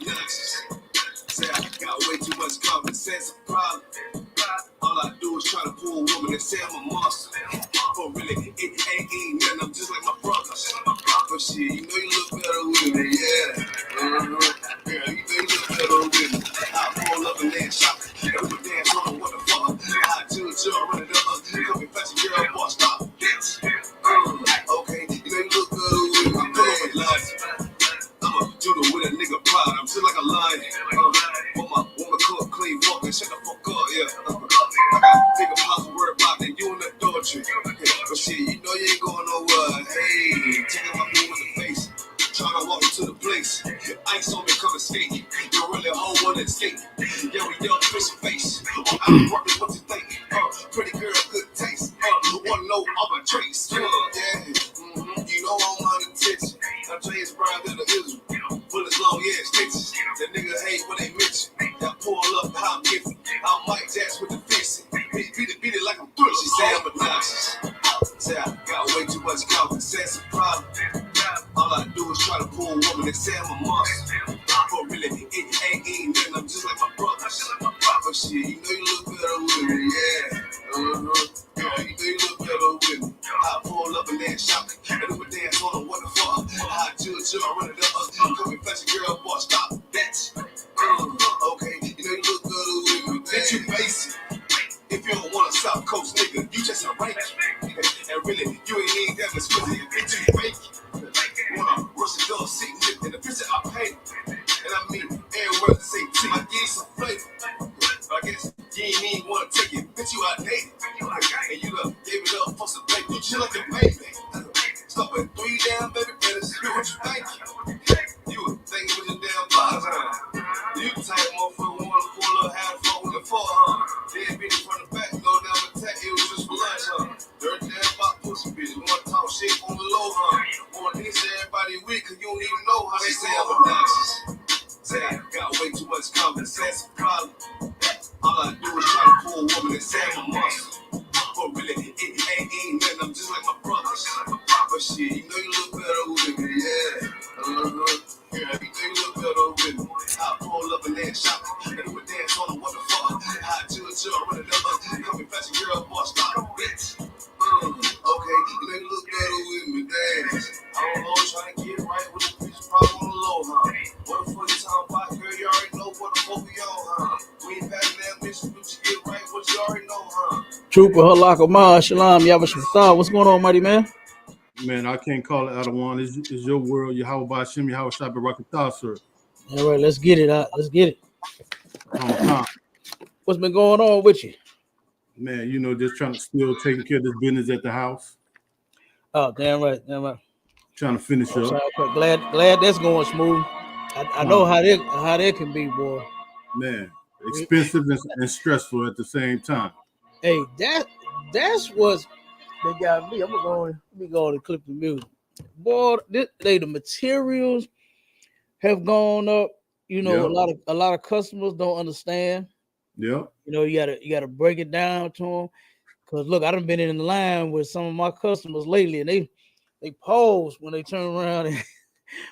obnoxious. Say I got way too much common sense, a problem. All I do is try to pull a woman and say I'm a monster. But really, it ain't nothing. I'm just like my brothers. But shit, you know you look better with me, yeah. Girl, you know you look better with me. I pull up and then shop. And we dance on what the fuck. I do it, you're running up. Come and fetch a girl, boy, stop. Bitch. Okay, you know you look better with me, man. I'ma do the with a nigga pride. I'm just like a lion. Want my woman cook, clean, fucking shut the fuck up, yeah. I got bigger pounds of word about than you in the adultery. But shit, you know you ain't going nowhere. Hey, taking my food in the face. Trying to walk into the place. Ice on me, come and skate. You really a whole one and skate. Yeah, we young fish and face. I'm working what you think. Pretty girl, good taste. Wanna know all my traits. Yeah. You know I'm on attention. I'm James Brown than the Israel. Bullets long, yeah, stitches. The nigga hate when they mention. That pull up how I'm gifted. I'm Mike Jackson with the fixing. Beat it like I'm through. She say I'm obnoxious. Say I got way too much common sense, a problem. All I do is try to pull a woman and say I'm a monster. But really, it ain't nothing. I'm just like my brothers. But shit, you know you look better with me, yeah. Girl, you know you look better with me. I pull up and then shop. And do a dance on what the fuck. I do it, you're running up. Come and fetch a girl, boy, stop, bitch. Okay, you know you look better with me, bitch. You basic. If you don't want a South Coast nigga, you just a rank. And really, you ain't need that much pussy. Bitch, you fake. Wanna rush the door, sit in the picture I paint. And I mean, everywhere at the same time, I give you some flavor. I guess you ain't even wanna take it. Bitch, you outdated. And you done gave it up for some baby. You chill like a baby. Stop at 3 down, baby, better see what you think. You would think with your damn body, huh? You the type of motherfucker wanna pull up, have fun with the fuck, huh? Then beat it from the back, go down the attack, it was just for lunch, huh? Dirty damn about pussy bitch, wanna talk shit on the low, huh? Wanna diss everybody weak, cause you don't even know how they say I'm obnoxious. Say I got way too much common sense, a problem. All I do is try to pull a woman and say I'm a monster. But really, it ain't nothing. I'm just like my brothers. But shit, you know you look better with me, yeah. Girl, you know you look better with me. I pull up and then shop. And do a dance on what the fuck. I do it, you're running up. Come and fetch a girl, boy, stop, bitch. Okay, you know you look better with me, dance. I don't know, trying to get right with the bitch, probably on the low, huh? What the fuck you talking about, girl? You already know what the fuck we on, huh? We ain't passing that mission, but you get right what you already know, huh? Trooper Halaka Ma Shalom Yavashmata. What's going on, mighty man? Man, I can't call it out of one. It's your world. Yahweh Bashim, Yahweh Shabbat Rakatah, sir. All right, let's get it out. Let's get it. What's been going on with you? Man, you know, just trying to still taking care of this business at the house. Oh, damn right, damn right. Trying to finish up. Glad that's going smooth. I know how that can be, boy. Man, expensive and stressful at the same time. Hey, that's what's they got me. Let me go and clip the music. Boy, the materials have gone up. You know, Yep. a lot of customers don't understand. Yep. You know, you gotta break it down to them. Cause look, I done been in the line with some of my customers lately, and they pause when they turn around and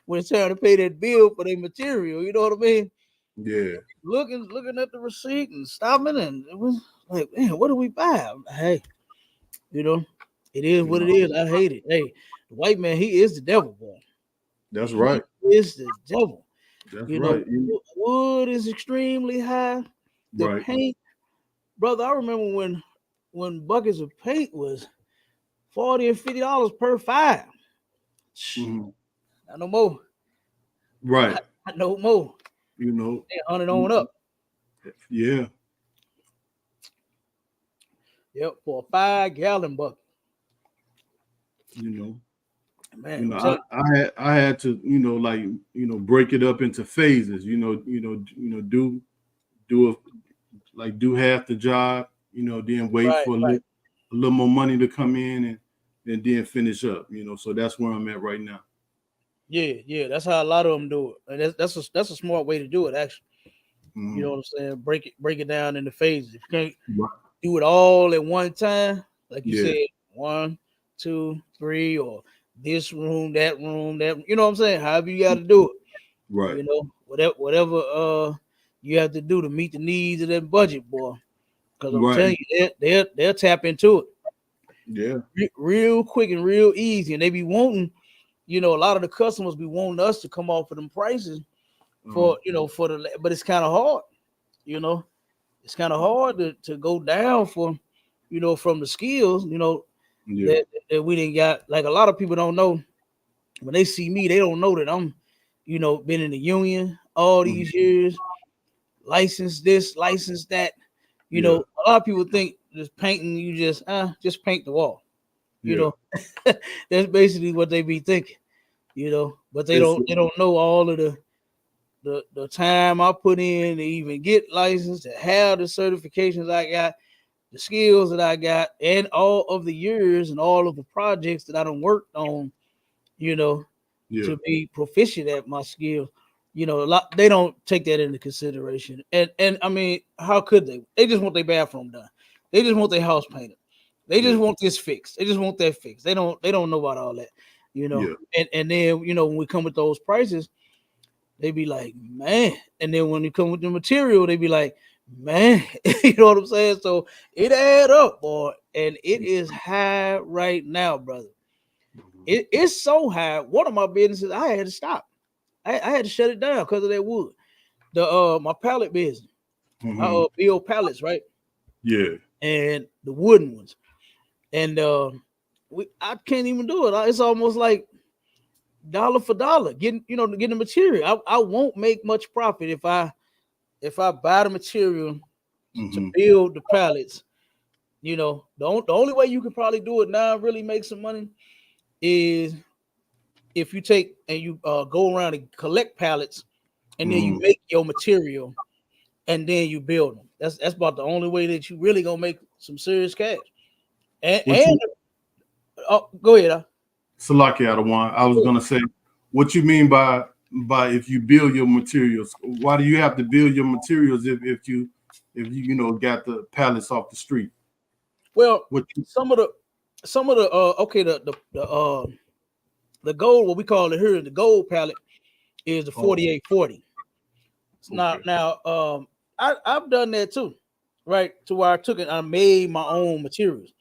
when it's time to pay that bill for their material. You know what I mean? Yeah. Looking at the receipt and stopping, and it was like, man, what do we buy? Hey, you know, it is what it is. I hate it. Hey, the white man, he is the devil, boy. That's right. He is the devil. That's you right. know, wood is extremely high. The paint, brother. I remember when buckets of paint was $40 and $50 per 5. Mm-hmm. Not no more. Right. Not no more. You know, 100 on up. Yeah. Yep, for a 5-gallon bucket. You know, man. I had to, break it up into phases. Do half the job. Then wait for a little more money to come in and then finish up. So that's where I'm at right now. Yeah, that's how a lot of them do it, and that's a smart way to do it, actually. Mm-hmm. You know what I'm saying? Break it down into phases. If you can't do it all at one time, like you said, 1, 2, 3, or this room, that, you know what I'm saying? However you got to do it. Right. You know, whatever you have to do to meet the needs of that budget, boy. Because I'm telling you, they'll tap into it. Yeah. Real quick and real easy. And they be wanting, you know, a lot of the customers be wanting us to come off of them prices for, you know, but it's kind of hard, you know. It's kind of hard to go down for, you know, from the skills, you know, that we didn't got. Like a lot of people don't know when they see me, they don't know that I'm, you know, been in the union all these years, licensed this, licensed that. You know, a lot of people think just painting, you just paint the wall. You know, that's basically what they be thinking. You know, but they don't know all of the time I put in to even get licensed, to have the certifications I got, the skills that I got, and all of the years and all of the projects that I done worked on, you know, to be proficient at my skills. You know, a lot they don't take that into consideration. And I mean, how could they? They just want their bathroom done. They just want their house painted. They just want this fixed. They just want that fixed. They don't know about all that, you know. And then, you know, when we come with those prices, they be like, man. And then when you come with the material, they be like, man, you know what I'm saying? So it add up, boy. And it is high right now, brother. It's so high. One of my businesses, I had to stop. I had to shut it down because of that wood. The my pallet business. I build pallets, right? Yeah. And the wooden ones. And I can't even do it. It's almost like dollar for dollar, getting the material. I won't make much profit if I buy the material to build the pallets. You know, the only way you can probably do it now, really make some money, is if you take and you go around and collect pallets, and then you make your material, and then you build them. That's about the only way that you really gonna make some serious cash. And go ahead. Salaki Adawan, I was gonna say, what you mean by if you build your materials? Why do you have to build your materials if you got the pallets off the street? Well, some of the the gold, what we call it here, the gold pallet is the 4840. Now, I've done that too, right? To where I took it, I made my own materials,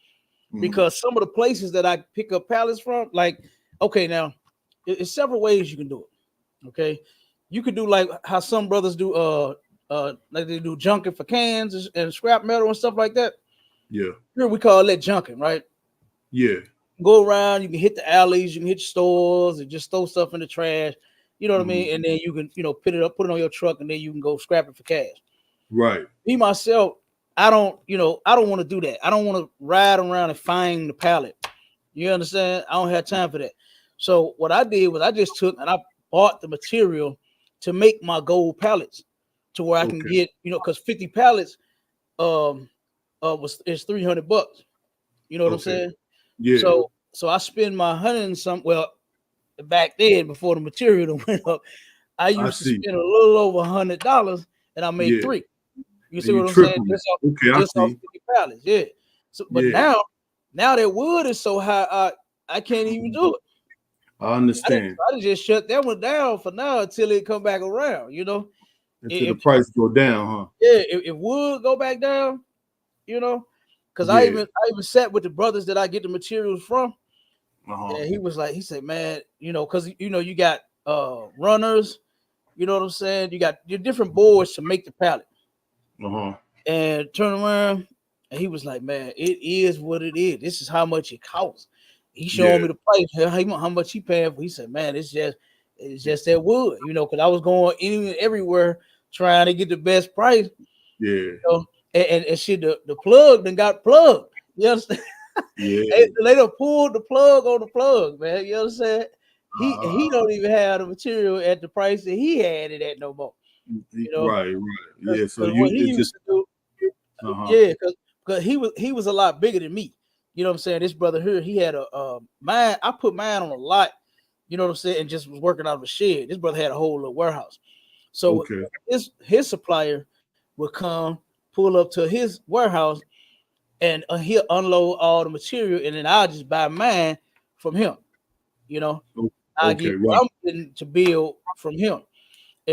because some of the places that I pick up pallets from, like, okay, now it's several ways you can do it. Okay, you could do like how some brothers do, like they do junking for cans and scrap metal and stuff like that. Yeah, here we call that junking, right? Yeah. Go around, you can hit the alleys, you can hit stores, and just throw stuff in the trash. You know what I mean? And then you can, put it on your truck, and then you can go scrap it for cash. Right. Me myself, I don't want to do that. I don't want to ride around and find the pallet. You understand? I don't have time for that. So what I did was I just took and I bought the material to make my gold pallets, to where I can get, because 50 pallets is $300. You know what I'm saying? Yeah. So I spend my 100 and some. Well, back then, before the material went up, I used to spend a little over $100, and I made three. You see what I'm saying? Just off 50 pallets. Yeah. So, but now that wood is so high, I can't even do it. I understand. I just shut that one down for now until it come back around. Until the price go down, huh? Yeah. If wood go back down, because I even sat with the brothers that I get the materials from. And he said, man, because you got runners, you know what I'm saying? You got your different boards to make the pallet. And turn around, and he was like, man, it is what it is. This is how much it costs. He showed me the price, how much he paying for. He said, man, it's just that wood, because I was going everywhere trying to get the best price. Yeah. And shit, the plug then got plugged. You understand? Yeah. They done pulled the plug on the plug, man. You understand? He don't even have the material at the price that he had it at no more. Right. Yeah. So what he used to do, because he was a lot bigger than me. You know what I'm saying? This brother here, he had a mine. I put mine on a lot. You know what I'm saying? And just was working out of a shed. This brother had a whole little warehouse. So his supplier would come, pull up to his warehouse, and he'll unload all the material, and then I'll just buy mine from him. I get what I'm getting to build from him.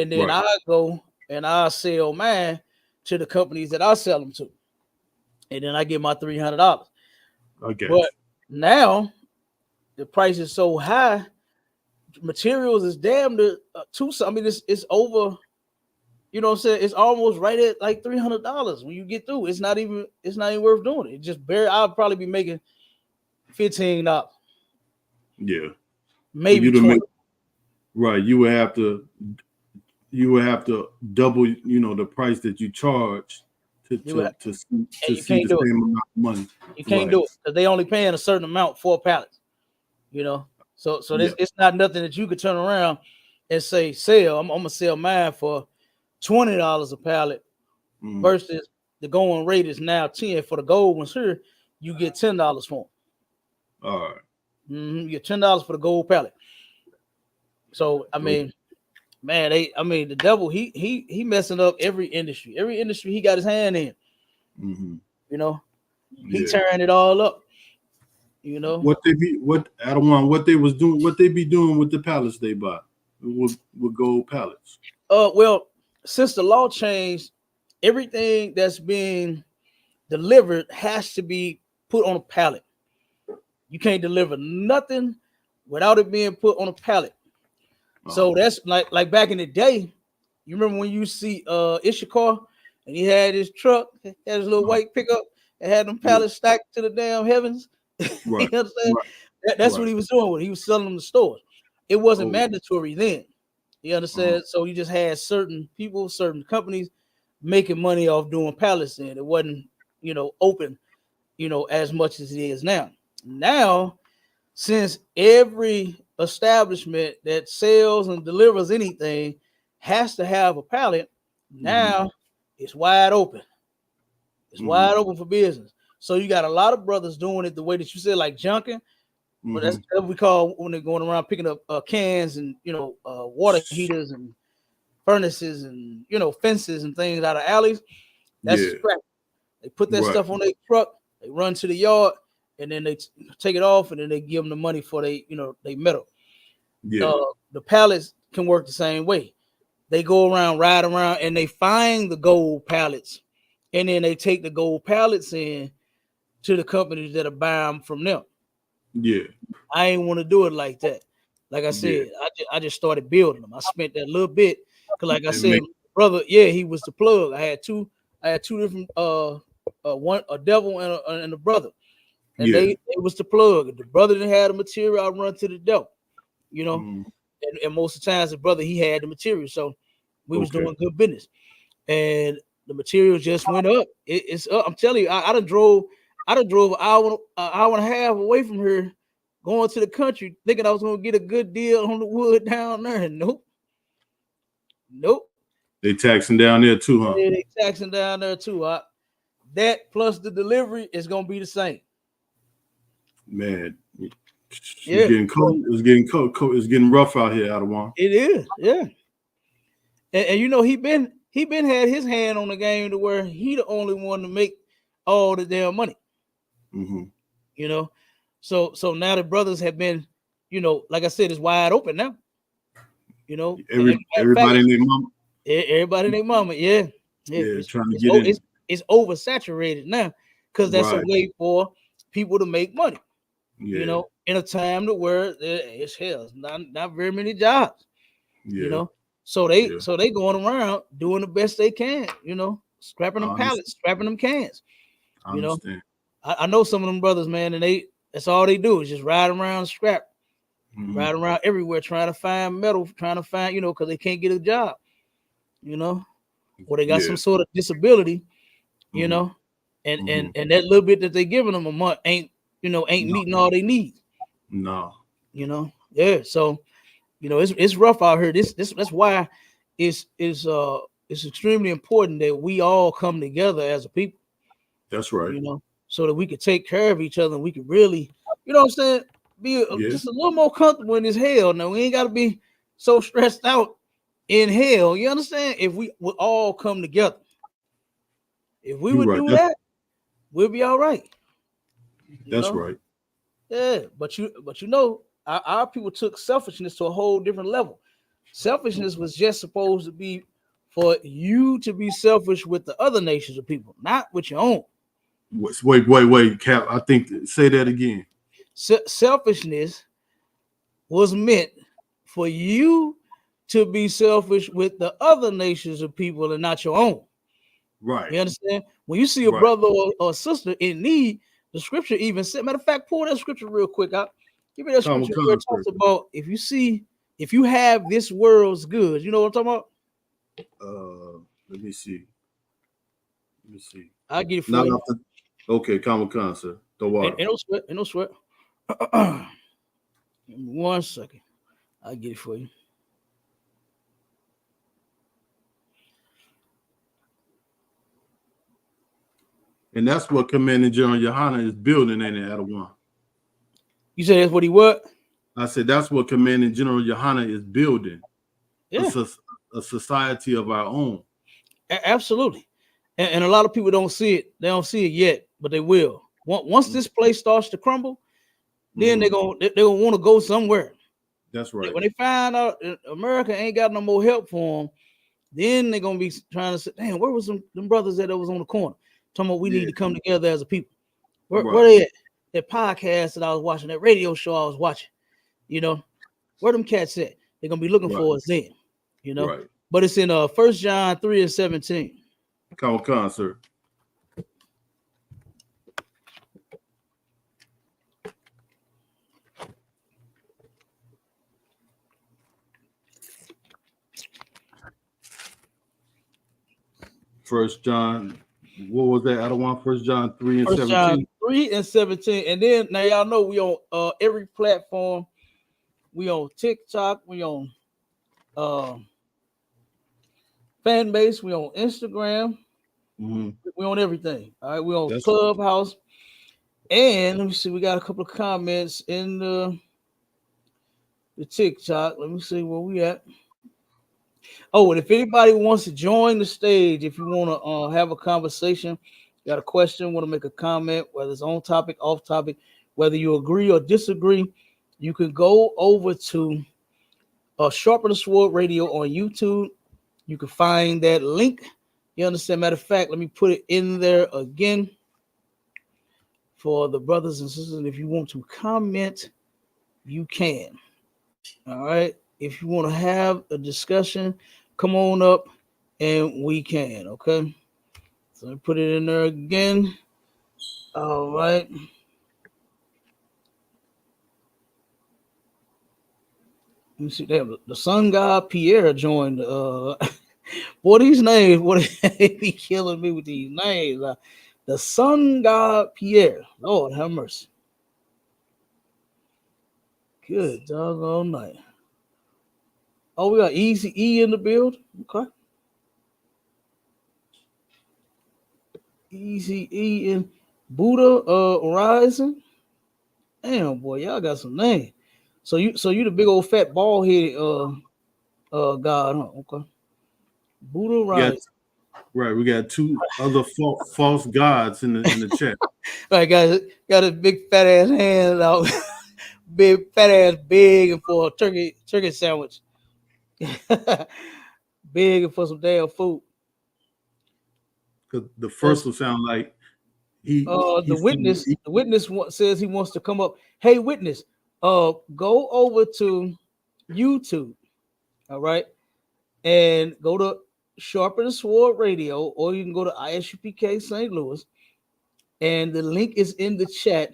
and then I go and I sell mine to the companies that I sell them to, and then I get my $300. Okay. But now the price is so high, materials is damn near two. I mean, it's over. You know what I'm saying? It's almost right at like $300 when you get through. It's not even worth doing it. It just barely. I'll probably be making $15. Yeah. Maybe 20. Right. You would have to double, the price that you charge to see the same amount of money. You can't do it because they only paying a certain amount for pallets. So it's not nothing that you could turn around and say sell. I'm gonna sell mine for $20 a pallet versus the going rate is now 10 for the gold ones here. You get $10 for them. All right. You get $10 for the gold pallet. So I mean, man, the devil he messing up every industry. Every industry he got his hand in. He tearing it all up. What they be doing with the pallets they buy with gold pallets. Well, since the law changed, everything that's being delivered has to be put on a pallet. You can't deliver nothing without it being put on a pallet. So that's like back in the day. You remember when you see Ishikar and he had his truck, had his little white pickup, and had them pallets stacked to the damn heavens. Right. You know what I'm saying? That's what he was doing. He was selling them to stores. It wasn't mandatory then. You understand? So you just had certain people, certain companies making money off doing pallets, and it wasn't, open, as much as it is now. Now, since every establishment that sells and delivers anything has to have a pallet, now it's wide open. It's wide open for business. So you got a lot of brothers doing it the way that you said, like junking. But that's what we call when they're going around picking up cans and water heaters and furnaces and fences and things out of alleys. That's scrap. They put that stuff on their truck. They run to the yard and then they take it off and then they give them the money for they metal. The pallets can work the same way. They go around, ride around, and they find the gold pallets, and then they take the gold pallets in to the companies that are buying from them. Yeah, I ain't want to do it like that. Like I said, I just started building them. I spent that little bit because, like I said, brother, he was the plug. I had two different one a devil and a brother, and they was the plug. If the brother didn't have the material, I run to the devil, and most of the times the brother he had the material, so we was doing good business, and the material just went up. It's up. I'm telling you, I done drove an hour and a half away from here, going to the country, thinking I was gonna get a good deal on the wood down there. And nope. They taxing down there too, huh? Yeah, they taxing down there too. That plus the delivery is gonna be the same. Man, it's getting cold. It's getting cold. It's getting rough out here, Adawan. It is, yeah. And he been had his hand on the game to where he the only one to make all the damn money. So now the brothers have been, like I said, it's wide open now. Everybody and their mama. Everybody and their mama, trying to get in. It's oversaturated now because that's a way for people to make money. In a time to where it's hell, not very many jobs. So they going around doing the best they can. Scrapping them pallets, scrapping them cans. I know some of them brothers, man, and that's all they do is just ride around and scrap, ride around everywhere trying to find metal, trying to find, because they can't get a job, or they got some sort of disability, and that little bit that they giving them a month ain't meeting all they need. No. So it's rough out here. That's why it's extremely important that we all come together as a people. That's right. So that we could take care of each other and we could really, what I'm saying, be just a little more comfortable in this hell. Now we ain't got to be so stressed out in hell. You understand? If we would all come together, if we would do that, we'll be all right. That's right. Yeah, but our people took selfishness to a whole different level. Selfishness was just supposed to be for you to be selfish with the other nations of people, not with your own. Wait, Cap. I think say that again. Selfishness was meant for you to be selfish with the other nations of people and not your own. Right. You understand? When you see a brother or sister in need, the scripture even said, matter of fact, pull that scripture real quick out. Give me that scripture where it talks about if you have this world's goods, you know what I'm talking about? Let me see. I'll get it for you. Okay, Comic-Con, sir. Don't worry. Ain't no sweat. 1 second. I'll get it for you. And that's what Commanding General YAHANNA is building, ain't it, Adawan? You said that's what he what? I said that's what Commanding General YAHANNA is building. Yeah. A society of our own. Absolutely. And a lot of people don't see it. They don't see it yet, but they will. Once this place starts to crumble, then they're gonna want to go somewhere. That's right. When they find out America ain't got no more help for them, then they're gonna be trying to say, "Damn, where was them brothers that was on the corner talking about we need to come together as a people? Where they at? That podcast that I was watching, that radio show I was watching, you know, where them cats at? They're gonna be looking for us then, you know." Right. But it's in 1 John 3:17. Come, sir. First John, what was that? I don't want 1 John 3:17. John 3:17. And then now y'all know we on every platform. We on TikTok, we on fan base, we on Instagram, we on everything. All right, we on Clubhouse. And let me see, we got a couple of comments in the TikTok. Let me see where we at. Oh, and if anybody wants to join the stage, if you want to have a conversation, got a question, want to make a comment, whether it's on topic, off topic, whether you agree or disagree, you can go over to Sharpen the Sword Radio on YouTube. You can find that link. You understand? Matter of fact, let me put it in there again for the brothers and sisters. If you want to comment, you can. All right. If you want to have a discussion, come on up and we can. Okay. So let me put it in there again. All right. Let me see. Damn, the sun god Pierre joined. Boy, these names, what they be killing me with these names. The sun god Pierre. Lord have mercy. Good doggone night. Oh, we got Easy E in the build. Okay. Easy E and Buddha Horizon. Damn, boy, y'all got some names. So you the big old fat bald headed god, huh? Okay. Buddha Horizon. Right, we got two other false gods in the chat. All right, guys, got a big fat ass hand out, big fat ass big and for a turkey sandwich. Big and for some damn food. Because the first will sound like the witness says he wants to come up. Hey, witness, go over to YouTube, all right, and go to Sharpen the Sword Radio, or you can go to ISUPK St. Louis, and the link is in the chat,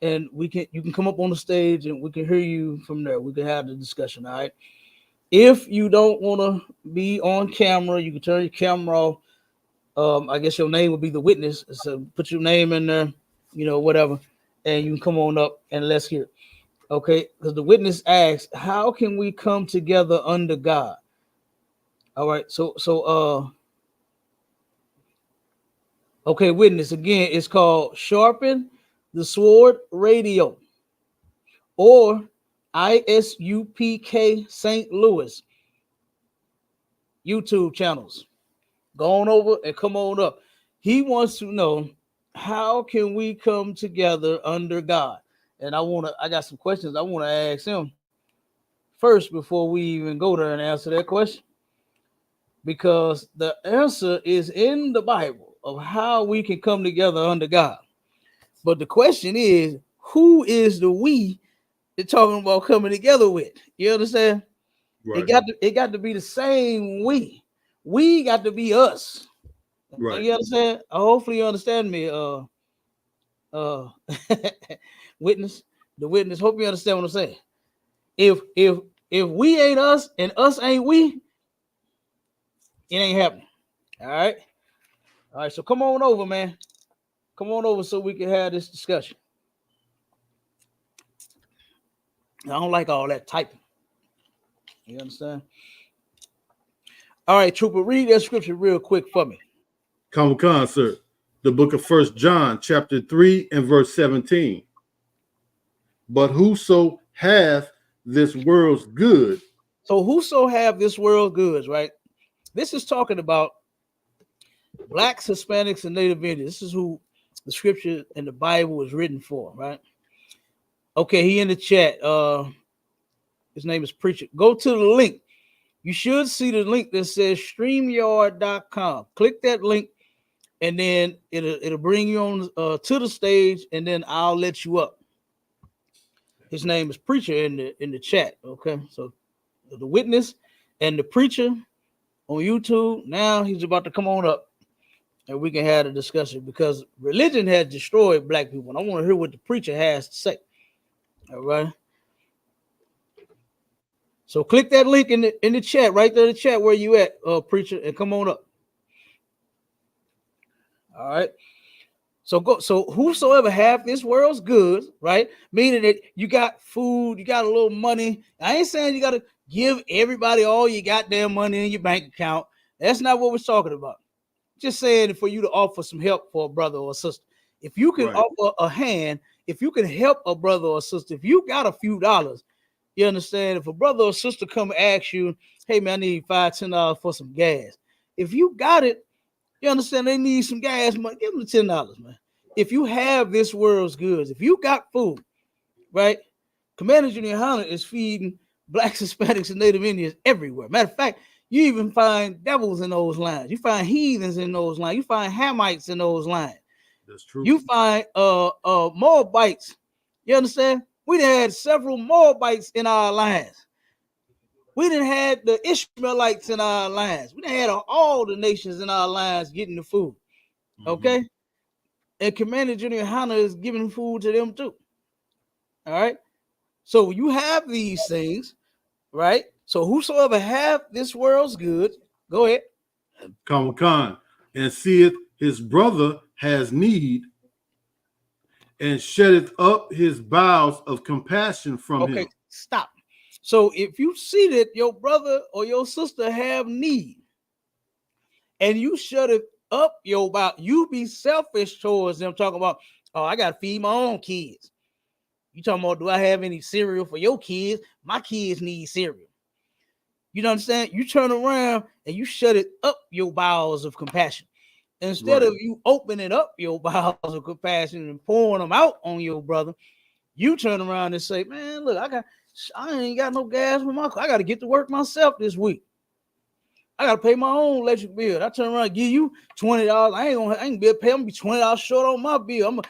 and you can come up on the stage and we can hear you from there. We can have the discussion, all right. If you don't want to be on camera, you can turn your camera off. I guess your name will be the witness. So put your name in there, whatever, and you can come on up and let's hear it. Okay, because the witness asks, how can we come together under God? All right, so okay, witness, again, it's called Sharpen the Sword Radio or ISUPK St. Louis YouTube channels. Go on over and come on up. He wants to know, how can we come together under God? And I got some questions I want to ask him first before we even go there and answer that question, because the answer is in the Bible of how we can come together under God. But the question is, who is the we they're talking about coming together with? You understand? Right. It got to be the same we. We got to be us. Right. You understand? Hopefully you understand me. Witness, the witness. Hope you understand what I'm saying. If we ain't us and us ain't we, it ain't happening. All right. All right. So come on over, man. Come on over so we can have this discussion. I don't like all that typing. You understand? All right, Trooper, read that scripture real quick for me. Come on, sir. The book of 1 John, chapter 3 and verse 17. But whoso hath this world's good. So whoso have this world goods, right? This is talking about blacks, Hispanics, and Native Indians. This is who the scripture in the Bible is written for, right? Okay, he in the chat. His name is Preacher. Go to the link. You should see the link that says StreamYard.com. Click that link, and then it'll bring you on to the stage, and then I'll let you up. His name is Preacher in the chat. Okay, so the witness and the preacher on YouTube. Now he's about to come on up, and we can have a discussion because religion has destroyed black people. And I want to hear what the preacher has to say. All right. So click that link in the chat, right there in the chat where you at, preacher, and come on up. All right. So whosoever have this world's goods, right? Meaning that you got food, you got a little money. I ain't saying you got to give everybody all your goddamn money in your bank account. That's not what we're talking about. Just saying for you to offer some help for a brother or a sister. If you can offer a hand, if you can help a brother or sister, if you got a few dollars, you understand? If a brother or sister come and ask you, hey man, I need $5-10 for some gas. If you got it, you understand they need some gas money, give them the $10, man. If you have this world's goods, if you got food, right? Commander Junior YAHANNA is feeding blacks, Hispanics, and Native Indians everywhere. Matter of fact, you even find devils in those lines. You find heathens in those lines. You find Hamites in those lines. That's true. You find Moabites. You understand? We done had several Moabites in our lines. We done had the Ishmaelites in our lines. We done had all the nations in our lines getting the food. Okay? Mm-hmm. And Commander Junior YAHANNA is giving food to them too. All right? So you have these things, right? So whosoever have this world's goods, go ahead. Come on, and seeth his brother has need, and sheddeth up his bowels of compassion from him. Okay, stop. So if you see that your brother or your sister have need, and you shut it up your bowel, you be selfish towards them, talking about, oh, I gotta feed my own kids. You talking about, do I have any cereal for your kids? My kids need cereal. You know what I'm saying? You turn around and you shut it up your bowels of compassion. Instead of you opening up your bowels of compassion and pouring them out on your brother, you turn around and say, man, look, I ain't got no gas for my car. I got to get to work myself this week. I got to pay my own electric bill. I turn around and give you $20. I ain't be able to pay. I'm gonna be $20 short on my bill.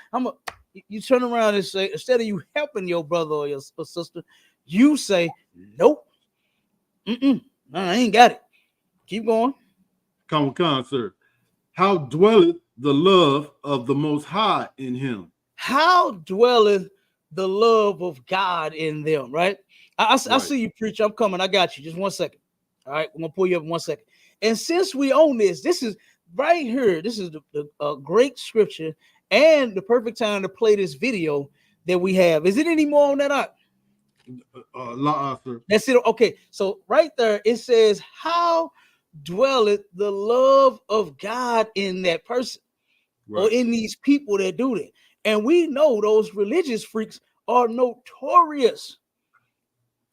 You turn around and say, instead of you helping your brother or your sister, you say, nope. No, I ain't got it. Keep going. Come on, sir. How dwelleth the love of the Most High in him? How dwelleth the love of God in them, right? I see you, preach. I'm coming. I got you. Just 1 second. All right, I'm going to pull you up in 1 second. And since we own this is right here. This is the great scripture and the perfect time to play this video that we have. Is it any more on that up? That's it. Okay, so right there it says, how dwelleth the love of God in that person, or in these people that do that. And we know those religious freaks are notorious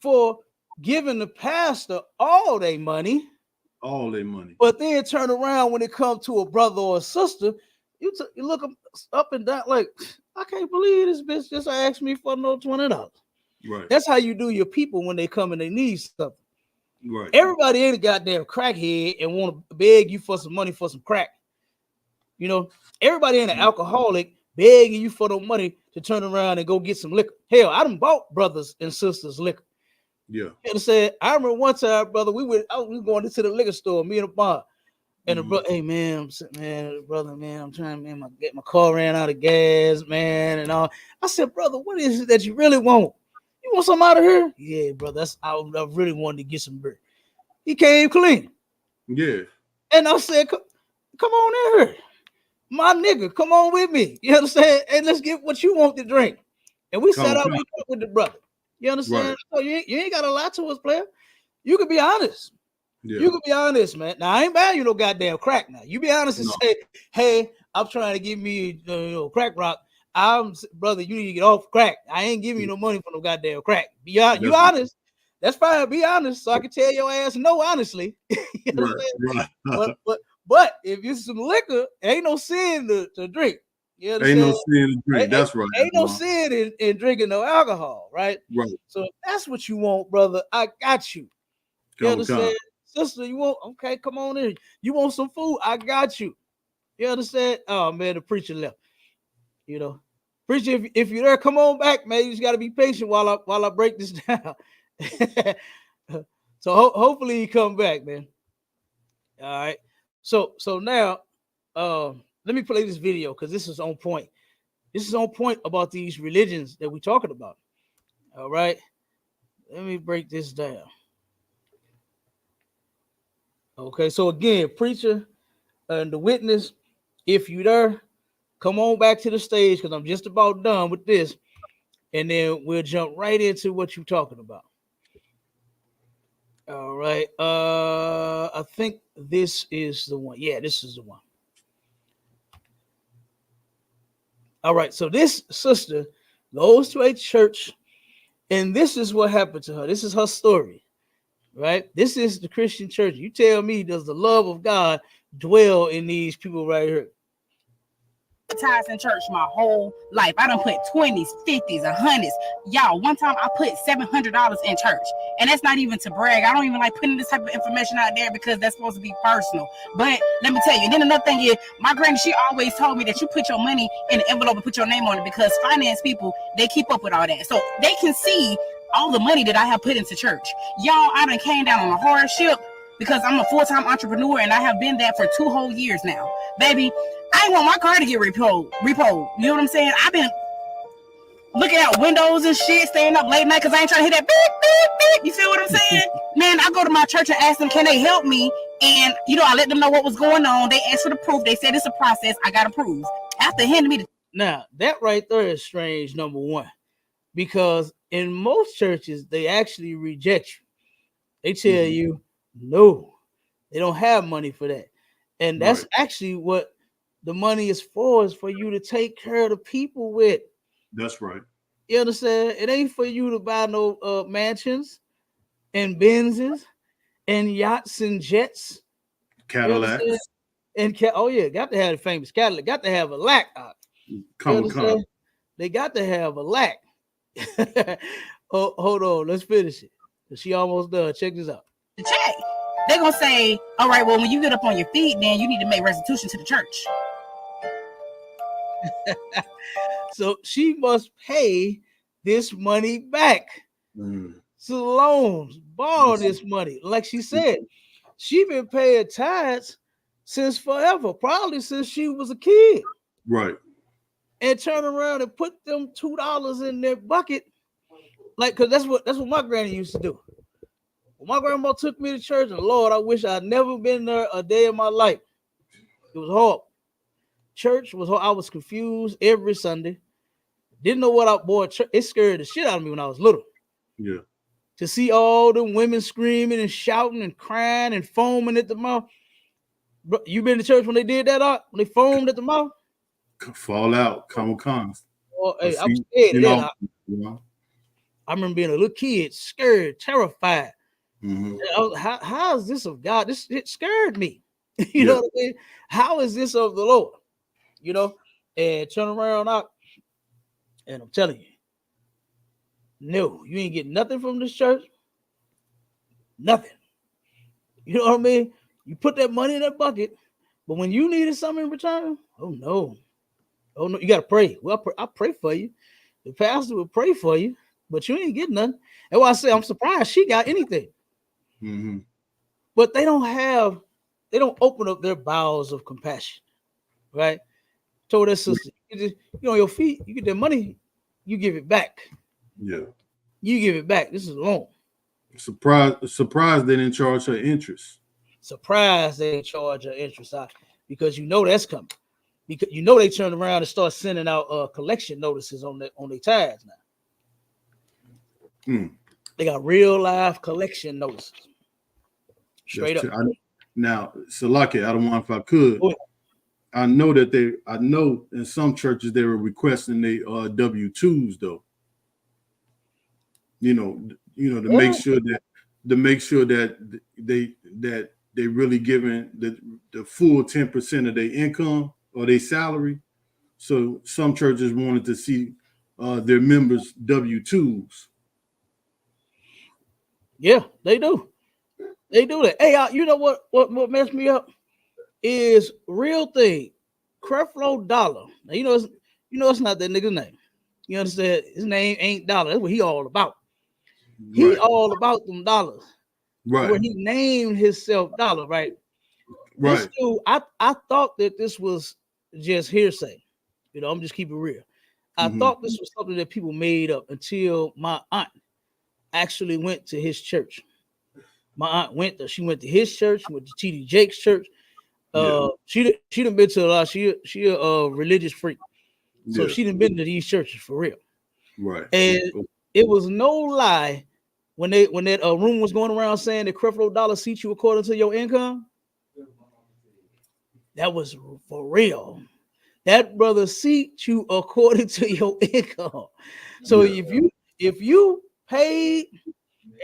for giving the pastor all their money, but then turn around when it comes to a brother or a sister, you look them up and down like, I can't believe this bitch just asked me for no $20. Right. That's how you do your people when they come and they need something. Right. Everybody ain't a goddamn crackhead and want to beg you for some money for some crack. You know, everybody ain't an alcoholic begging you for the money to turn around and go get some liquor. Hell, I done bought brothers and sisters liquor. Yeah. You know, said I remember one time, brother, we were going into the liquor store, me and the bar, and the brother, hey man, brother, man, I'm trying, man, get my car ran out of gas, man, and all. I said, brother, what is it that you really want? You want something out of here? Yeah, brother, I really wanted to get some beer. He came clean. Yeah. And I said, come on in here. My nigga, come on with me. You understand? And let's get what you want to drink. And we sat out with the brother. You understand? Right. So you ain't got to lie to us, player. You can be honest. Yeah. You can be honest, man. Now, I ain't buying you no goddamn crack now. You be honest and say, hey, I'm trying to give me crack rock. Brother, you need to get off crack. I ain't giving you no money for no goddamn crack. You honest. That's fine. Be honest, so I can tell your ass no honestly. You know what I'm saying? But if it's some liquor, ain't no sin to drink. You understand? Ain't no sin to drink. That's right. Ain't no sin in drinking no alcohol, right? Right. So if that's what you want, brother, I got you. You understand? Sister, you want, okay, come on in. You want some food? I got you. You understand? Oh, man, the preacher left. You know, preacher, if you're there, come on back, man. You just got to be patient while I break this down. So hopefully he come back, man. All right. So now, let me play this video because this is on point. This is on point about these religions that we're talking about. All right. Let me break this down. Okay. So again, preacher and the witness, if you there, come on back to the stage because I'm just about done with this. And then we'll jump right into what you're talking about. All right. I think this is the one. Yeah, this is the one. All right. So this sister goes to a church, and this is what happened to her. This is her story, right? This is the Christian church. You tell me, does the love of God dwell in these people right here? Ties in church my whole life. I done put 20s, 50s, 100s. Y'all, one time I put $700 in church, and that's not even to brag. I don't even like putting this type of information out there because that's supposed to be personal. But let me tell you, and then another thing is, my granny, she always told me that you put your money in the envelope and put your name on it because finance people, they keep up with all that. So they can see all the money that I have put into church. Y'all, I done came down on a hardship because I'm a full-time entrepreneur and I have been that for 2 whole years now. Baby, I ain't want my car to get repoed. You know what I'm saying? I've been looking out windows and shit, staying up late night because I ain't trying to hear that beep, beep, beep. You feel what I'm saying? Man, I go to my church and ask them, can they help me? And, I let them know what was going on. They asked for the proof. They said it's a process. I got to prove. After handing me the... Now, that right there is strange, number one, because in most churches, they actually reject you. They tell you, no, they don't have money for that. And that's actually what the money is for you to take care of the people with. That's right. You understand? It ain't for you to buy no mansions and Benzes and yachts and jets. Cadillacs. And got to have the famous Cadillac. Got to have a lack. Come. They got to have a lack. Hold on. Let's finish it. She almost done. Check this out. The check. They're going to say, all right, well, when you get up on your feet, then you need to make restitution to the church. So she must pay this money back. So loans, borrow this money. Like she said, she been paying tithes since forever, probably since she was a kid. Right. And turn around and put them $2 in their bucket. Like, cause that's what my granny used to do. When my grandma took me to church, and Lord, I wish I'd never been there a day in my life. It was hard. Church was hard. I was confused every Sunday. Didn't know what it scared the shit out of me when I was little. Yeah. To see all the women screaming and shouting and crying and foaming at the mouth. Bro, you been to church when they did that, when they foamed at the mouth? Fall out, come. Well, hey, I'm scared of that. I remember being a little kid, scared, terrified. How is this of God? It scared me. You know what I mean? How is this of the Lord? And turn around out. And I'm telling you, No, you ain't getting nothing from this church. Nothing. You know what I mean? You put that money in that bucket, but when you needed something in return, oh no, you got to pray. Well, I pray for you. The pastor will pray for you, but you ain't getting nothing. And why I say I'm surprised she got anything. Mm-hmm. But they don't open up their bowels of compassion, right? Told that sister, you on your feet, you get that money, you give it back. Yeah. You give it back. This is a loan. Surprised they didn't charge her interest. Surprised they didn't charge her interest because you know that's coming. Because you know they turn around and start sending out collection notices on their tithes now. They got real live collection notices. Straight up. Now, Salaki, I don't want if I could. I know in some churches they were requesting they W-2s though. You know, to make sure that they really giving the full 10% of their income or their salary. So some churches wanted to see their members W-2s. Yeah, they do. They do that. Hey, you know what messed me up is real thing. Creflo Dollar. Now you know it's not that nigga's name. You understand? His name ain't Dollar. That's what he all about. He all about them dollars. Right. Where he named himself Dollar, right? Right. This dude, I thought that this was just hearsay. You know, I'm just keeping it real. I thought this was something that people made up until my aunt actually went to his church. My aunt she went to his church, went to T.D. Jakes' church. She done been to a lot. She a religious freak. So she done been to these churches for real. Right. And it was no lie when that room was going around saying that Creflo Dollar seats you according to your income. That was for real. That brother seats you according to your income. So if you paid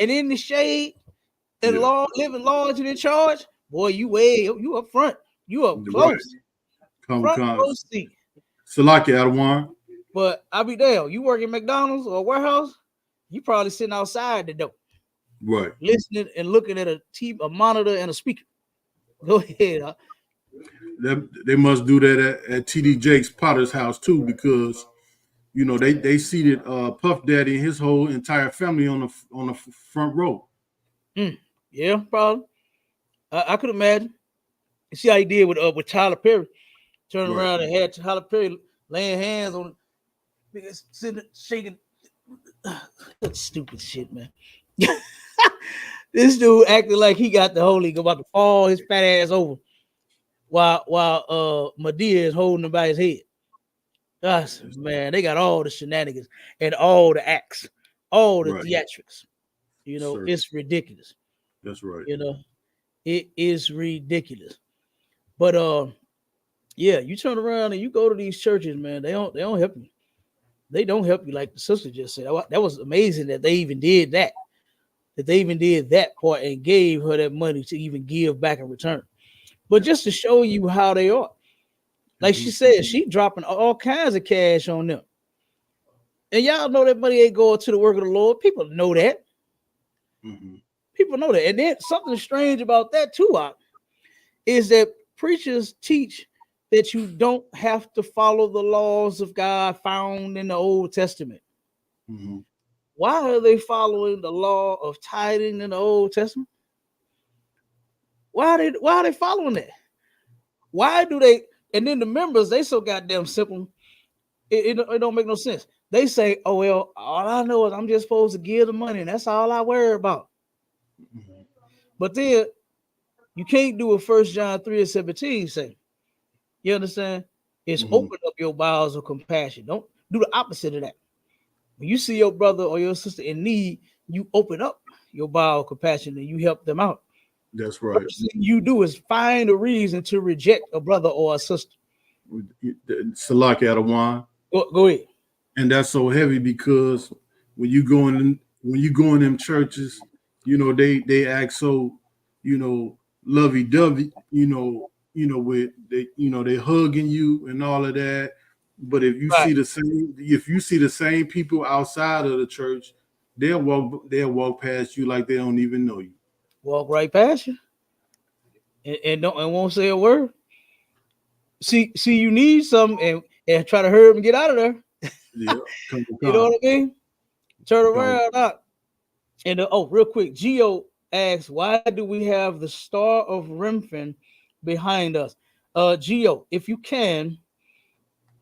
and in the shade and living large and in charge, boy, you up front. You up close. Front row seat. Salaki Adawan. But I'll be damn, you work at McDonald's or a warehouse, you probably sitting outside the door. Right. Listening and looking at a monitor and a speaker. Go ahead. They must do that at T.D. Jakes' Potter's house too, because you know they seated Puff Daddy and his whole entire family on the front row. Yeah, probably. I could imagine. You see how he did with Tyler Perry, turning around and had Tyler Perry laying hands on, sitting shaking. That's stupid shit, man. This dude acting like he got the Holy Ghost, about to fall his fat ass over, while Medea is holding him by his head. Gosh, man, they got all the shenanigans and all the acts, all the theatrics. You know, it's ridiculous. That's right. You know, it is ridiculous. But yeah, you turn around and you go to these churches, man. They don't help you. They don't help you, like the sister just said. That was amazing that they even did that. That they even did that part and gave her that money to even give back in return. But just to show you how they are. Like she said, she dropping all kinds of cash on them. And y'all know that money ain't going to the work of the Lord. People know that. People know that. And then something strange about that too, is that preachers teach that you don't have to follow the laws of God found in the Old Testament. Why are they following the law of tithing in the Old Testament? Why are they following that? Why do they? And then the members, they so goddamn simple. It don't make no sense. They say, oh, well, all I know is I'm just supposed to give the money, and that's all I worry about. But then you can't do what 1 John 3:17 say. You understand? It's open up your bowels of compassion. Don't do the opposite of that. When you see your brother or your sister in need, you open up your bowel of compassion and you help them out. That's right. First thing you do is find a reason to reject a brother or a sister. Salaki Adawan. Go ahead. And that's so heavy because when you go in them churches, you know, they act so, you know, lovey-dovey, you know, with they hugging you and all of that. But if you see the same people outside of the church, they'll walk past you like they don't even know you. Walk right past you, and won't say a word. See, you need something, and try to hurry up and get out of there. Yeah, You know what I mean? Turn Come. around out. And real quick, Geo asks, why do we have the Star of Remphan behind us? Geo, if you can,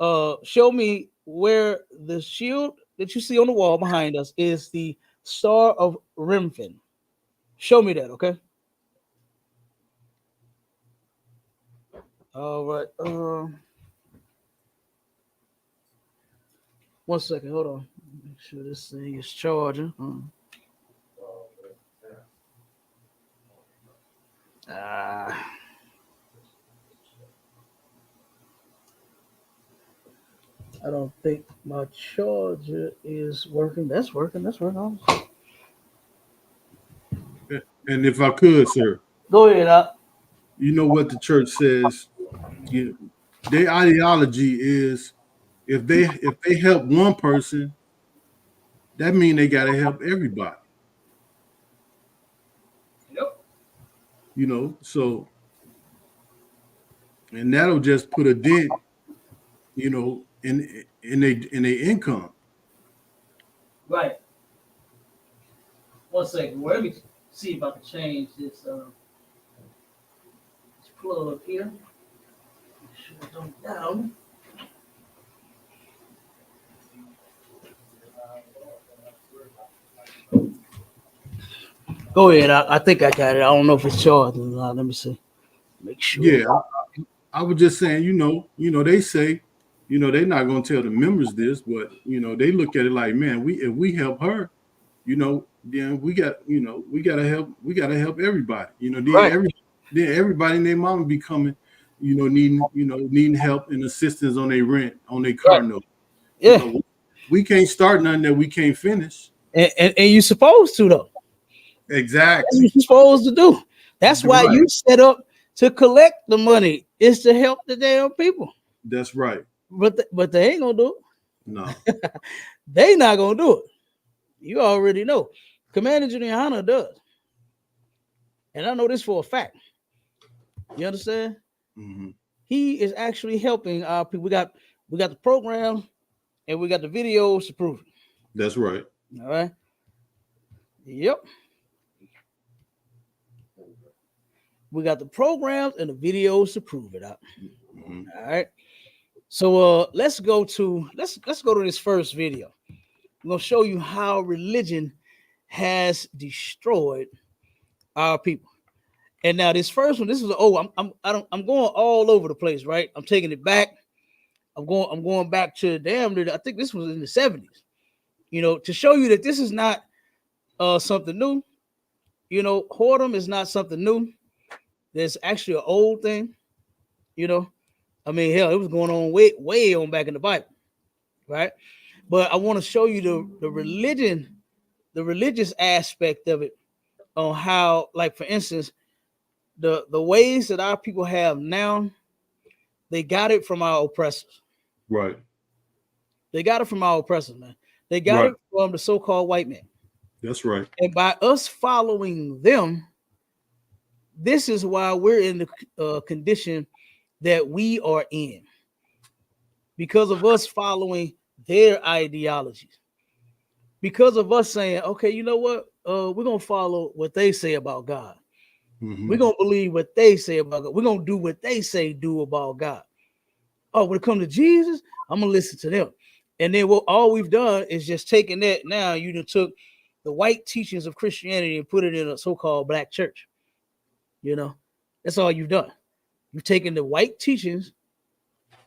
show me where the shield that you see on the wall behind us is the Star of Remphan. Show me that, okay? All right. 1 second. Hold on. Make sure this thing is charging. I don't think my charger is working. That's working. And if I could, sir, Go ahead. You know what the church says? Their ideology is if they help one person, that means they got to help everybody. Yep. You know, so, and that'll just put a dent, you know, in their income. Right. 1 second. Well, let me see if I can change this plug here. Make sure it don't down. Go ahead. I think I got it. I don't know if it's charged. Let me see. Make sure. Yeah, I was just saying, you know, they say, you know, they're not going to tell the members this, but you know, they look at it like, man, if we help her, you know, then we got to help everybody. You know, then everybody and their mama be coming, you know, needing help and assistance on their rent, on their car note. Yeah. You know, we can't start nothing that we can't finish. And you're supposed to, though. Exactly. That's what you're supposed to do. That's why you set up to collect the money, is to help the damn people. That's right. But they ain't gonna do it. No. They not gonna do it. You already know. Commander Junior Hanna does. And I know this for a fact. You understand? Mm-hmm. He is actually helping our people. We got the program and we got the videos to prove it. That's right. All right. Yep. We got the programs and the videos to prove it out. Mm-hmm. All right. So let's go to this first video. I'm gonna show you how religion has destroyed our people. And now this first one, this is I'm going all over the place, right? I'm taking it back. I'm going back to I think this was in the 70s. You know, to show you that this is not something new. You know, whoredom is not something new. There's actually an old thing. You know, I mean, hell, it was going on way on back in the Bible, right? But I want to show you the religious aspect of it, on how, like, for instance, the ways that our people have now, they got it from our oppressors. Right. They got it from our oppressors, man. They got it from the so-called white man. That's right. And by us following them, this is why we're in the condition that we are in, because of us following their ideologies, because of us saying, okay, you know what, we're gonna follow what they say about God. Mm-hmm. We're gonna believe what they say about God. We're gonna do what they say do about God. Oh, when it comes to Jesus, I'm gonna listen to them. And then all we've done is just taken that. Now you done took the white teachings of Christianity and put it in a so-called black church. You know, that's all you've done. You've taken the white teachings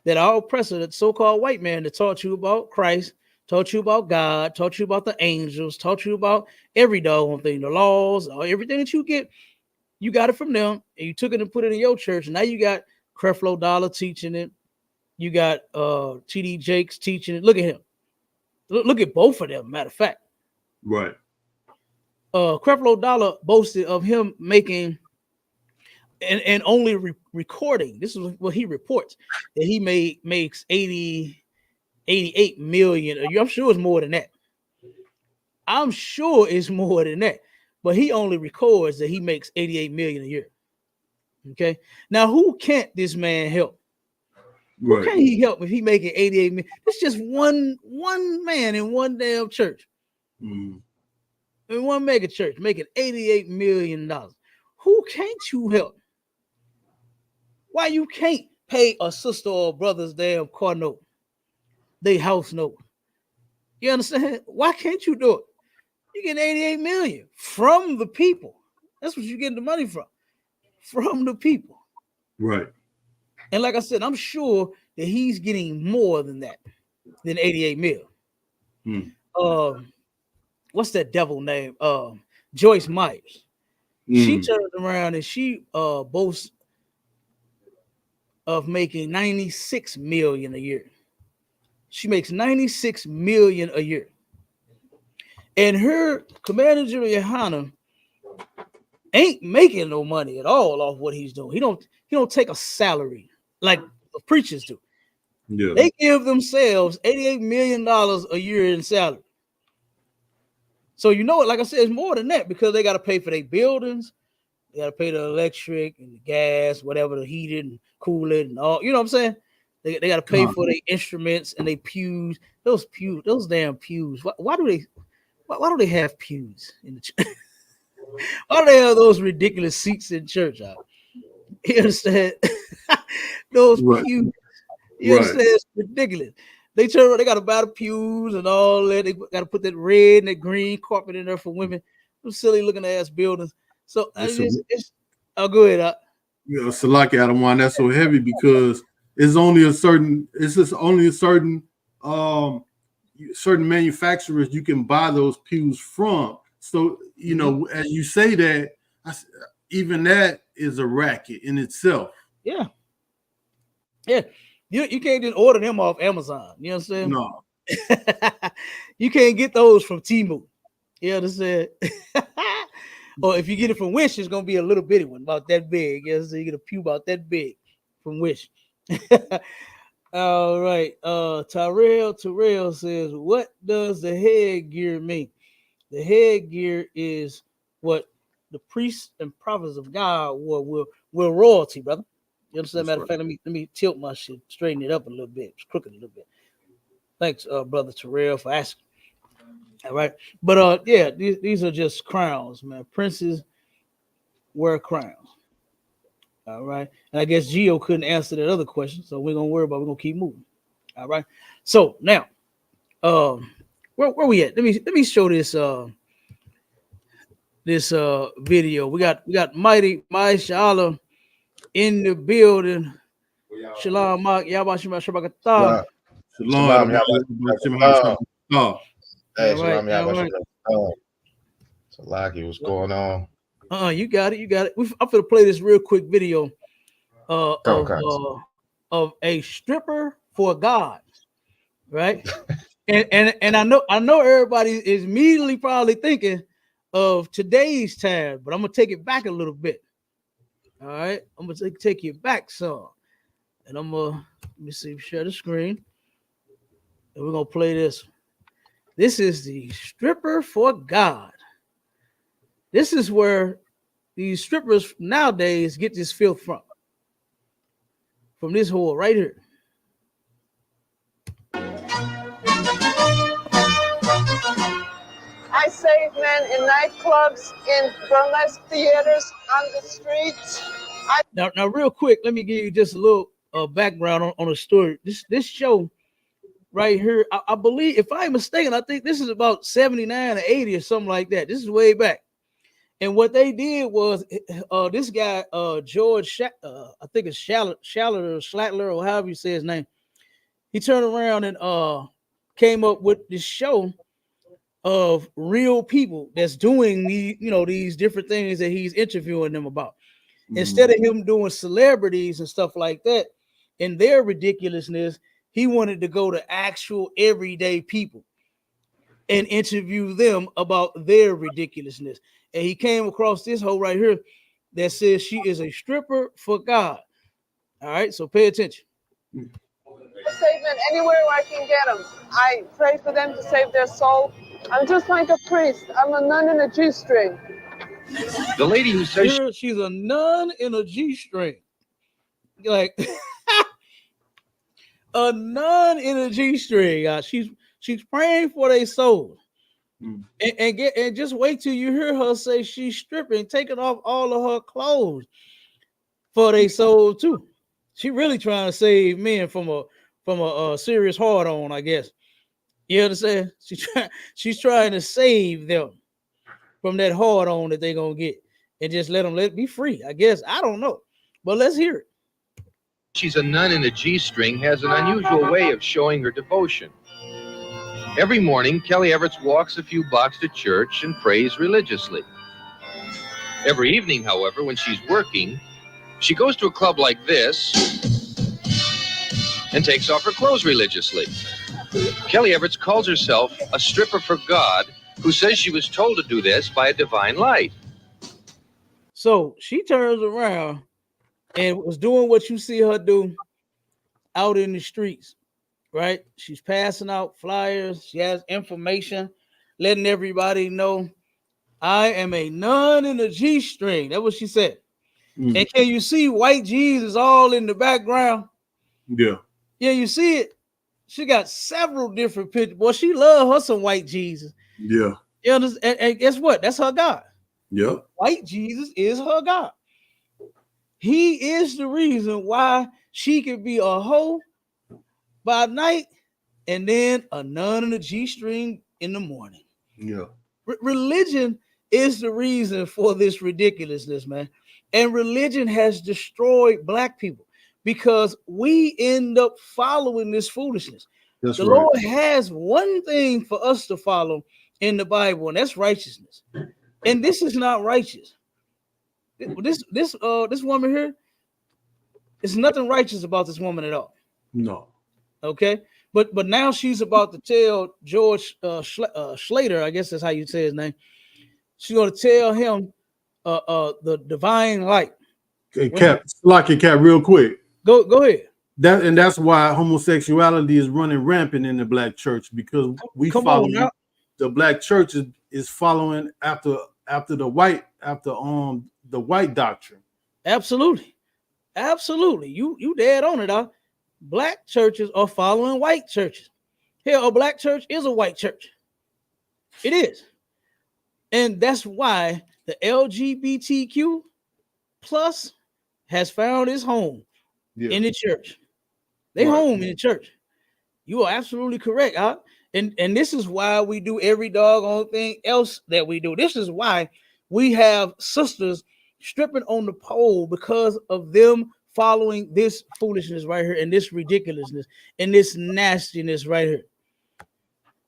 that our oppressor, that so-called white man, that taught you about Christ, taught you about God, taught you about the angels, taught you about every doggone thing, the laws, everything that you get, you got it from them, and you took it and put it in your church. And now you got Creflo Dollar teaching it. You got T.D. Jakes teaching it. Look at him. Look at both of them, matter of fact. Right. Creflo Dollar boasted of him making and only recording. This is what he reports, that he makes 88 million. I'm sure it's more than that. I'm sure it's more than that, but he only records that he makes 88 million a year. Okay, now who can't this man help? Who can't he help if he making 88 million? It's just one man in one damn church, in one mega church making $88 million. Who can't you help? Why you can't pay a sister or brother's damn car note, they house note? You understand? Why can't you do it? You get 88 million from the people. That's what you're getting the money from the people. Right. And like I said, I'm sure that he's getting more than that, than 88 mil. What's that devil name? Joyce Myers. She turns around and she boasts of making 96 million a year. She makes 96 million a year. And her Commander General YAHANNA ain't making no money at all off what he's doing. He don't take a salary like the preachers do. Yeah. They give themselves $88 million a year in salary. So you know what? Like I said, it's more than that because they got to pay for their buildings. They got to pay the electric and the gas, whatever, the heating and cooling and all. You know what I'm saying? They got to pay for their instruments and their pews. Those damn pews. Why do they have pews in the church? Why do they have those ridiculous seats in church? You understand? Those pews. You understand? It's ridiculous. They got to buy the pews and all that. They got to put that red and that green carpet in there for women. Those silly looking ass buildings. So it's go ahead. You know, Salaki, I don't want that so heavy because it's only a certain certain manufacturers you can buy those pews from. So, you know, as you say that, even that is a racket in itself. Yeah. Yeah. You can't just order them off Amazon. You know what I'm saying? No. You can't get those from Temu. You understand? Or if you get it from Wish, it's going to be a little bitty one, about that big. You know, so you get a pew about that big from Wish. All right. Terrell says, what does the headgear mean? The headgear is what the priests and prophets of God were royalty, brother. You understand? Matter of fact, let me tilt my shit, straighten it up a little bit. It's crooked a little bit. Thanks, brother Terrell, for asking. All right. But yeah, these are just crowns, man. Princes wear crowns. All right. And I guess Gio couldn't answer that other question, so we're gonna keep moving. All right. So now, where we at? Let me show this video. We got Mighty Shala in the building. Shalom, Mark. Yabashima Shabakata. Shalom. Salaki, what's going on? You got it. I'm gonna play this real quick video of a stripper for God, right? and I know everybody is immediately probably thinking of today's time, but I'm gonna take it back a little bit. All right, I'm gonna take you back some, and let me see, share the screen, and we're gonna play this. This is the stripper for God. This is where these strippers nowadays get this filth from this whore right here. I save men in nightclubs, in burlesque theaters, on the streets. Now, real quick, let me give you just a little background on the story. This show right here, I believe, if I'm mistaken, I think this is about 79 or 80 or something like that. This is way back. And what they did was this guy, George, I think it's Shlattler, or however you say his name. He turned around and came up with this show of real people that's doing these different things that he's interviewing them about. Instead of him doing celebrities and stuff like that and their ridiculousness, he wanted to go to actual everyday people and interview them about their ridiculousness. And he came across this hoe right here that says she is a stripper for God. All right, so pay attention. I save men anywhere where I can get them. I pray for them to save their soul. I'm just like a priest. I'm a nun in a G-string. The lady who says she's a nun in a G-string. Like a nun in a G-string. She's praying for their soul. And just wait till you hear her say she's stripping, taking off all of her clothes for their soul too. She really trying to save men from a serious hard on, I guess. You understand? She's trying to save them from that hard on that they're gonna get, and just let it be free. I guess I don't know, but let's hear it. she's a nun in a G-string has an unusual way of showing her devotion. Every morning, Kelly Everts walks a few blocks to church and prays religiously. Every evening, however, when she's working, she goes to a club like this and takes off her clothes religiously. Kelly Everts calls herself a stripper for God, who says she was told to do this by a divine light. So she turns around and was doing what you see her do out in the streets. Right? She's passing out flyers. She has information, letting everybody know, I am a nun in a G-string. That's what she said. And can you see white Jesus all in the background? Yeah. Yeah, you see it. She got several different pictures. Boy, she love her some white Jesus. Yeah. You understand? And guess what? That's her God. Yeah. White Jesus is her God. He is the reason why she could be a hoe by night and then a nun in a G-string in the morning. Yeah. Religion is the reason for this ridiculousness, man. And religion has destroyed black people because we end up following this foolishness. That's the right. Lord has one thing for us to follow in the Bible, and that's righteousness. And this is not righteous. This woman here, there's nothing righteous about this woman at all. No. Okay, but now she's about to tell George Schlater, I guess that's how you say his name. She's going to tell him the divine light. Cap, real quick. Go ahead. That's why homosexuality is running rampant in the black church, because we follow the black church is following after the white doctrine. Absolutely. You dead on it, dog. Black churches are following white churches. Hell, a black church is a white church. It is. And that's why the LGBTQ plus has found its home in the church. They home in the church. You are absolutely correct, huh? And this is why we do every doggone thing else that we do. This is why we have sisters stripping on the pole, because of them following this foolishness right here, and this ridiculousness, and this nastiness right here.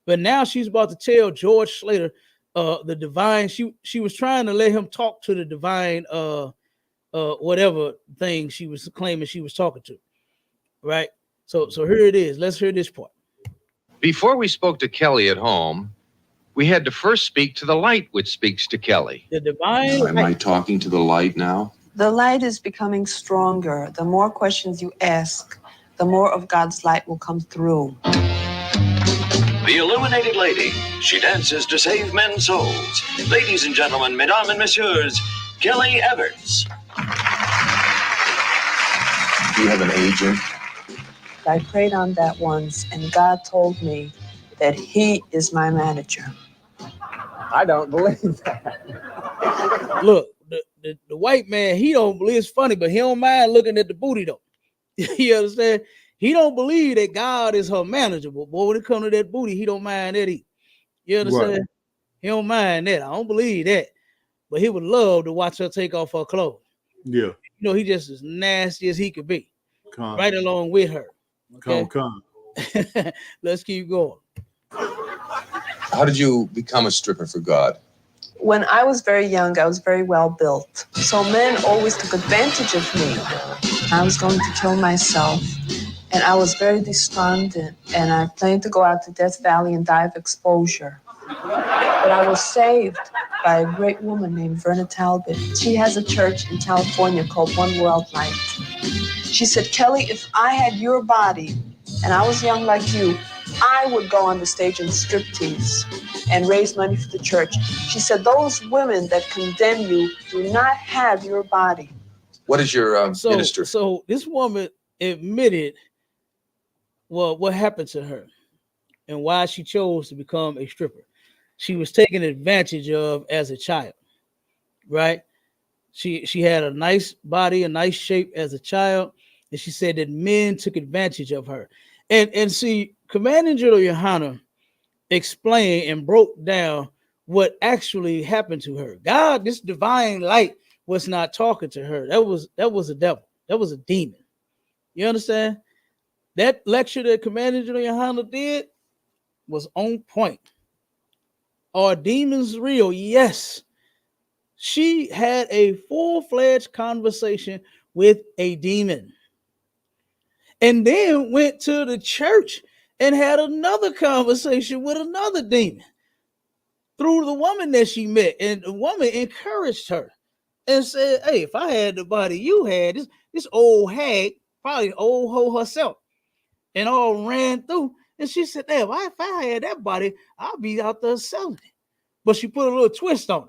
But now she's about to tell George Schlater, the divine. She was trying to let him talk to the divine, whatever thing she was claiming she was talking to. Right. So here it is. Let's hear this part. Before we spoke to Kelly at home, we had to first speak to the light which speaks to Kelly. The divine. Am I talking to the light now? The light is becoming stronger. The more questions you ask, the more of God's light will come through. The illuminated lady. She dances to save men's souls. Ladies and gentlemen, mesdames and messieurs, Kelly Everts. Do you have an agent? I prayed on that once, and God told me that He is my manager. I don't believe that. Look, the white man, he don't believe. It's funny, but he don't mind looking at the booty though. You understand? He don't believe that God is her manager, but boy, when it comes to that booty, he don't mind that either. You understand? Right. He don't mind that. I don't believe that, but he would love to watch her take off her clothes. Yeah, you know, he just as nasty as he could be, Calm. Right along with her. Okay? Calm. Let's keep going. How did you become a stripper for God? When I was very young, I was very well built. So men always took advantage of me. I was going to kill myself, and I was very despondent, and I planned to go out to Death Valley and die of exposure. But I was saved by a great woman named Verna Talbot. She has a church in California called One World Light. She said, Kelly, if I had your body and I was young like you, I would go on the stage and striptease and raise money for the church. She said, those women that condemn you do not have your body. What is your minister? So this woman admitted what happened to her and why she chose to become a stripper. She was taken advantage of as a child, right? She had a nice body, a nice shape as a child, and she said that men took advantage of her. And see, Commanding General YAHANNA explained and broke down what actually happened to her. God, this divine light, was not talking to her. That was a devil. That was a demon. You understand? That lecture that Commanding General YAHANNA did was on point. Are demons real? Yes. She had a full-fledged conversation with a demon and then went to the church and had another conversation with another demon through the woman that she met. And the woman encouraged her and said, hey, if I had the body you had, this old hag, probably old hoe herself, and all ran through. And she said, damn, if I had that body, I'll be out there selling it. But she put a little twist on it.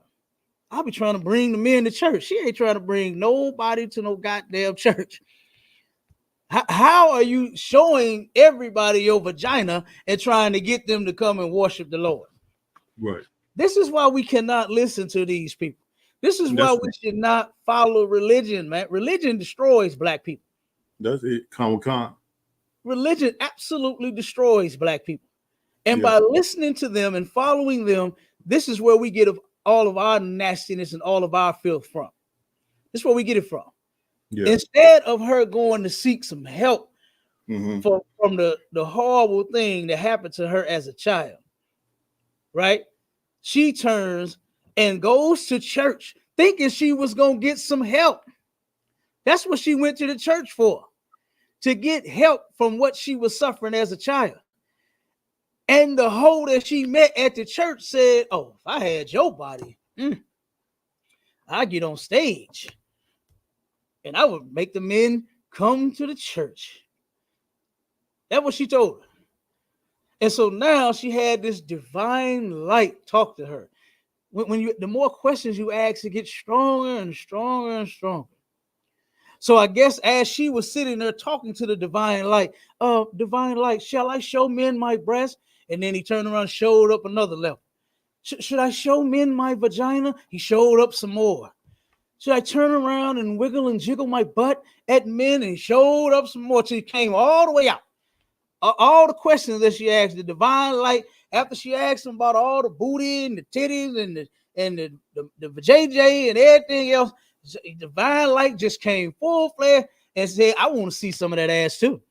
I'll be trying to bring the men to church. She ain't trying to bring nobody to no goddamn church. How are you showing everybody your vagina and trying to get them to come and worship the Lord? Right. This is why we cannot listen to these people. This is why we should not follow religion, man. Religion destroys black people. That's it. Con. Religion absolutely destroys black people. And by listening to them and following them, this is where we get all of our nastiness and all of our filth from. This is where we get it from. Yeah. Instead of her going to seek some help from the horrible thing that happened to her as a child, right? She turns and goes to church thinking she was going to get some help. That's what she went to the church for, to get help from what she was suffering as a child. And the hoe that she met at the church said, oh, if I had your body, I'd get on stage and I would make the men come to the church. That's what she told her. And so now she had this divine light talk to her. The more questions you ask, it gets stronger and stronger and stronger. So I guess as she was sitting there talking to the divine light, shall I show men my breast? And then he turned around and showed up another level. Should I show men my vagina? He showed up some more. Should I turn around and wiggle and jiggle my butt at men? And he showed up some more till he came all the way out. All the questions that she asked, the divine light, after she asked him about all the booty and the titties and the vajayjay and everything else, the divine light just came full-fledged and said, I want to see some of that ass too.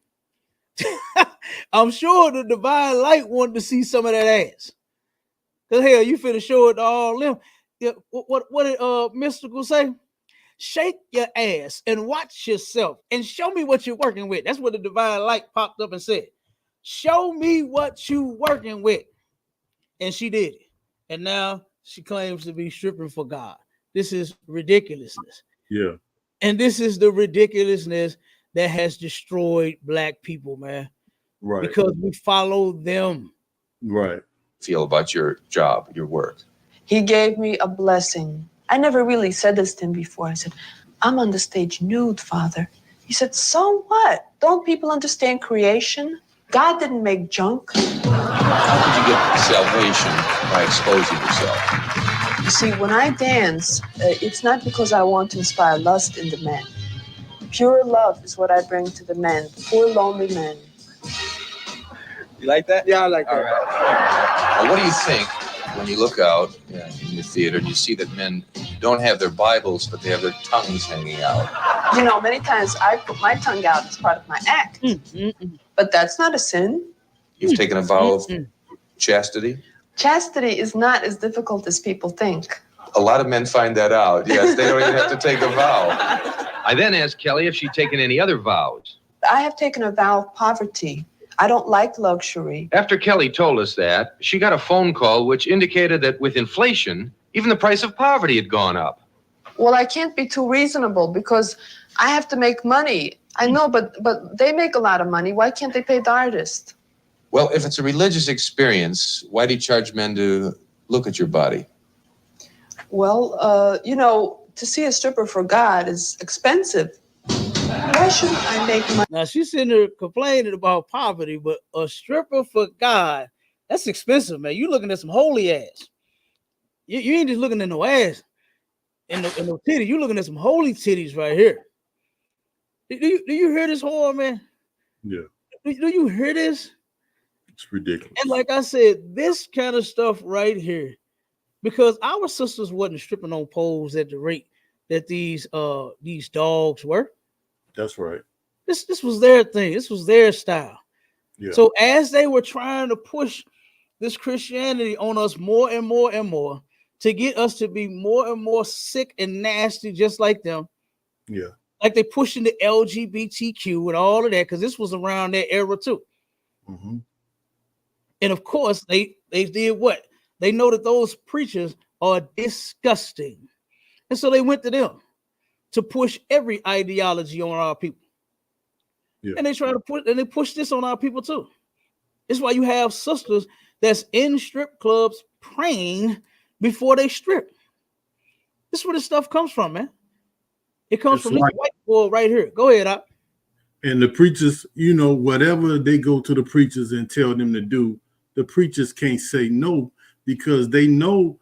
I'm sure the divine light wanted to see some of that ass. Because hell, you finna show it to all them. Yeah, what did Mystical say? Shake your ass and watch yourself and show me what you're working with. That's what the divine light popped up and said. Show me what you working with. And she did it. And now she claims to be stripping for God. This is ridiculousness. Yeah. And this is the ridiculousness that has destroyed black people, man. Right. Because we follow them. Right. Feel about your job, your work? He gave me a blessing. I never really said this to him before. I said, I'm on the stage nude, Father. He said, so what? Don't people understand creation? God didn't make junk. How did you get salvation by exposing yourself? You see, when I dance, it's not because I want to inspire lust in the men. Pure love is what I bring to the men, poor lonely men. You like that? Yeah, I like that. Right. Now, what do you think when you look out in the theater and you see that men don't have their Bibles, but they have their tongues hanging out? You know, many times I put my tongue out as part of my act. But that's not a sin. You've taken a vow of chastity? Chastity is not as difficult as people think. A lot of men find that out. Yes, they don't even have to take a vow. I then asked Kelly if she'd taken any other vows. I have taken a vow of poverty. I don't like luxury. After Kelly told us that, she got a phone call which indicated that with inflation, even the price of poverty had gone up. Well, I can't be too reasonable because I have to make money. I know, but they make a lot of money. Why can't they pay the artist? Well, if it's a religious experience, why do you charge men to look at your body? Well, to see a stripper for God is expensive. Why shouldn't I make money? Now she's sitting there complaining about poverty, but a stripper for God, that's expensive, man. You looking at some holy ass. You ain't just looking at no ass and no titties. You looking at some holy titties right here. Do you hear this horror, man? Yeah. Do you hear this? It's ridiculous. And like I said, this kind of stuff right here, because our sisters wasn't stripping on poles at the rate that these dogs were. That's right. This was their thing. This was their style. Yeah. So as they were trying to push this Christianity on us more and more and more to get us to be more and more sick and nasty, just like them. Yeah. Like they pushing the LGBTQ and all of that, because this was around that era too. Mm-hmm. And of course, they did what? They know that those preachers are disgusting. And so they went to them to push every ideology on our people. Yeah. And they try to push this on our people too. It's why you have sisters that's in strip clubs praying before they strip. This is where this stuff comes from, man. It comes from this white boy right here. Go ahead, Op. And the preachers, whatever they go to the preachers and tell them to do, the preachers can't say no, because they know,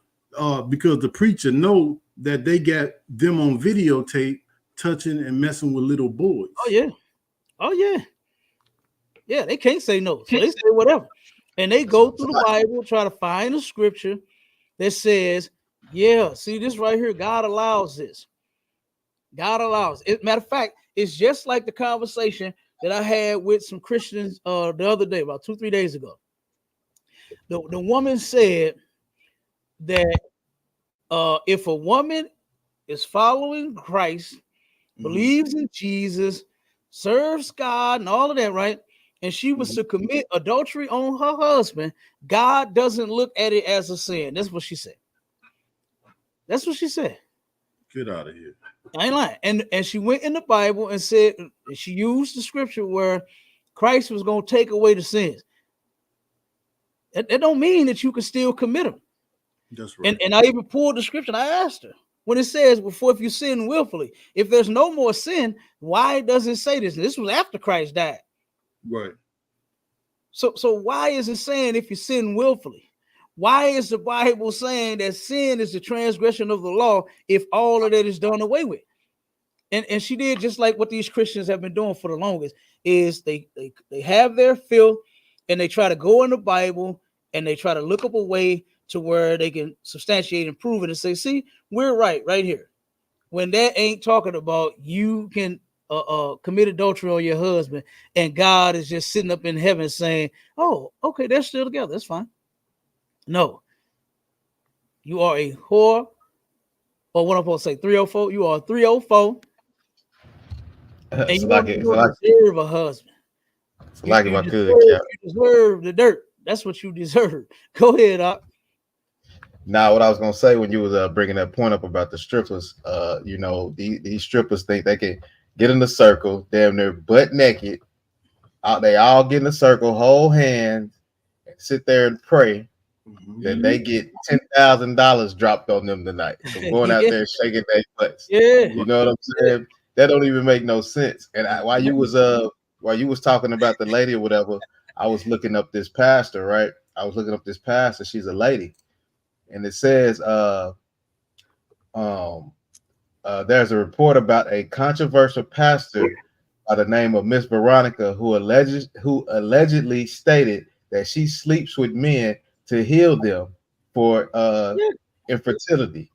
because the preacher know that they got them on videotape touching and messing with little boys. Oh yeah. Oh yeah. Yeah, they can't say no. So they say whatever. And they go through the Bible, try to find a scripture that says, yeah, see this right here, God allows this. God allows it. Matter of fact, it's just like the conversation that I had with some Christians the other day, about 2-3 days ago. The woman said that if a woman is following Christ, believes in Jesus, serves God and all of that, right? And she was to commit adultery on her husband, God doesn't look at it as a sin. That's what she said. That's what she said. Get out of here. I ain't lying. And she went in the Bible and said, she used the scripture where Christ was going to take away the sins. That don't mean that you can still commit them. That's right. And I even pulled the scripture and I asked her, when it says, before if you sin willfully, if there's no more sin, why does it say this? And this was after Christ died. Right. So why is it saying if you sin willfully? Why is the Bible saying that sin is the transgression of the law if all of that is done away with? And she did just like what these Christians have been doing for the longest, is they have their filth and they try to go in the Bible and they try to look up a way to where they can substantiate and prove it and say, see, we're right here. When that ain't talking about you can commit adultery on your husband and God is just sitting up in heaven saying, oh, okay, they're still together. That's fine. No, you are a whore, or what I'm supposed to say, 304. You are 304, and you don't deserve a husband. You deserve the dirt. That's what you deserve. Go ahead, Doc. Now, what I was gonna say when you was bringing that point up about the strippers, these strippers think they can get in the circle, damn near butt naked. They all get in the circle, hold hands, and sit there and pray. That they get $10,000 dropped on them tonight. So going out there shaking their butts. Yeah, you know what I'm saying? That don't even make no sense. And while you was talking about the lady or whatever, I was looking up this pastor, right? I was looking up this pastor. She's a lady, and it says there's a report about a controversial pastor by the name of Miss Veronica who allegedly stated that she sleeps with men to heal them for infertility.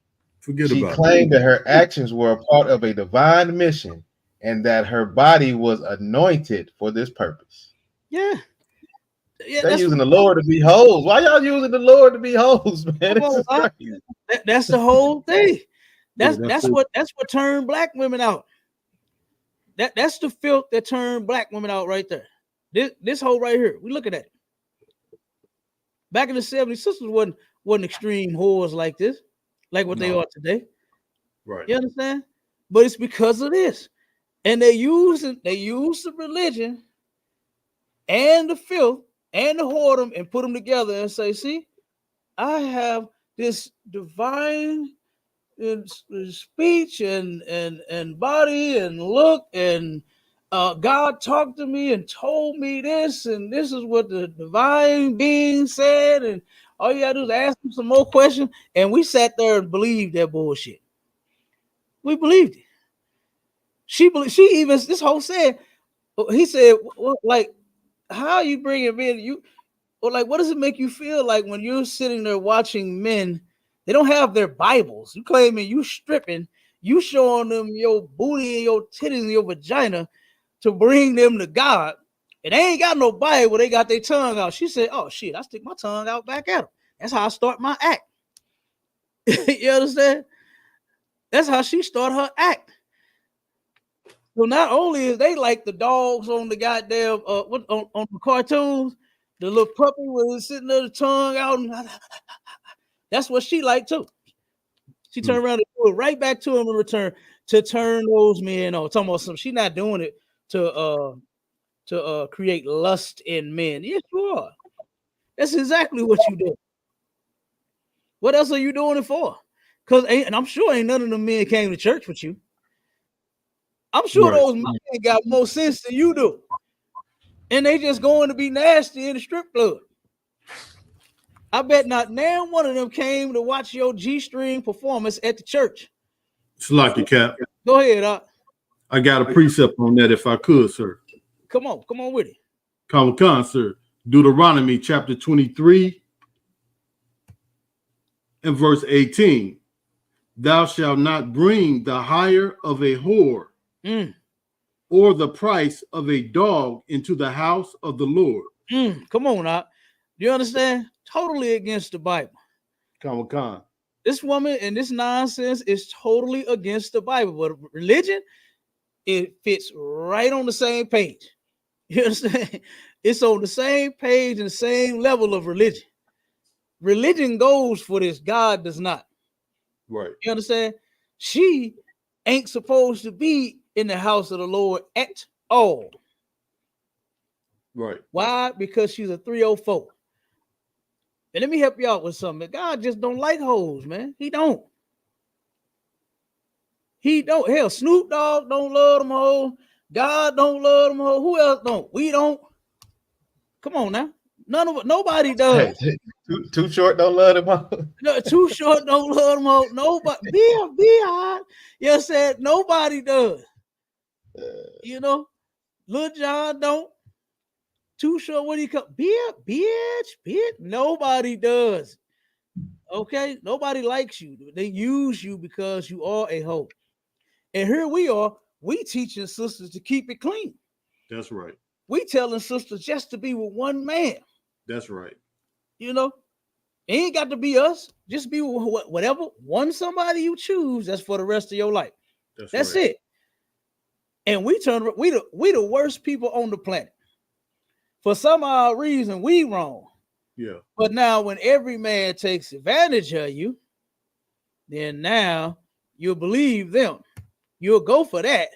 She claimed that her actions were a part of a divine mission and that her body was anointed for this purpose. Yeah. They're using the Lord to be hoes. Why y'all using the Lord to be hoes, man? That's the whole thing. That's what turned black women out. That's the filth that turned black women out right there. This whole right here. We look at that. Back in the 70s, sisters wasn't extreme whores like this, like what they are today. Right. You understand? But it's because of this. And they use the religion and the filth and the whoredom and put them together and say, see, I have this divine speech and body and look, and God talked to me and told me this, and this is what the divine being said, and all you gotta do is ask him some more questions. And we sat there and believed that bullshit. We believed it. She even, this whole said, he said, well, like, how you bring him in? You, or like, what does it make you feel like when you're sitting there watching men? They don't have their Bibles. You claiming you stripping, you showing them your booty and your titties and your vagina to bring them to God. And they ain't got no Bible. They got their tongue out. She said, oh shit, I stick my tongue out back at them. That's how I start my act. You understand? That's how she started her act. So not only is they like the dogs on the goddamn on the cartoons, the little puppy was sitting there, the tongue out, and that's what she liked too. She turned around and threw it right back to him in return to turn those men on. Talking about something. She's not doing it to create lust in men. Yes, you are. That's exactly what you do. What else are you doing it for? And I'm sure ain't none of them men came to church with you. I'm sure those men got more sense than you do. And they just going to be nasty in the strip club. I bet not now one of them came to watch your G-string performance at the church. Slocky Cap. Go ahead, I got a precept on that if I could, sir. Come on with it. Come on, sir. Deuteronomy chapter 23 and verse 18. Thou shalt not bring the hire of a whore or the price of a dog into the house of the Lord. Come on, do you understand? Totally against the Bible. Come on. This woman and this nonsense is totally against the Bible. But religion, it fits right on the same page. You understand? It's on the same page and the same level of religion. Religion goes for this. God does not. Right. You understand? She ain't supposed to be in the house of the Lord at all. Right. Why? Because she's a 304. And let me help you out with something. God just don't like hoes, man. He don't. Hell, Snoop Dogg don't love them hoes. God don't love them hoes. Who else don't? We don't. Come on now. Nobody does. Hey, too short don't love them hoes. No, Too Short don't love them hoes. Nobody. Be hard. You said nobody does. You know, Lil John don't. Too Short, what do you call? Bitch. Nobody does. Okay, nobody likes you. They use you because you are a hoe. And here we are. We teaching sisters to keep it clean. That's right. We telling sisters just to be with one man. That's right. You know, it ain't got to be us. Just be with whatever one somebody you choose. That's for the rest of your life. That's right. it. And we the worst people on the planet. For some odd reason, we wrong. Yeah. But now when every man takes advantage of you, then now you'll believe them. You'll go for that,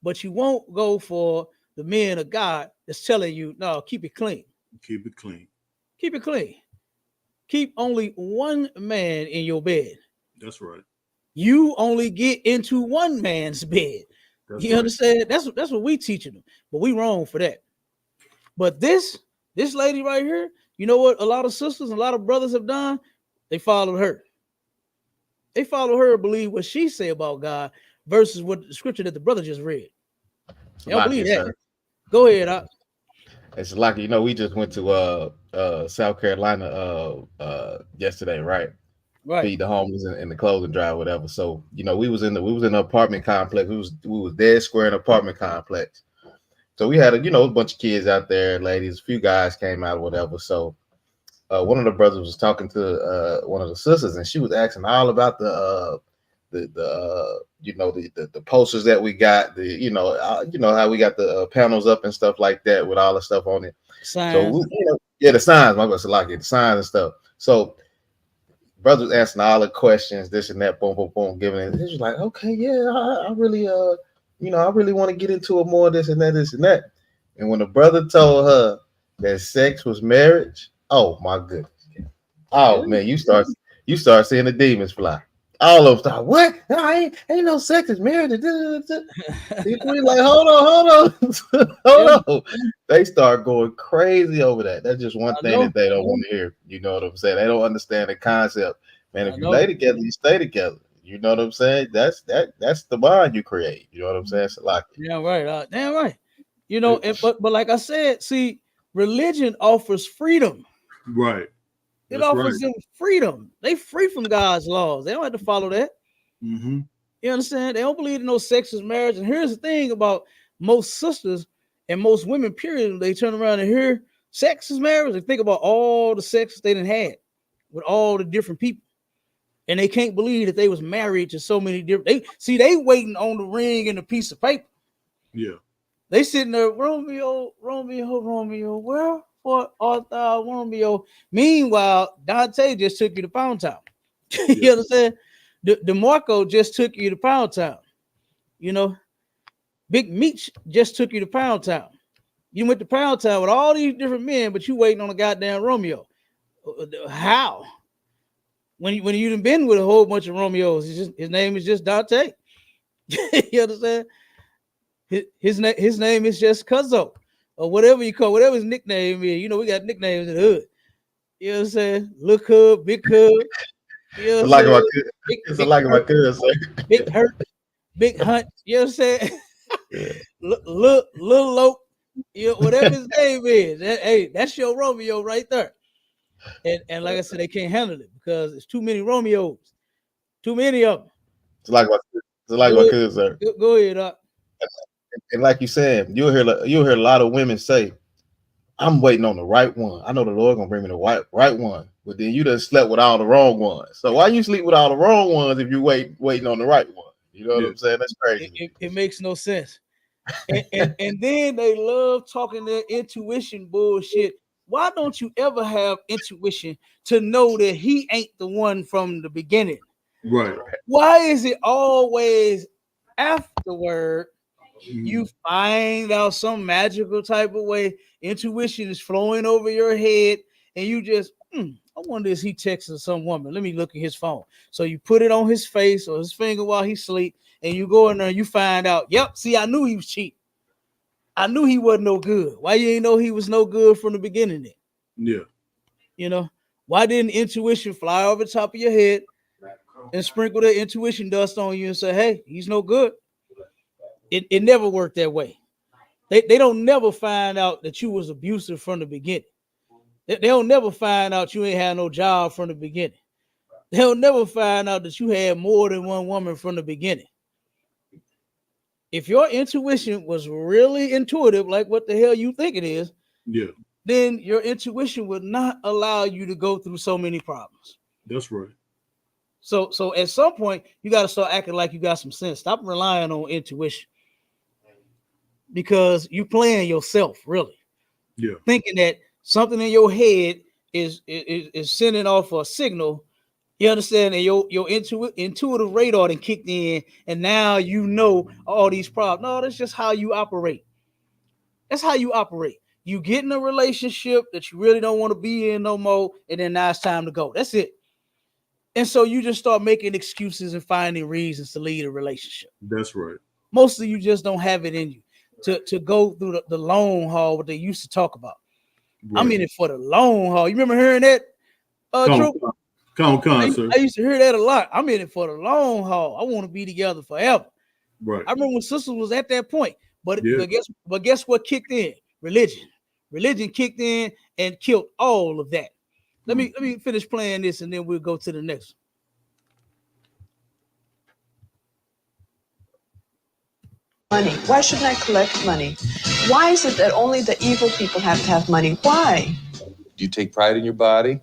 but you won't go for the men of God that's telling you, no, keep it clean. Keep it clean. Keep it clean. Keep only one man in your bed. That's right. You only get into one man's bed. You understand? That's what we teaching them, but we wrong for that. But this lady right here, you know what a lot of sisters and a lot of brothers have done? They followed her. They follow her and believe what she say about God versus what the scripture that the brother just read. They don't believe that. Go ahead. It's like, you know, we just went to South Carolina yesterday, right? Right. Feed the homeless in the clothing drive, whatever. So, you know, we was in an apartment complex. We was dead square in an apartment complex. So we had a bunch of kids out there, ladies, a few guys came out, whatever. So one of the brothers was talking to one of the sisters, and she was asking all about the posters that we got, how we got the panels up and stuff like that with all the stuff on it. Signs. So the signs, my brother like it, the signs and stuff. So brothers asking all the questions, this and that, boom, boom, boom, giving it. He's like, okay, yeah, I really I really want to get into it more, this and that. And when the brother told her that sex was marriage. Oh my goodness. Oh man, you start seeing the demons fly. All of them start, what? No, ain't no sex is marriage. We like, hold on. Hold on. They start going crazy over that. That's just one thing that they don't want to hear. You know what I'm saying? They don't understand the concept. Man, if you lay together, you stay together. You know what I'm saying? That's the bond you create. You know what I'm saying? So like, yeah, right. Damn right. You know, but like I said, see, religion offers freedom. Right. It offers them freedom. They free from God's laws. They don't have to follow that. Mm-hmm. You understand? They don't believe in no sex is marriage. And here's the thing about most sisters and most women, period. They turn around and hear sex is marriage. They think about all the sex they done had with all the different people. And they can't believe that they was married to so many different. They waiting on the ring and a piece of paper. Yeah. They sitting there, Romeo, wherefore art thou, Romeo? Meanwhile, Dante just took you to Pound Town. You understand? DeMarco just took you to Pound Town. You know, Big Meech just took you to Pound Town. You went to Pound Town with all these different men, but you waiting on a goddamn Romeo. How? When you done been with a whole bunch of Romeos, his name is just Dante. You understand? His name is just Cuzzo, or whatever you call, whatever his nickname is. You know, we got nicknames in the hood. You know what I'm saying? Look Hood, Big Hood. You know what I'm saying? my cousin. Big Hurt, Big Hunt. You know what I'm saying? Little Lope. You know, whatever his name is. Hey, that's your Romeo right there. And like I said, they can't handle it because it's too many Romeos. Too many of them. It's like my cousin. Go ahead, Doc. And like you said, you'll hear a lot of women say, I'm waiting on the right one. I know the Lord gonna bring me the right one. But then you done slept with all the wrong ones. So why you sleep with all the wrong ones if you waiting on the right one? You know what I'm saying? That's crazy. It makes no sense. And then they love talking their intuition bullshit. Why don't you ever have intuition to know that he ain't the one from the beginning? Right. Why is it always afterward you find out some magical type of way intuition is flowing over your head and you just I wonder if he texting some woman. Let me look at his phone. So you put it on his face or his finger while he sleep and you go in there and you find out, yep, see, I knew he was cheap. I knew he wasn't no good. Why you ain't know he was no good from the beginning then? Yeah. You know, why didn't intuition fly over the top of your head and sprinkle the intuition dust on you and say, hey, he's no good? It never worked that way. They don't never find out that you was abusive from the beginning. They'll never find out you ain't had no job from the beginning. They'll never find out that you had more than one woman from the beginning. If your intuition was really intuitive, like what the hell you think it is, then your intuition would not allow you to go through so many problems. That's right. So at some point, you got to start acting like you got some sense. Stop relying on intuition. Because you playing yourself, really. Yeah. Thinking that something in your head is sending off a signal. You understand? And your intuitive radar then kicked in, and now you know all these problems. No, that's just how you operate. That's how you operate. You get in a relationship that you really don't want to be in no more, and then now it's time to go. That's it. And so you just start making excuses and finding reasons to leave a relationship. That's right. Most of you just don't have it in you to go through the long haul, what they used to talk about. Right. I'm in it for the long haul. You remember hearing that? Sir. I used to hear that a lot. I'm in it for the long haul. I want to be together forever. Right. I remember when sisters was at that point. But guess what kicked in? Religion. Religion kicked in and killed all of that. Let me finish playing this and then we'll go to the next one. Money. Why shouldn't I collect money? Why is it that only the evil people have to have money? Why? Do you take pride in your body?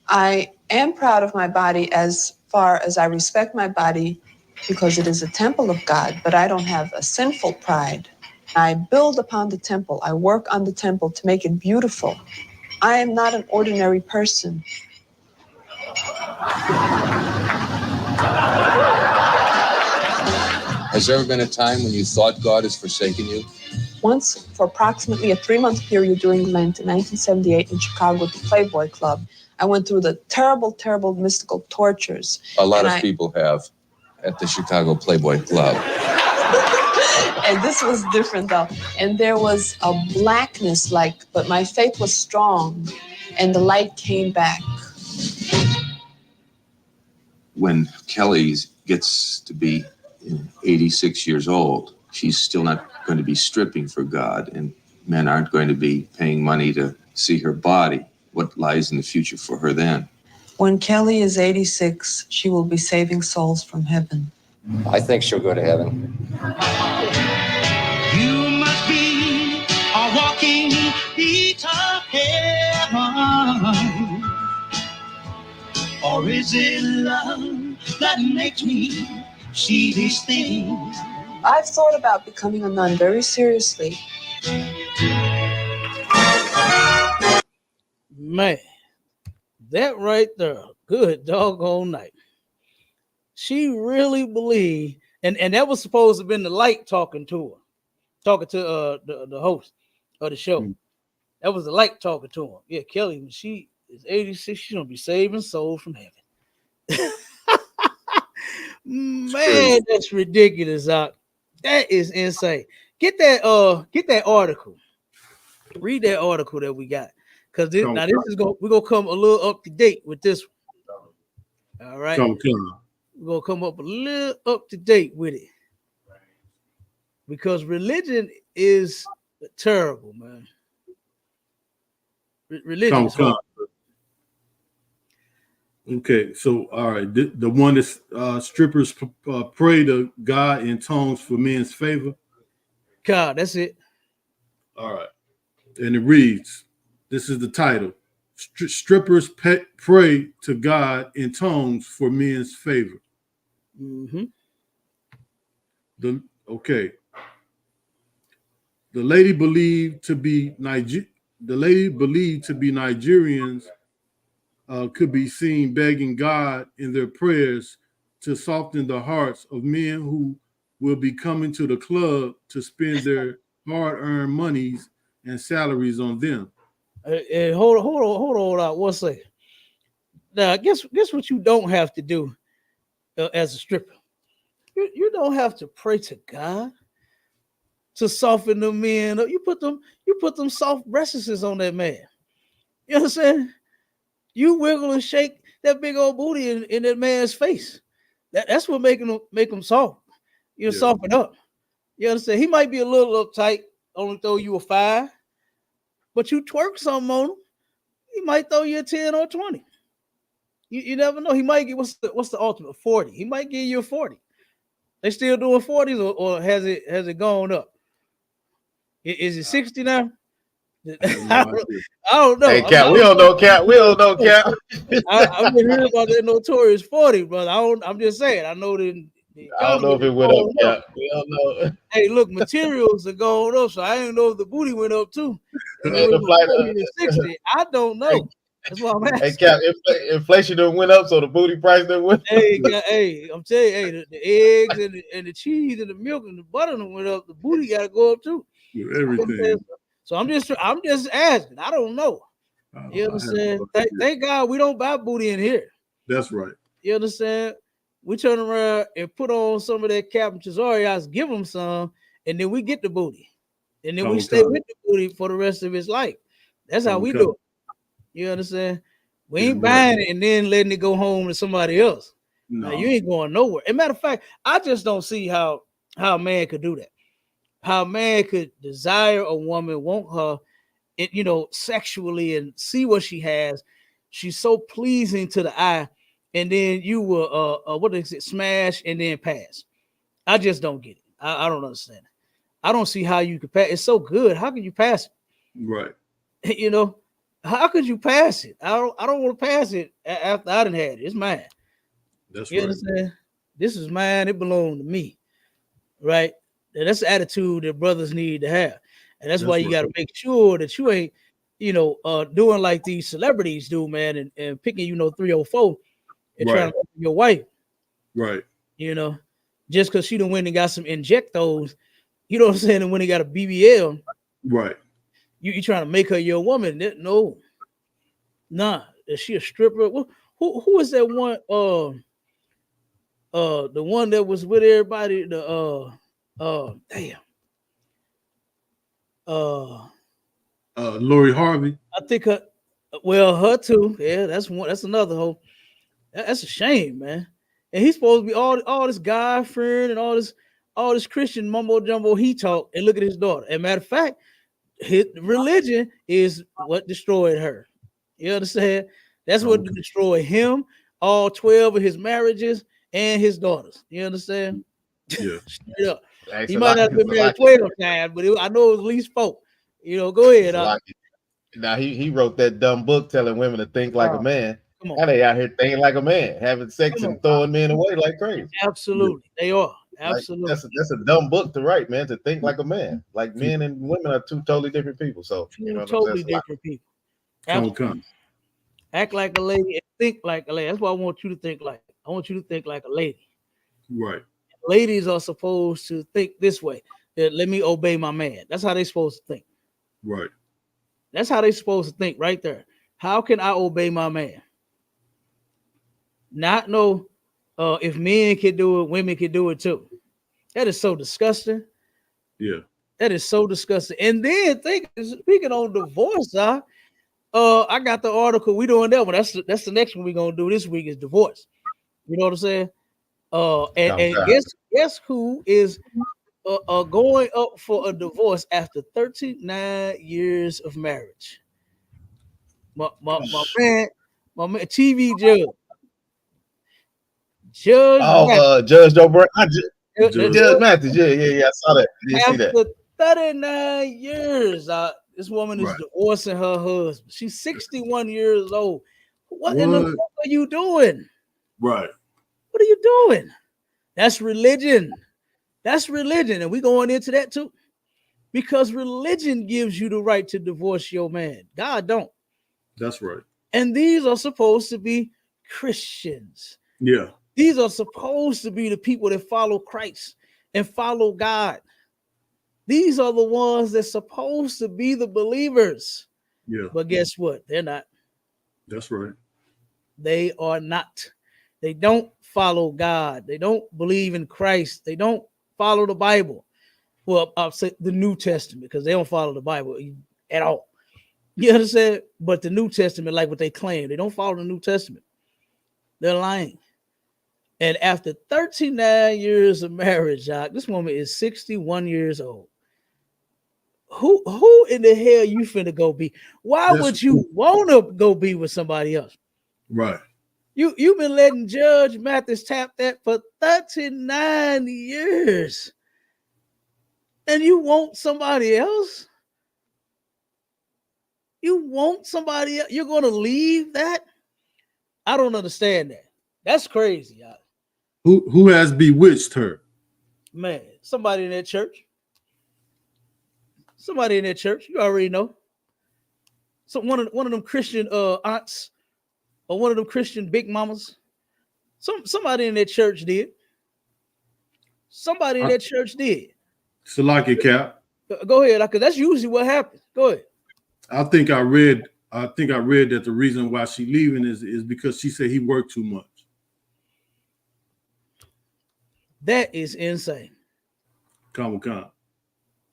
I am proud of my body as far as I respect my body because it is a temple of God, but I don't have a sinful pride. I build upon the temple. I work on the temple to make it beautiful. I am not an ordinary person. Has there ever been a time when you thought God has forsaken you? once for approximately a 3-month period during Lent in 1978 in Chicago at the Playboy Club. I went through the terrible, terrible mystical tortures. A lot of people have at the Chicago Playboy Club. And this was different though. And there was a blackness but my faith was strong and the light came back. When Kelly gets to be 86 years old, she's still not going to be stripping for God, and men aren't going to be paying money to see her body. What lies in the future for her then? When Kelly is 86, she will be saving souls from heaven. I think she'll go to heaven. You must be a walking piece of heaven. Or is it love that makes me see these things? I've thought about becoming a nun very seriously. Man, that right there, good doggone night. She really believed, and that was supposed to have been the light talking to her, talking to the host of the show. That was the light talking to him. Yeah, Kelly, when she is 86, she's gonna be saving souls from heaven. Man, that's ridiculous, Doc. That is insane. Get that article. Read that article that we got. Because we're gonna come a little up to date with this one. All right. We're gonna come up a little up to date with it. Because religion is terrible, man. Religion is hard. Okay, so all right, the one that strippers pray to God in tongues for men's favor. God, that's it. All right, and it reads, this is the title: Strippers pray to God in tongues for men's favor. Mm-hmm. The lady believed to be Nigerians could be seen begging God in their prayers to soften the hearts of men who will be coming to the club to spend their hard-earned monies and salaries on them. Hold on, one second. Now, guess what you don't have to do as a stripper? You don't have to pray to God to soften the men. You put them soft breasts on that man. You know what I'm saying? You wiggle and shake that big old booty in that man's face. That's what make him soft. Soften up. You understand? He might be a little uptight, only throw you a 5, but you twerk something on him, he might throw you a 10 or 20. You never know. He might get what's the ultimate 40. He might give you a 40. They still doing 40s or has it gone up? Is it 60 now? I don't know. Hey, Cap, we don't know, Cap. I've been hearing about that notorious 40, brother. I'm just saying. I know that. I don't know if it went up, Cap. We don't know. Hey, look, materials are going up, so I didn't know if the booty went up too. The flight 60. I don't know. That's why I'm asking. Hey, Cap, inflation done went up, so the booty price done went up. Hey, I'm telling you, the eggs and the cheese and the milk and the butter done went up. The booty got to go up too. Everything. So I'm just asking. I don't know. You understand? Thank God we don't buy booty in here. That's right. You understand? We turn around and put on some of that Captain Cesarias, give him some, and then we get the booty. And then we stay with the booty for the rest of his life. That's how we do it. You understand? We ain't buying it and then letting it go home to somebody else. No. Now, you ain't going nowhere. As a matter of fact, I just don't see how a man could do that. How a man could desire a woman, want her, sexually and see what she has. She's so pleasing to the eye. And then you will smash and then pass. I just don't get it. I don't understand it. I don't see how you could pass. It's so good. How can you pass it? Right. How could you pass it? I don't want to pass it after I done had it. It's mine. That's you understand? This is mine. It belongs to me. Right? And that's the attitude that brothers need to have. And that's why you got to make sure that you ain't, doing like these celebrities do, man, and picking, 304 and trying to make your wife. Right. Just because she done went and got some injectos You know what I'm saying? And when they got a BBL, right. You trying to make her your woman? No, nah. Is she a stripper? Who is that one? The one that was with everybody. Damn. Lori Harvey. I think her. Well, her too. Yeah, that's one. That's another whole. That's a shame, man. And he's supposed to be all this guy friend and all this Christian mumbo jumbo he talk. And look at his daughter. And matter of fact, his religion is what destroyed her. You understand? That's what destroyed him, all 12 of his marriages, and his daughters. You understand? Yeah. Straight up. He might not have been married 12 times, but I know it was at least 4. You know, go ahead. Now he wrote that dumb book telling women to think like a man. Come on. Now they out here thinking like a man, having sex and throwing men away like crazy. Absolutely. They are. Absolutely. Like, that's a dumb book to write, man, to think like a man. Like men and women are 2 totally different people. So you know totally different people. Absolutely. Act like a lady and think like a lady. That's what I want you to think like. I want you to think like a lady. Right. Ladies are supposed to think this way. That let me obey my man. That's how they're supposed to think. Right. That's how they're supposed to think right there. How can I obey my man? Not know if men can do it, women can do it too. That is so disgusting. Yeah. That is so disgusting. And then speaking on divorce, I got the article. We doing that one. That's the next one we're gonna do this week is divorce. You know what I'm saying? And guess who is going up for a divorce after 39 years of marriage? My man, TV judge. Judge Joe Brown. Judge Mathis. Yeah. I saw that. I didn't see that. After 39 years, this woman is divorcing her husband. She's 61 years old. What in the fuck are you doing? Right. What are you doing? That's religion. That's religion. And we're going into that too. Because religion gives you the right to divorce your man. God don't. That's right. And these are supposed to be Christians. Yeah. These are supposed to be the people that follow Christ and follow God. These are the ones that's supposed to be the believers. Yeah. But guess what? They're not. That's right. They are not. They don't follow God. They don't believe in Christ. They don't follow the Bible. Well, I'll say the New Testament because they don't follow the Bible at all. You understand? But the New Testament, like what they claim, they don't follow the New Testament. They're lying. And after 39 years of marriage, this woman is 61 years old. Who in the hell you finna go be? Why would you want to go be with somebody else? Right. You've been letting Judge Mathis tap that for 39 years. And you want somebody else? You want somebody else? You're going to leave that? I don't understand that. That's crazy, y'all. Who has bewitched her? Man, somebody in that church. Somebody in that church. You already know. So one of them Christian aunts or one of them Christian big mamas. Somebody in that church did. Somebody in that church did. Salaki Cap. Go ahead, because that's usually what happens. Go ahead. I think I read that the reason why she's leaving is because she said he worked too much. That is insane. Come on.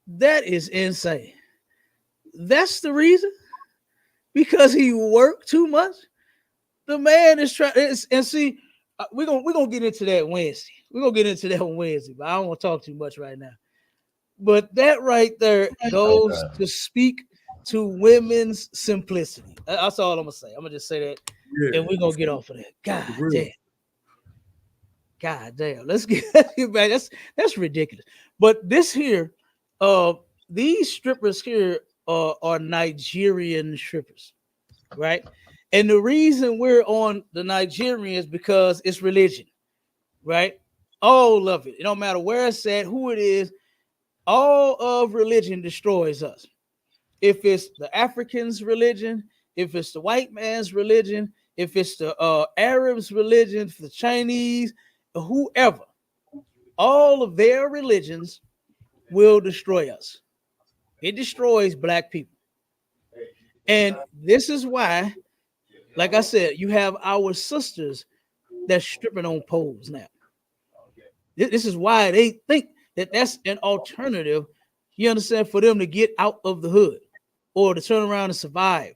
That is insane. That's the reason? Because he worked too much? The man is trying, and see, we're gonna get into that Wednesday. We're gonna get into that on Wednesday, but I don't want to talk too much right now. But that right there goes to speak to women's simplicity. That's all I'm gonna say. I'm gonna just say that, and we're gonna get off of that. God damn. Let's get back. That's ridiculous. But this here, these strippers here are Nigerian strippers, right? And the reason we're on the Nigerians because it's religion, right? All of it. It don't matter where it's at, who it is. All of religion destroys us. If it's the Africans' religion, if it's the white man's religion, if it's the Arabs' religion, the Chinese, whoever, all of their religions will destroy us. It destroys black people. And this is why, like I said, you have our sisters that's stripping on poles now. This is why they think that that's an alternative, you understand, for them to get out of the hood or to turn around and survive.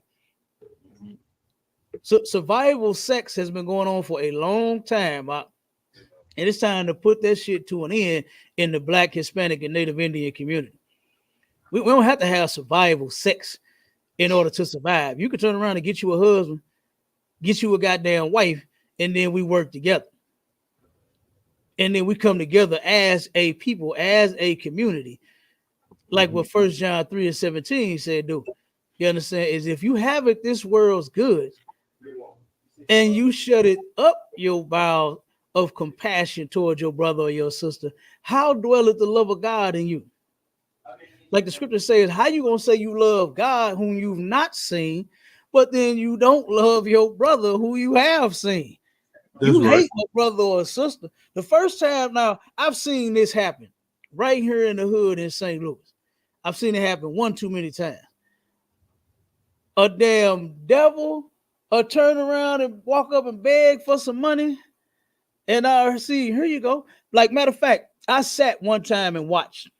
So survival sex has been going on for a long time, and it's time to put that shit to an end in the Black, Hispanic, and Native Indian community. We don't have to have survival sex in order to survive. You can turn around and get you a husband, get you a goddamn wife, and then we work together. And then we come together as a people, as a community. Like what 1 John 3:17 said, do. You understand? Is if you have it, this world's good, and you shut it up your bowels of compassion towards your brother or your sister, how dwelleth the love of God in you? Like the scripture says, how you gonna say you love God whom you've not seen, but then you don't love your brother who you have seen? That's you hate a brother or a sister. The first time now I've seen this happen right here in the hood in St. Louis. I've seen it happen one too many times. A damn devil turn around and walk up and beg for some money. And I see, here you go. Like, matter of fact, I sat one time and watched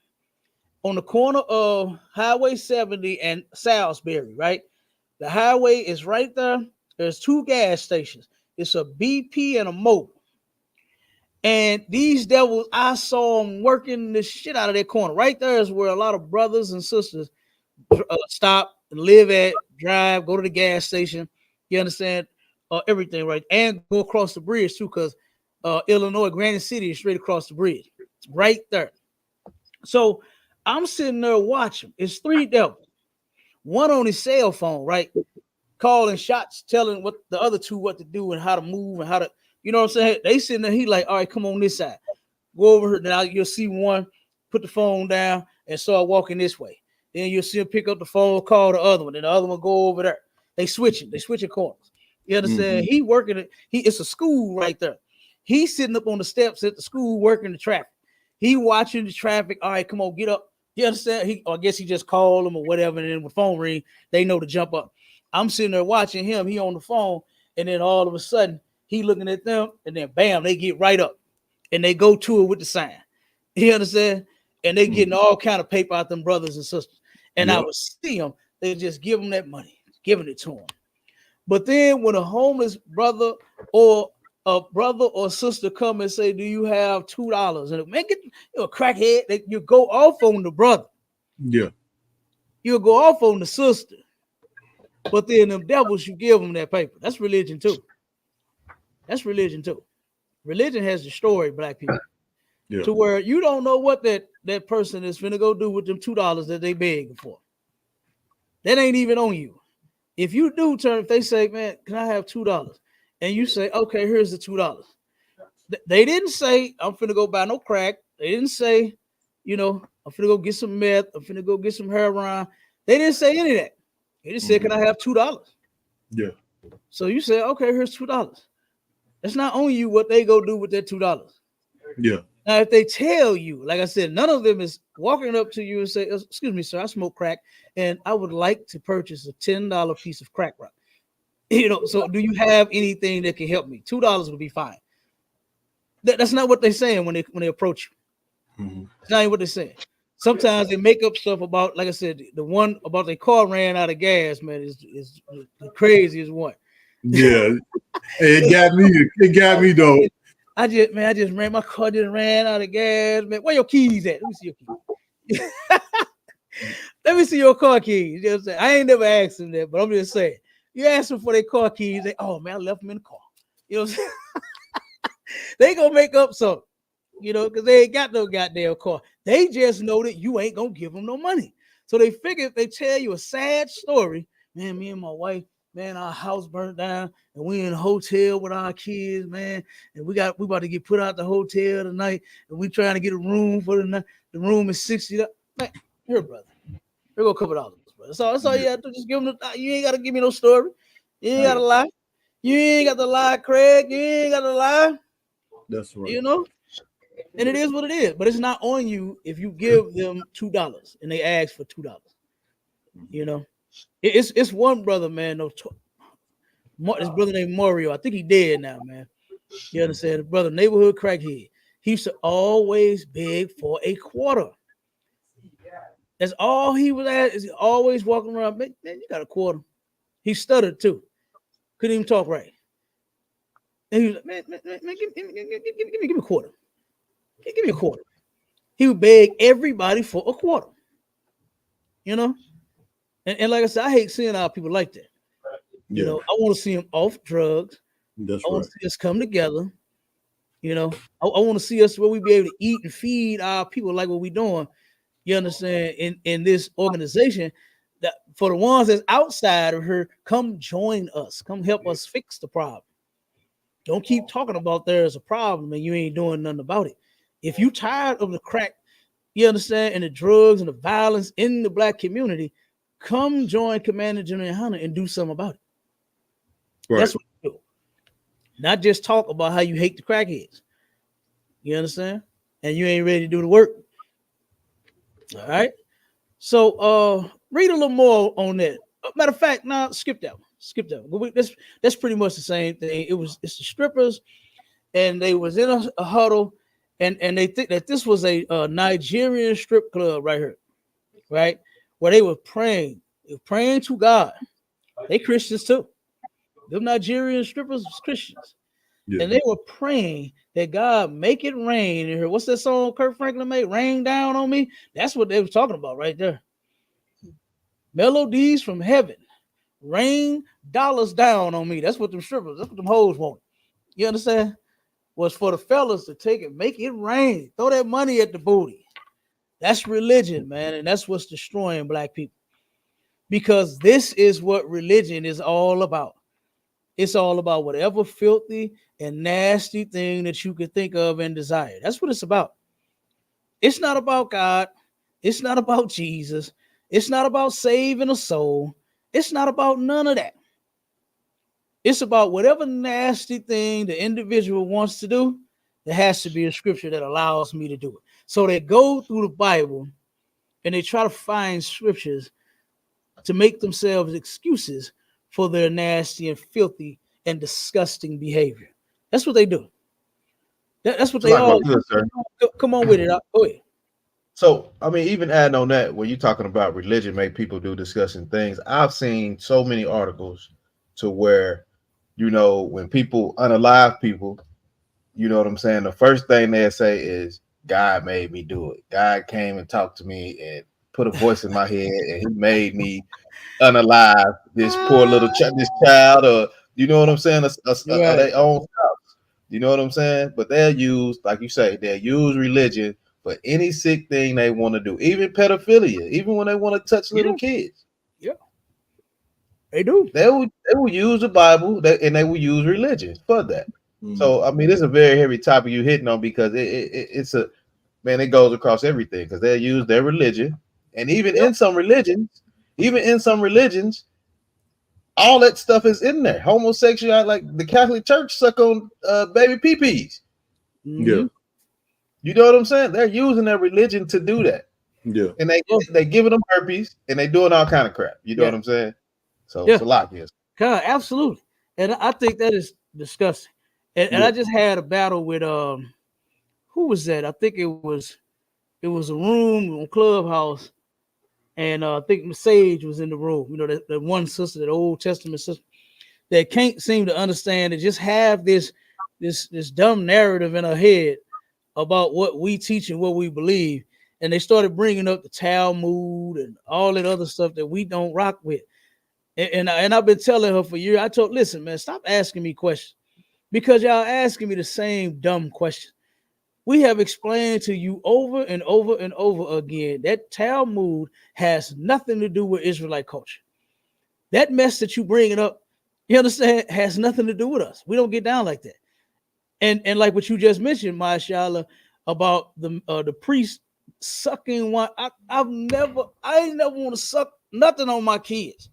on the corner of Highway 70 and Salisbury, right? The highway is right there. There's two gas stations. It's a BP and a Mobil. And these devils, I saw them working the shit out of their corner. Right there is where a lot of brothers and sisters stop and live at, drive, go to the gas station. You understand? Everything, right? And go across the bridge too, because Illinois, Granite City is straight across the bridge. It's right there. So I'm sitting there watching. It's three devils. One on his cell phone, right? Calling shots, telling what the other two what to do and how to move and how to, you know what I'm saying? They sitting there, he like, all right, come on this side. Go over here. Now you'll see one put the phone down and start walking this way. Then you'll see him pick up the phone, call the other one, and the other one go over there. They switching corners. You understand? He working it. It's a school right there. He's sitting up on the steps at the school working the traffic. He watching the traffic. All right, come on, get up. You understand? I guess he just called them or whatever, and then when the phone ring, they know to jump up. I'm sitting there watching him. He on the phone, and then all of a sudden, he looking at them, and then bam, they get right up, and they go to it with the sign. You understand? And they getting all kind of paper out them brothers and sisters. And I would see them, they just give them that money, giving it to them. But then when a homeless brother or sister come and say, do you have $2? And make it a crackhead, you go off on the brother. Yeah. You'll go off on the sister. But then them devils, you give them that paper. That's religion too. That's religion too. Religion has destroyed black people. Yeah. To where you don't know what that person is finna go do with them $2 that they begging for. That ain't even on you. If you do if they say, man, can I have $2? And you say, okay, here's the $2. They didn't say, I'm finna go buy no crack. They didn't say, I'm finna go get some meth. I'm finna go get some heroin. They didn't say any of that. They just said, can I have $2? Yeah. So you say, okay, here's $2. That's not on you what they go do with that $2. Yeah. Now, if they tell you, like I said, none of them is walking up to you and say, excuse me, sir, I smoke crack, and I would like to purchase a $10 piece of crack rock. So do you have anything that can help me? $2 would be fine. That's not what they're saying when they approach you. Mm-hmm. That's not even what they're saying. Sometimes they make up stuff about, like I said, the one about their car ran out of gas, man, is the craziest one. Yeah. It got me though. I just ran my car, ran out of gas, man. Where your keys at? Let me see your keys. Let me see your car keys. You know what I'm saying? I ain't never asked them that, but I'm just saying. You ask them for their car keys, oh man, I left them in the car. You know what I'm saying? They gonna make up something, because they ain't got no goddamn car. They just know that you ain't gonna give them no money. So they figure if they tell you a sad story, man, me and my wife, man, our house burnt down and we in a hotel with our kids, man. And we about to get put out the hotel tonight and we trying to get a room for the night. The room is $60. Man, here, brother. Here go a couple dollars, brother. That's all you have to do. Just give them you ain't got to give me no story. You ain't got to lie. You ain't got to lie, Craig. You ain't got to lie. That's right. And it is what it is, but it's not on you if you give them $2 and they ask for $2. You know, it's one brother, man. No, this brother named Mario. I think he dead now, man. You understand? The brother, neighborhood crackhead. He used to always beg for a quarter. That's all he was at. Is always walking around. Man, you got a quarter. He stuttered too. Couldn't even talk right. And he was like, man, give me a quarter. Give me a quarter. He would beg everybody for a quarter. You know? And like I said, I hate seeing our people like that. You know, I want to see them off drugs. That's I want to see us come together. You know, I want to see us where we be able to eat and feed our people like what we doing. You understand? In this organization, that for the ones that's outside of her, come join us. Come help us fix the problem. Don't keep talking about there's a problem and you ain't doing nothing about it. If you tired of the crack, you understand, and the drugs and the violence in the black community, come join Commander General YAHANNA and do something about it. Right. That's what you do. Not just talk about how you hate the crackheads. You understand? And you ain't ready to do the work. All right. So read a little more on that. Matter of fact, now skip that one. Skip that one. That's pretty much the same thing. It's the strippers, and they was in a huddle, and they think that this was a Nigerian strip club right here, right? Where they were praying. They were praying to God. They Christians too. Them Nigerian strippers was Christians. Yeah. And they were praying that God make it rain in here. What's that song Kurt Franklin made? Rain down on me. That's what they were talking about right there. Melodies from heaven. Rain dollars down on me. That's what them strippers, that's what them hoes want. You understand? Was for the fellas to take it, make it rain. Throw that money at the booty. That's religion, man. And that's what's destroying black people. Because this is what religion is all about. It's all about whatever filthy and nasty thing that you could think of and desire. That's what it's about. It's not about God. It's not about Jesus. It's not about saving a soul. It's not about none of that. It's about whatever nasty thing the individual wants to do. There has to be a scripture that allows me to do it. So they go through the Bible and they try to find scriptures to make themselves excuses for their nasty and filthy and disgusting behavior. That's what they do. That's what they all do. Come on with it. Go ahead. So, I mean, even adding on that, when you're talking about religion make people do disgusting things, I've seen so many articles to where, you know, when people unalive people, you know what I'm saying? The first thing they say is, God made me do it. God came and talked to me and put a voice in my head and he made me unalive this poor little this child, or you know what I'm saying, their own spouse. You know what I'm saying? But they'll use, like you say, they'll use religion for any sick thing they want to do, even pedophilia, even when they want to touch little kids. Yeah, they do. They will use the Bible and they will use religion for that. So I mean, it's a very heavy topic you're hitting on, because it's a, man, it goes across everything, because they'll use their religion, and even in some religions, all that stuff is in there. Homosexuality, like the Catholic Church suck on baby pee-pees. Yeah. You know what I'm saying? They're using their religion to do that. Yeah. And they giving them herpes and they doing all kind of crap. You know what I'm saying? So it's a lot, yes. God, absolutely. And I think that is disgusting. And I just had a battle with who was that? I think it was a room on Clubhouse, and I think Sage was in the room. You know, that one sister, that Old Testament sister, that can't seem to understand and just have this dumb narrative in her head about what we teach and what we believe. And they started bringing up the Talmud and all that other stuff that we don't rock with. And I've been telling her for years. I told, listen, man, stop asking me questions, because y'all asking me the same dumb question. We have explained to you over and over and over again that Talmud has nothing to do with Israelite culture. That mess that you bringing up, you understand, has nothing to do with us. We don't get down like that. And like what you just mentioned, Mashallah, about the priest sucking wine. I ain't never want to suck nothing on my kids.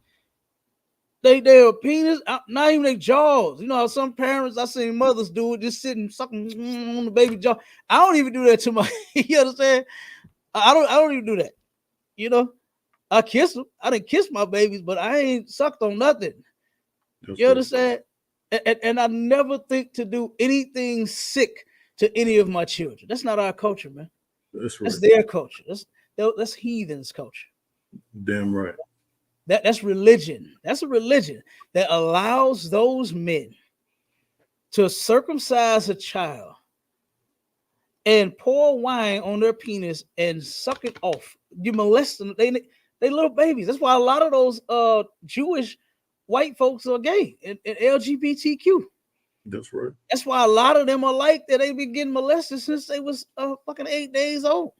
Their penis, not even their jaws. You know how some parents, I seen mothers do it, just sitting sucking on the baby jaw. I don't even do that to my. You understand? I don't even do that. You know, I kiss them. I didn't kiss my babies, but I ain't sucked on nothing. You understand? And I never think to do anything sick to any of my children. That's not our culture, man. That's right. That's their culture. That's heathens' culture. Damn right. That's religion. That's a religion that allows those men to circumcise a child and pour wine on their penis and suck it off. You molest them. They little babies. That's why a lot of those Jewish white folks are gay and LGBTQ. That's right. That's why a lot of them are like that. They've been getting molested since they was fucking 8 days old.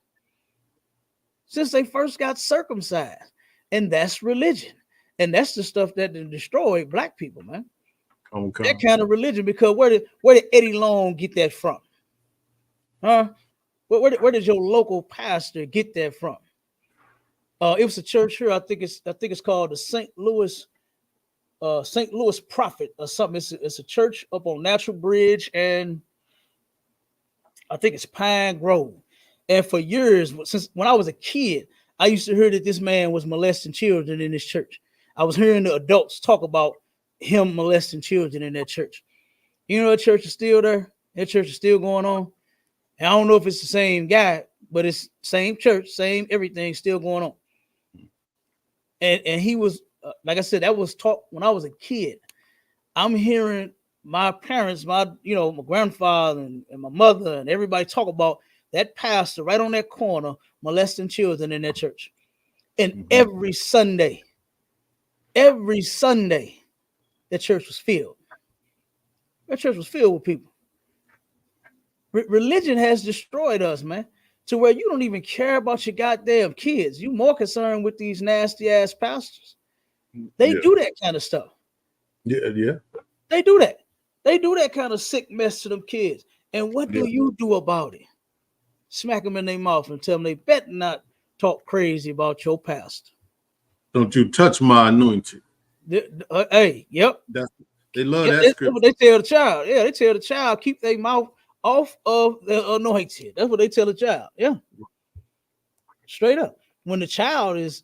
Since they first got circumcised. And that's religion. And that's the stuff that destroyed black people, man. Okay. That kind of religion, because where did Eddie Long get that from? Huh? Where did your local pastor get that from? It was a church here. I think it's called the St. Louis Prophet or something. It's a church up on Natural Bridge, and I think it's Pine Grove. And for years, since when I was a kid, I used to hear that this man was molesting children in this church. I was hearing the adults talk about him molesting children in that church. You know, that church is still there. That church is still going on. And I don't know if it's the same guy, but it's same church, same everything still going on. And he was, like I said, that was taught when I was a kid. I'm hearing my parents, my grandfather and my mother and everybody talk about that pastor right on that corner molesting children in that church. And every Sunday, that church was filled. That church was filled with people. Religion has destroyed us, man, to where you don't even care about your goddamn kids. You more concerned with these nasty ass pastors. They do that kind of stuff. Yeah. They do that. They do that kind of sick mess to them kids. And what do you do about it? Smack them in their mouth and tell them they better not talk crazy about your pastor. Don't you touch my anointing. Hey, yep. They love that scripture. That's what they tell the child. Yeah, they tell the child keep their mouth off of the anointing. That's what they tell the child. Yeah. Straight up. When the child is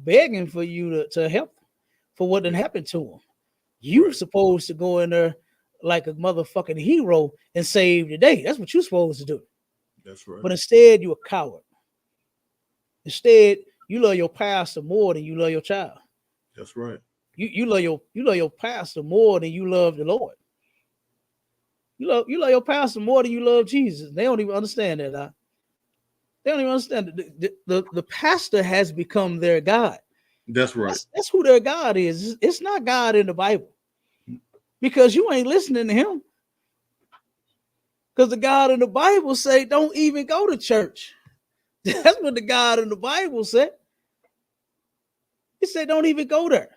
begging for you to help for what done happened to him, you're supposed to go in there like a motherfucking hero and save the day. That's what you're supposed to do. That's right. But instead, you're a coward. Instead, you love your pastor more than you love your child. That's right. You love your pastor more than you love the Lord. You love your pastor more than you love Jesus. They don't even understand that. They don't even understand. The pastor has become their God. That's right. That's who their God is. It's not God in the Bible, because you ain't listening to him. Because the God in the Bible say, don't even go to church. That's what the God in the Bible said. He said, don't even go there.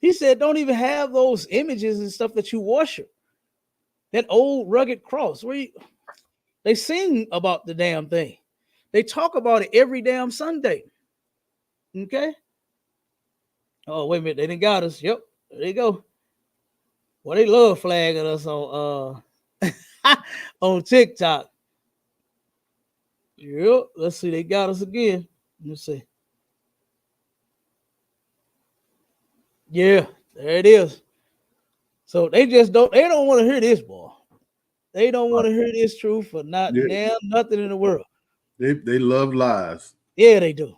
He said, don't even have those images and stuff that you worship. That old rugged cross. They sing about the damn thing. They talk about it every damn Sunday. Okay? Oh, wait a minute. They done got us. Yep. There you go. Well, they love flagging us on on TikTok. Yep. Let's see. They got us again. Let's see. Yeah, there it is. So they don't want to hear this, boy. They don't want to hear this truth for nothing in the world. They love lies. Yeah, they do.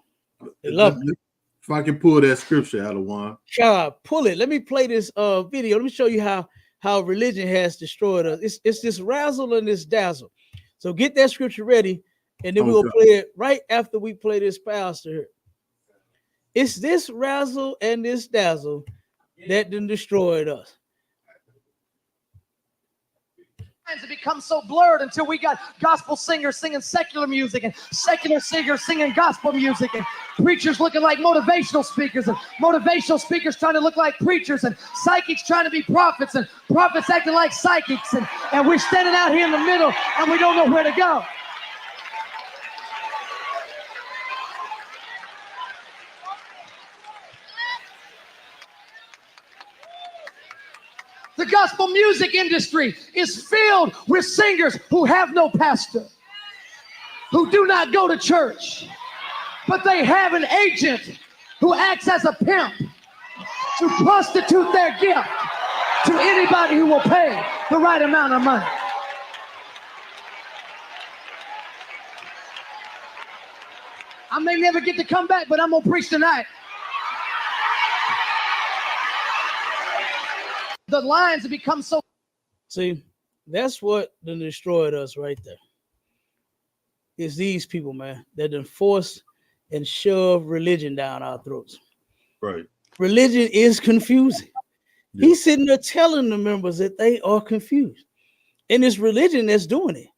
They love it. If I can pull that scripture out of one. God, pull it. Let me play this video. Let me show you how religion has destroyed us. It's this razzle and this dazzle. So get that scripture ready, and then we're gonna play it right after we play this pastor here. It's this razzle and this dazzle that done destroyed us. It become so blurred until we got gospel singers singing secular music and secular singers singing gospel music and preachers looking like motivational speakers and motivational speakers trying to look like preachers and psychics trying to be prophets and prophets acting like psychics, and we're standing out here in the middle and we don't know where to go. The gospel music industry is filled with singers who have no pastor, who do not go to church, but they have an agent who acts as a pimp to prostitute their gift to anybody who will pay the right amount of money. I may never get to come back, but I'm gonna preach tonight. The lines have become so. See, that's what done destroyed us right there. It's these people, man, that done force and shove religion down our throats. Right. Religion is confusing. Yeah. He's sitting there telling the members that they are confused. And it's religion that's doing it.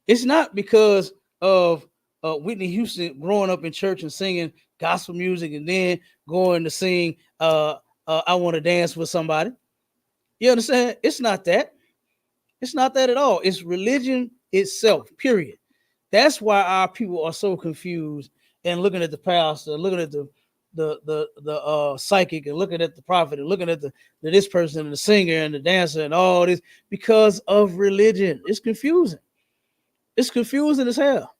It's not because of Whitney Houston growing up in church and singing gospel music and then going to sing I Want to Dance with Somebody. You understand? It's not that. It's not that at all. It's religion itself, period. That's why our people are so confused and looking at the pastor, looking at the psychic, and looking at the prophet, and looking at this person and the singer and the dancer and all this, because of religion. It's confusing. It's confusing as hell.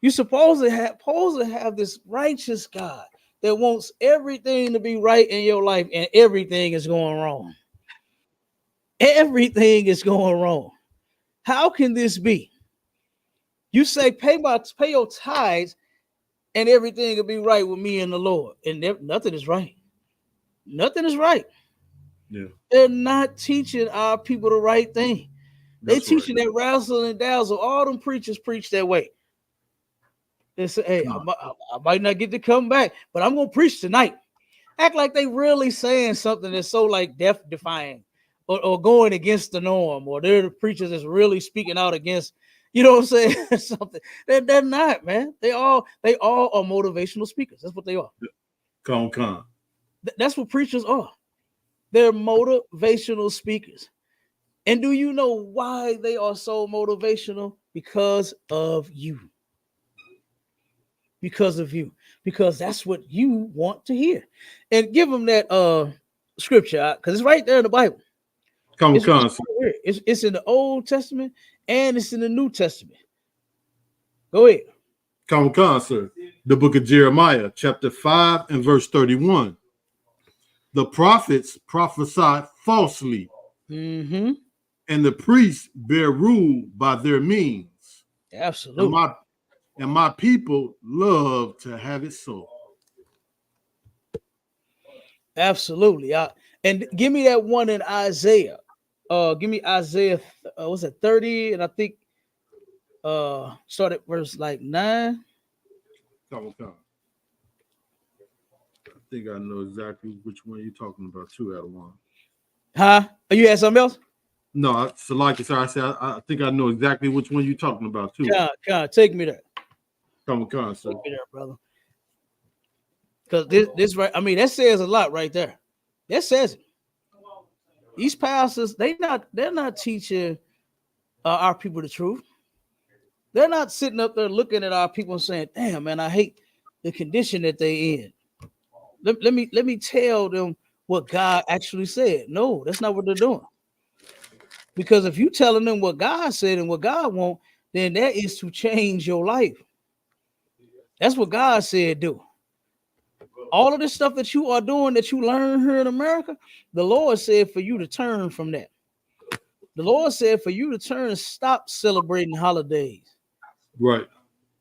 You're supposed to have this righteous God that wants everything to be right in your life, and everything is going wrong. Everything is going wrong. How can this be? You say pay your tithes, and everything will be right with me and the Lord, and nothing is right. Nothing is right. Yeah, they're not teaching our people the right thing. They're teaching that razzle and dazzle. All them preachers preach that way. They say, "Hey, I might not get to come back, but I'm gonna preach tonight." Act like they really saying something that's so like death defying, or going against the norm, or they're the preachers that's really speaking out against, you know what I'm saying? Something. They're not, man. They all are motivational speakers. That's what they are. Con. That's what preachers are. They're motivational speakers. And do you know why they are so motivational? Because of you. Because of you. Because that's what you want to hear. And give them that scripture, because it's right there in the Bible. It's in the Old Testament and it's in the New Testament. Go ahead. Come, sir. The book of Jeremiah, chapter 5 and verse 31. The prophets prophesy falsely, mm-hmm. and the priests bear rule by their means. Absolutely. And my people love to have it so. Absolutely. And give me that one in Isaiah. Give me Isaiah, what's it, 30? And I think start at verse like 9. Come. I think I know exactly which one you're talking about, two out of one. Huh? Are you had something else? No, so like I said, I think I know exactly which one you're talking about too. Come, take me there. Come, sir. Take me there, brother. Because this right, I mean, that says a lot right there. That says it. These pastors, they're not teaching our people the truth. They're not sitting up there looking at our people and saying, "Damn, man, I hate the condition that they in." Let me tell them what God actually said. No, that's not what they're doing. Because if you telling them what God said and what God wants, then that is to change your life. That's what God said do. All of this stuff that you are doing, that you learn here in America, the Lord said for you to turn from that. The Lord said for you to turn and stop celebrating holidays. Right.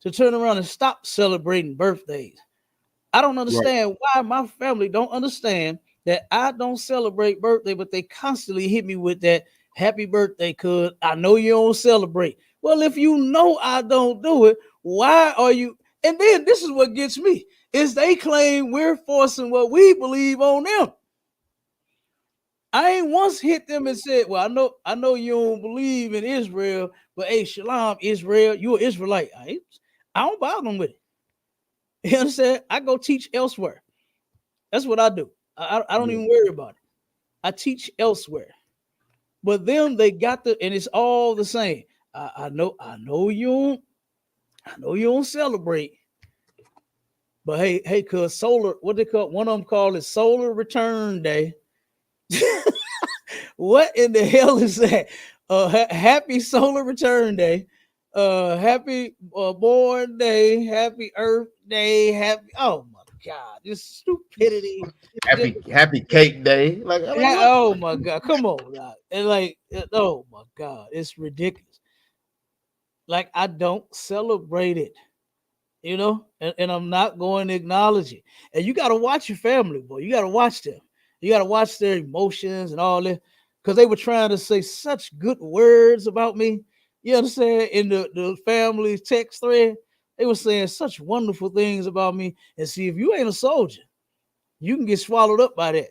To turn around and stop celebrating birthdays. I don't understand why my family don't understand that I don't celebrate birthday, but they constantly hit me with that happy birthday, cuz I know you don't celebrate. Well, if you know I don't do it, why are you? And then this is what gets me, is they claim we're forcing what we believe on them. I ain't once hit them and said, well, I know you don't believe in Israel, but hey, Shalom, Israel, you're an Israelite. I don't bother them with it. You understand? I go teach elsewhere. That's what I do. I don't even worry about it. I teach elsewhere. But them, they got and it's all the same. I know you don't celebrate. But hey, cuz solar, what they call, one of them call it solar return day. What in the hell is that? Happy solar return day. Happy born day. Happy Earth Day. Happy. Oh my God! This stupidity. Happy cake day. Like what? Oh my God! Come on, dog. And like, oh my God, it's ridiculous. Like I don't celebrate it, you know, and I'm not going to acknowledge it. And you got to watch your family, boy. You got to watch them. You got to watch their emotions and all that, because they were trying to say such good words about me. You understand? In the family text thread, they were saying such wonderful things about me. And see, if you ain't a soldier, you can get swallowed up by that.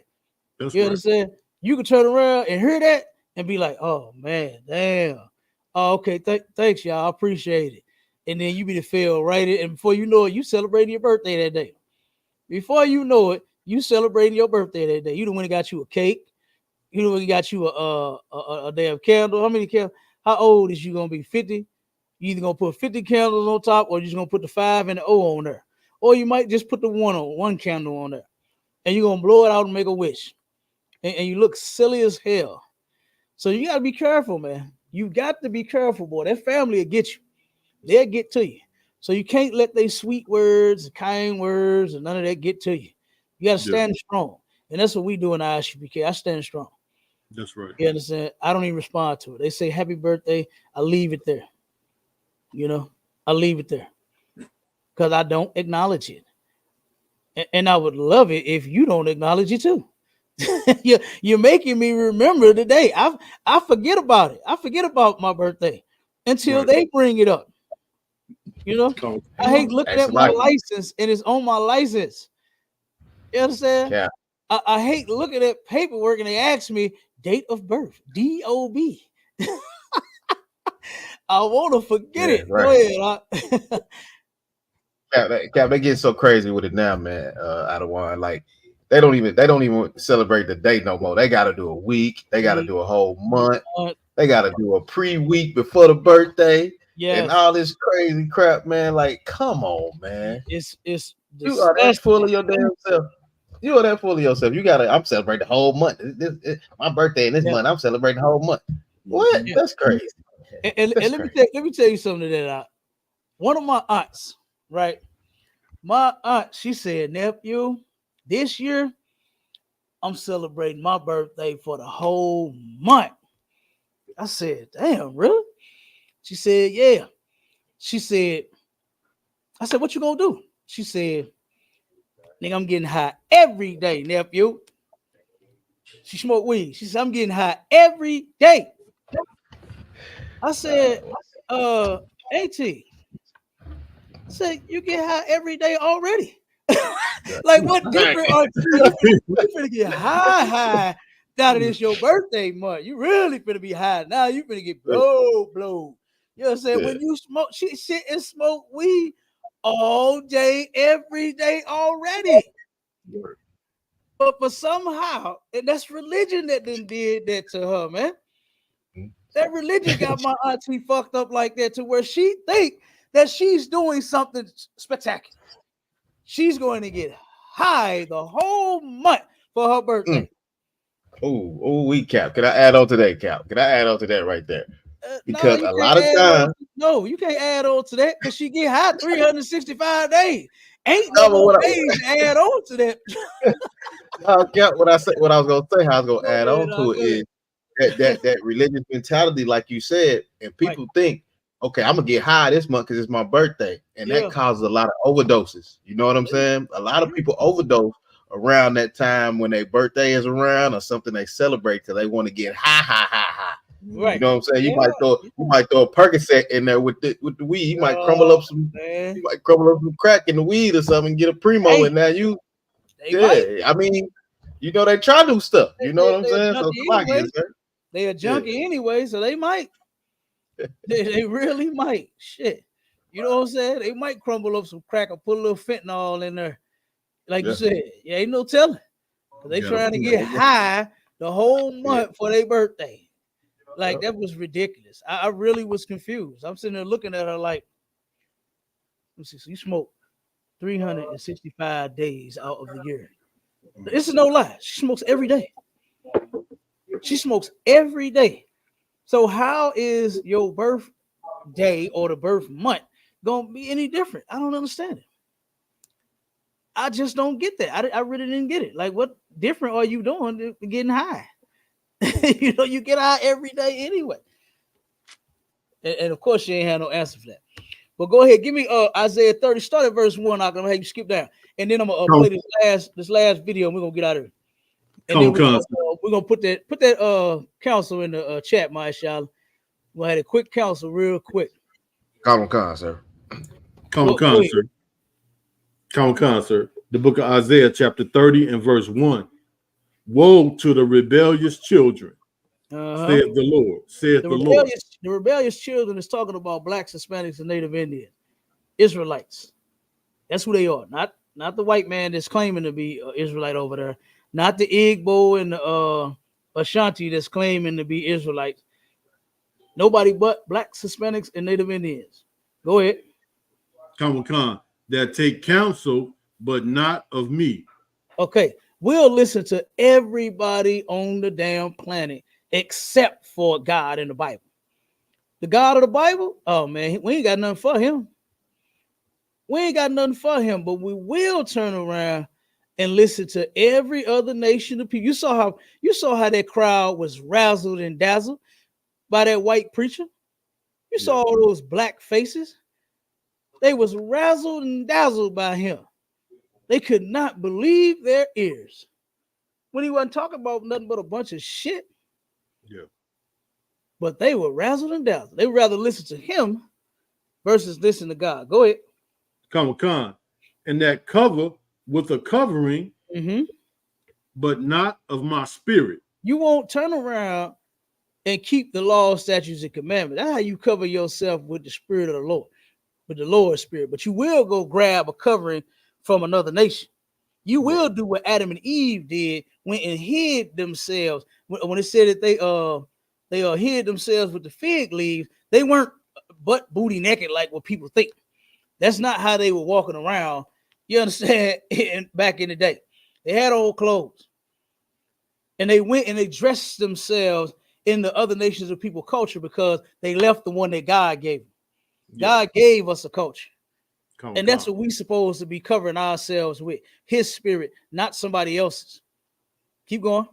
That's You right. understand? You can turn around and hear that and be like, "Oh man, damn. Oh, okay, thanks, y'all. I appreciate it." And then you be to feel right, and before you know it, you celebrating your birthday that day. Before you know it, you celebrating your birthday that day. You the one that got you a cake. You the one that got you a damn candle. How many candles? How old is you gonna be? 50? You either gonna put 50 candles on top, or you just gonna put the 5 and the O on there, or you might just put the one candle on there, and you're gonna blow it out and make a wish, and you look silly as hell. So you gotta be careful, man. You got to be careful, boy. That family will get you. They'll get to you. So you can't let their sweet words, kind words, and none of that get to you. You gotta stand strong. And that's what we do in ISUPK. I stand strong. That's right. You understand? I don't even respond to it. They say happy birthday. I leave it there. You know, I leave it there. Because I don't acknowledge it. And I would love it if you don't acknowledge it too. You're making me remember the day. I forget about it. I forget about my birthday until they bring it up. You know, I hate looking at my license and it's on my license. You understand? Yeah. I hate looking at paperwork and they ask me date of birth, DOB. I want to forget it. Right. Go ahead. Cap, they get so crazy with it now, man. Out of one, like they don't even celebrate the day no more. They got to do a week. They got to do a whole month. They got to do a pre-week before the birthday. And all this crazy crap, man. Like, come on, man. It's you are that full of your damn self. You are that full of yourself. You gotta. I'm celebrating the whole month. My birthday in this month. I'm celebrating the whole month. What? Yeah. That's crazy. And let me tell you something that one of my aunts, right? My aunt, she said, nephew, this year I'm celebrating my birthday for the whole month. I said, damn, really? She said, yeah. She said, I said, what you gonna do? She said, nigga, I'm getting high every day, nephew. She smoked weed. She said, I'm getting high every day. I said, AT. I said, you get high every day already. Like, what different are you finna get high now that it's your birthday month? You really finna be high. Now you finna get blow. You know what I'm saying? When you smoke, she sit and smoke weed all day, every day already. But somehow, and that's religion that did that to her, man. That religion got my auntie fucked up like that to where she think that she's doing something spectacular. She's going to get high the whole month for her birthday. Oh, we Cap. Can I add on to that, Cap? Can I add on to that right there? Because a lot of times, no, you can't add on to that because she get high 365 days. Ain't no more days to add on to that. Cap, what I was gonna say, how I was gonna add on to it is that religious mentality, like you said, and people think, okay, I'm gonna get high this month because it's my birthday, and that causes a lot of overdoses. You know what I'm saying? A lot of people overdose around that time when their birthday is around or something they celebrate because they want to get high. Right. You know what I'm saying? You might throw a Percocet in there with the weed. You might crumble up some crack in the weed or something and get a primo in there. I mean, you know, they try new stuff. You know what I'm saying? So they a junkie anyway, so they might. They really might. Shit. You know what I'm saying? They might crumble up some crack or put a little fentanyl in there. Like you said, ain't no telling. They trying to get high the whole month for their birthday. Like, that was ridiculous. I really was confused. I'm sitting there looking at her like, let's see, so you smoke 365 days out of the year. This is no lie. She smokes every day. She smokes every day. So how is your birthday or the birth month gonna be any different? I don't understand it. I just don't get that. I really didn't get it. Like, what different are you doing to getting high? You know, you get high every day anyway. And of course, she ain't had no answer for that. But go ahead, give me Isaiah 30. Start at verse 1. I'm gonna have you skip down, and then I'm gonna play this last video, and we're gonna get out of here. And then we're gonna put that counsel in the chat, Mashallah. We'll have a quick counsel, real quick. Come on, sir. Come on, sir. Come on, sir. The book of Isaiah, chapter 30 and verse 1. Woe to the rebellious children, saith the Lord, saith the Lord. The rebellious children is talking about blacks, Hispanics, and Native Indians, Israelites. That's who they are. Not the white man that's claiming to be Israelite over there. Not the Igbo and the Ashanti that's claiming to be Israelites. Nobody but blacks, Hispanics, and Native Indians. Go ahead. Come on, that take counsel, but not of me. Okay, we'll listen to everybody on the damn planet except for God in the Bible. The God of the Bible, oh man, we ain't got nothing for him. We ain't got nothing for him, but we will turn around and listen to every other nation of people. You saw how that crowd was razzled and dazzled by that white preacher. You saw all those black faces. They was razzled and dazzled by him. They could not believe their ears when he wasn't talking about nothing but a bunch of shit. Yeah. But they were razzled and dazzled. They would rather listen to him versus listen to God. Go ahead. Come on. And that cover with a covering, but not of my spirit. You won't turn around and keep the law, statutes, and commandments. That's how you cover yourself with the spirit of the Lord, with the Lord's spirit. But you will go grab a covering from another nation. You will do what Adam and Eve did, went and hid themselves. When it said that they hid themselves with the fig leaves, they weren't butt booty naked like what people think. That's not how they were walking around. You understand? Back in the day, they had old clothes, and they went and they dressed themselves in the other nations of people culture because they left the one that God gave them. God gave us a culture. And that's what we're supposed to be covering ourselves with, his spirit, not somebody else's. Keep going.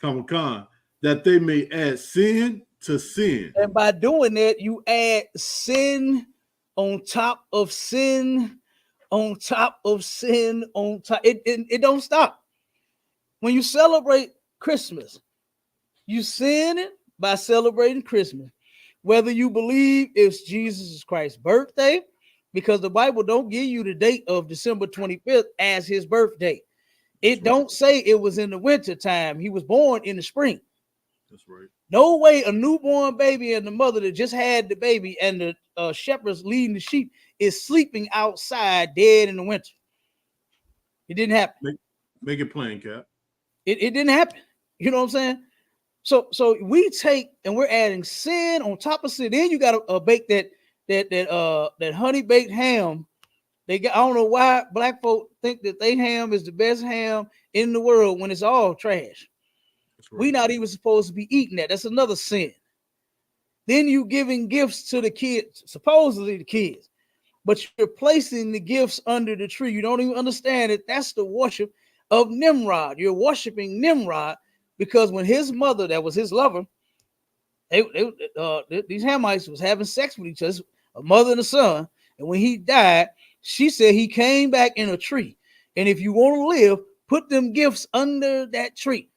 Come, that they may add sin to sin. And by doing that, you add sin on top of sin, on top of sin, on top. It don't stop. When you celebrate Christmas, you sin it by celebrating Christmas. Whether you believe it's Jesus Christ's birthday, because the Bible don't give you the date of December 25th as his birthday. It don't say it was in the winter time. He was born in the spring. That's right. No way a newborn baby and the mother that just had the baby and the shepherds leading the sheep is sleeping outside dead in the winter. It didn't happen. Make it plain, Cap. It didn't happen. You know what I'm saying? So we take and we're adding sin on top of sin. Then you got to bake that honey baked ham. I don't know why black folk think that they ham is the best ham in the world when it's all trash. Right. We're not even supposed to be eating that. That's another sin. Then you giving gifts to the kids, supposedly the kids, but you're placing the gifts under the tree. You don't even understand it. That's the worship of Nimrod. You're worshiping Nimrod because when his mother, that was his lover, these Hamites was having sex with each other, a mother and a son. And when he died, she said he came back in a tree. And if you want to live, put them gifts under that tree.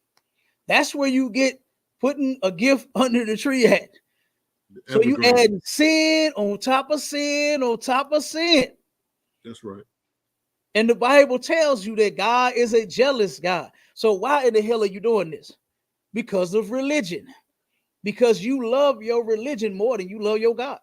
That's where you get putting a gift under the tree at. So you add sin on top of sin on top of sin. That's right. And the Bible tells you that God is a jealous God. So why in the hell are you doing this? Because of religion. Because you love your religion more than you love your God.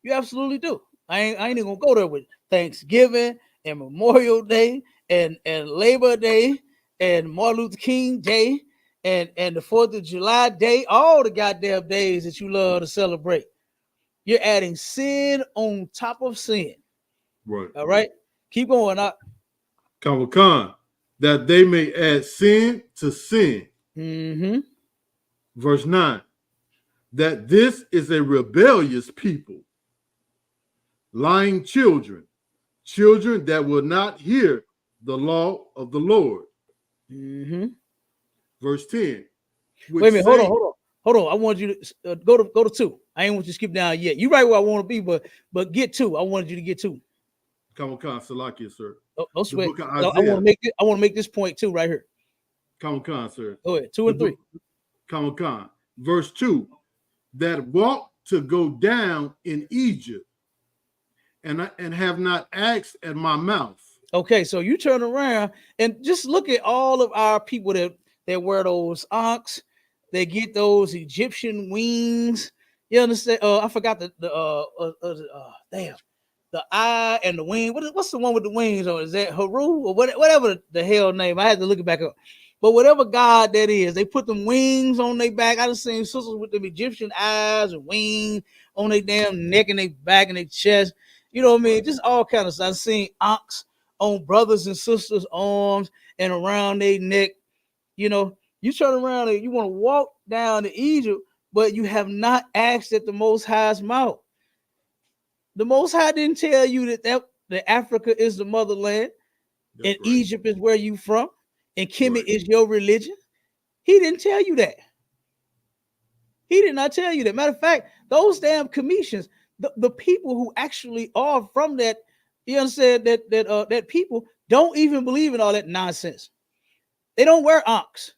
You absolutely do. I ain't even gonna go there with Thanksgiving and Memorial Day and Labor Day and Martin Luther King Day and the 4th of July Day, all the goddamn days that you love to celebrate. You're adding sin on top of sin. Right. All right. Keep going up. Come, that they may add sin to sin. Mm-hmm. Verse 9, that this is a rebellious people, lying children, children that will not hear the law of the Lord. Mm-hmm. Verse 10. Wait a minute, hold on. I want you to go to 2. I ain't want you to skip down yet. You right where I want to be, but get 2. I wanted you to get 2. Come on, Salakia, sir. Don't sweat. Book of I want to make this point too right here. Come on, sir. Go ahead. 2 and 3. Come on. Verse 2. That walk to go down in Egypt, and have not asked at my mouth. Okay, so you turn around and just look at all of our people that wear those ankhs. They get those Egyptian wings. You understand? I forgot the eye and the wing. What's the one with the wings on? Is that Haru or whatever the hell name? I had to look it back up. But whatever god that is, they put them wings on their back. I done seen sisters with them Egyptian eyes and wings on their damn neck and their back and their chest. You know what I mean? Just all kind of stuff. I've seen ankhs on brothers and sisters' arms and around their neck. You know, you turn around and you want to walk down to Egypt, but you have not asked at the Most High's mouth. The Most High didn't tell you that Africa is the motherland. That's and right. Egypt is where you from, and Kemet is your religion. He didn't tell you that. He did not tell you that. Matter of fact, those damn commissions, the people who actually are from that, you understand that people don't even believe in all that nonsense. They don't wear ankhs.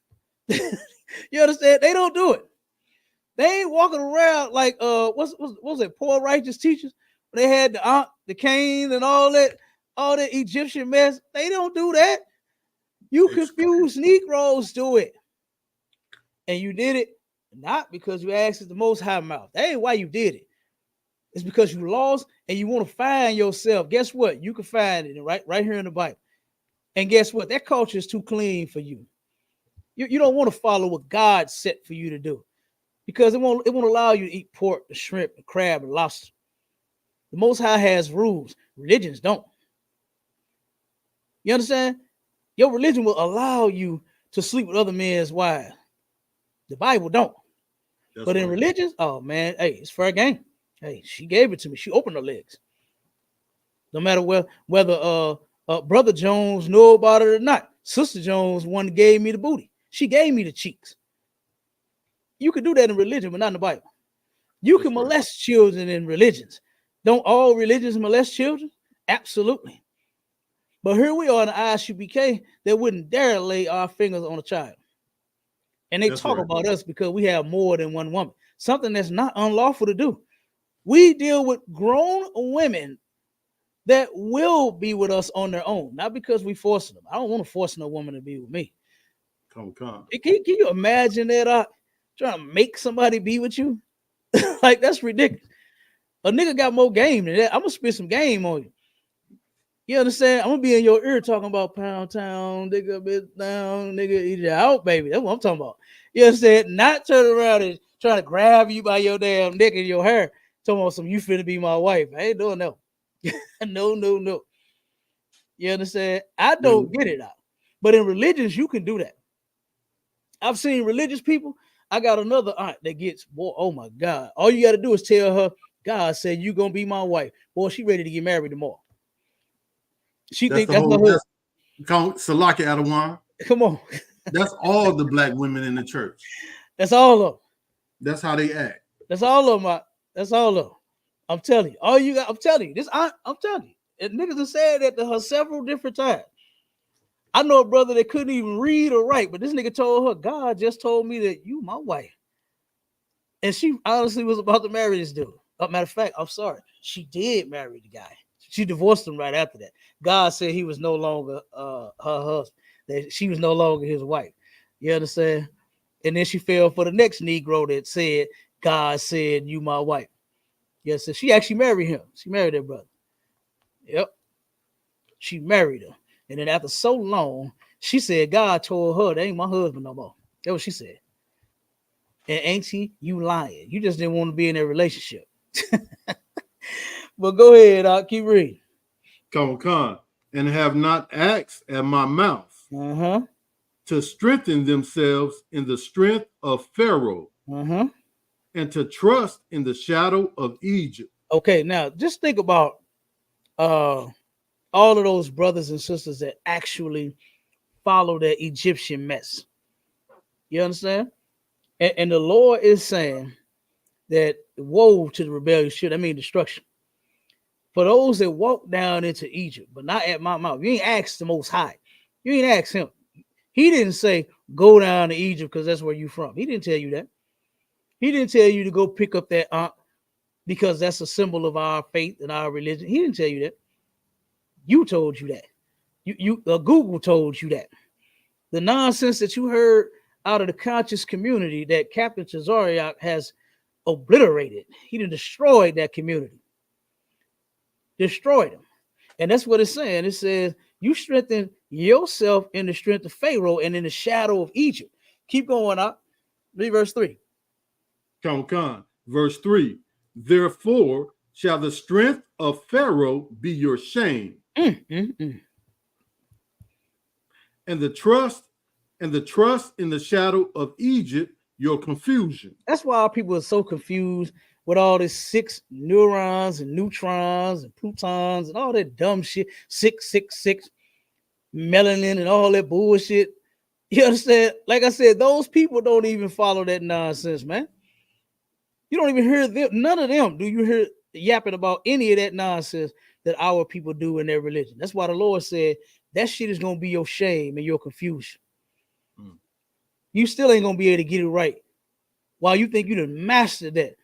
You understand? They don't do it. They ain't walking around like what's it? Poor righteous teachers. They had the ankh, the cane, and all that Egyptian mess. They don't do that. You confused Negroes do it, and you did it not because you asked at the Most High mouth. That ain't why you did it. It's because you lost and you want to find yourself. Guess what? You can find it right here in the Bible. And guess what? That culture is too clean for you. You don't want to follow what God set for you to do, because it won't allow you to eat pork, and shrimp, and crab, and lobster. The Most High has rules. Religions don't. You understand? Your religion will allow you to sleep with other men's wives. The Bible don't. But in religions, oh man, hey, it's fair game. Hey, she gave it to me. She opened her legs. No matter whether Brother Jones know about it or not. Sister Jones one gave me the booty. She gave me the cheeks. You can do that in religion, but not in the Bible. You can molest children in religions. Don't all religions molest children? Absolutely. But here we are in the ISUPK that wouldn't dare lay our fingers on a child. And they talk about us because we have more than one woman. Something that's not unlawful to do. We deal with grown women that will be with us on their own, not because we forcing them. I don't want to force no woman to be with me. Come. Can you imagine that? Trying to make somebody be with you? Like, that's ridiculous. A nigga got more game than that. I'm gonna spit some game on you. You understand? I'm gonna be in your ear talking about Pound Town, nigga, bit down, nigga, eat it out, baby. That's what I'm talking about. You understand? Not turn around and trying to grab you by your damn neck and your hair, talking about some you finna be my wife. I ain't doing that. No. You understand? I don't get it out. But in religions, you can do that. I've seen religious people. I got another aunt that gets, boy, oh my God. All you got to do is tell her, God said you're going to be my wife. Boy, she ready to get married tomorrow. She think that's her husband. Salaki Adawan. Come on. That's all the black women in the church. That's all of them. That's how they act. That's all of them. That's all of them. I'm telling you. All you got, I'm telling you. This aunt, I'm telling you. And niggas have said that to her several different times. I know a brother that couldn't even read or write, but this nigga told her, God just told me that you my wife. And she honestly was about to marry this dude. Matter of fact, I'm sorry. She did marry the guy. She divorced him right after that. God said he was no longer her husband, that she was no longer his wife. You understand? And then she fell for the next Negro that said, God said you my wife. Yes, so she actually married him. She married that brother. Yep. She married him. And then after so long, she said, God told her, that ain't my husband no more. That's what she said. And auntie, you lying. You just didn't want to be in a relationship. But go ahead, I'll keep reading. Come. And have not asked at my mouth to strengthen themselves in the strength of Pharaoh, and to trust in the shadow of Egypt. Okay, now just think about all of those brothers and sisters that actually follow that Egyptian mess. You understand? And the Lord is saying that woe to the rebellious shit, I mean destruction. For those that walk down into Egypt, but not at my mouth. You ain't asked the Most High. You ain't asked him. He didn't say, go down to Egypt because that's where you from. He didn't tell you that. He didn't tell you to go pick up that aunt because that's a symbol of our faith and our religion. He didn't tell you that. You told you that. Google told you that. The nonsense that you heard out of the conscious community that Captain Tazariak has obliterated. He done destroyed that community. Destroyed them. And that's what it's saying. It says, you strengthen yourself in the strength of Pharaoh and in the shadow of Egypt. Keep going up. Read verse 3. Come on. Verse 3. Therefore shall the strength of Pharaoh be your shame. And the trust in the shadow of Egypt, your confusion. That's why people are so confused with all this 6 neurons and neutrons and protons and all that dumb shit, 666, melanin and all that bullshit. You understand? Like I said, those people don't even follow that nonsense, man. You don't even hear them. None of them do you hear yapping about any of that nonsense that our people do in their religion. That's why the Lord said that shit is going to be your shame and your confusion. You still ain't going to be able to get it right while you think you done mastered that.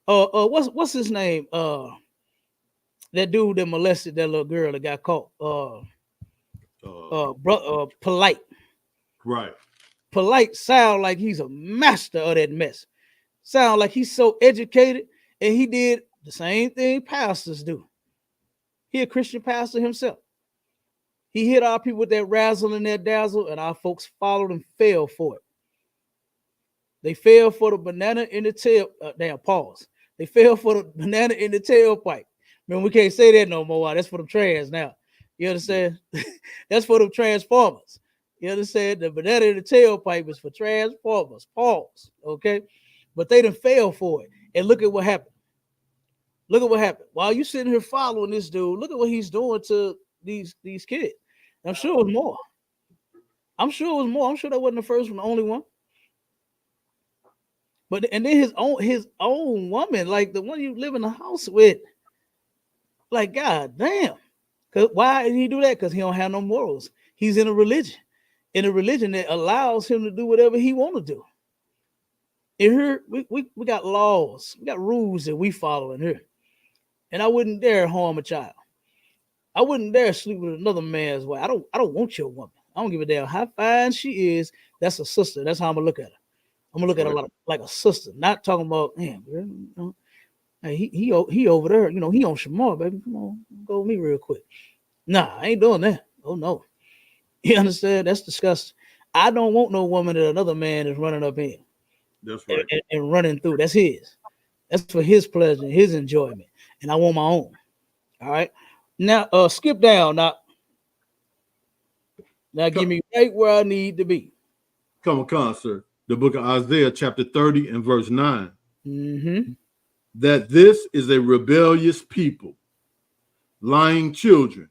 What's his name? That dude that molested that little girl that got caught. Polite. Right. Polite sound like he's a master of that mess. Sound like he's so educated, and he did the same thing pastors do. He a Christian pastor himself. He hit our people with that razzle and that dazzle, and our folks followed and fell for it. They fell for the banana in the tail. Pause. They fell for the banana in the tailpipe. Man, we can't say that no more. That's for them trans now. You understand? That's for them transformers. You understand? The banana in the tailpipe is for transformers. Pause. Okay? But they done fell for it. And look at what happened. Look at what happened. While you sitting here following this dude, look at what he's doing to these kids. I'm sure it was more. I'm sure that wasn't the first one, the only one. But and then his own woman, like the one you live in the house with, like God damn. Cause why did he do that? Because he don't have no morals. He's in a religion that allows him to do whatever he want to do. In here, we got laws, we got rules that we follow in here. And I wouldn't dare harm a child. I wouldn't dare sleep with another man's wife. I don't want your woman. I don't give a damn how fine she is. That's a sister. That's how I'm gonna look at her. I'm gonna look at her like a sister, not talking about, man, girl, you know, hey, he over there, you know, he on Shamar, baby. Come on, go with me real quick. Nah, I ain't doing that. Oh no. You understand? That's disgusting. I don't want no woman that another man is running up in. That's right. And running through. That's his. That's for his pleasure, his enjoyment. And I want my own. All right. Now skip down. Now give me right where I need to be. Come on, sir. The book of Isaiah, chapter 30 and verse 9. That this is a rebellious people, lying children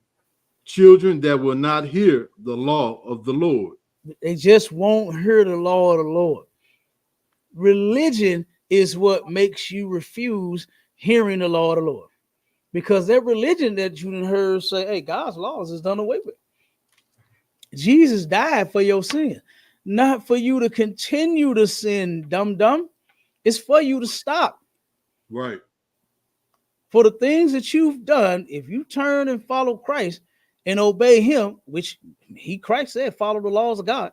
that will not hear the law of the Lord. They just won't hear the law of the Lord. Religion is what makes you refuse hearing the law of the Lord. Because that religion that you heard say, hey, God's laws is done away with. Jesus died for your sin. Not for you to continue to sin, dumb. It's for you to stop. Right. For the things that you've done, if you turn and follow Christ and obey him, which Christ said, follow the laws of God.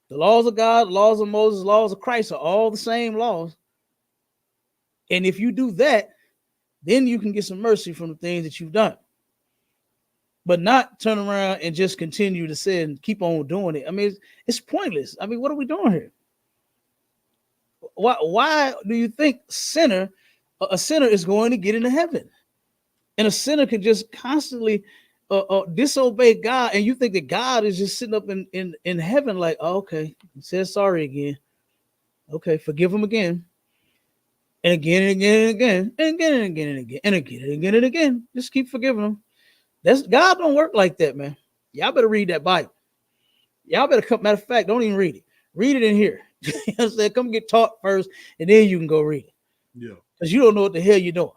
The laws of God, laws of Moses, laws of Christ are all the same laws. And if you do that, then you can get some mercy from the things that you've done. But not turn around and just continue to sin and keep on doing it. I mean, it's pointless. I mean, what are we doing here? Why do you think a sinner is going to get into heaven? And a sinner can just constantly disobey God, and you think that God is just sitting up in heaven, like, oh, okay, he says sorry again. Okay, forgive him again. And again and again and again and again and again and again and again and again and again. Just keep forgiving them. That's God don't work like that, man. Y'all better read that Bible. Y'all better come. Matter of fact, don't even read it. Read it in here. You know what I'm saying? Come get taught first, and then you can go read it. Yeah. Because you don't know what the hell you're doing.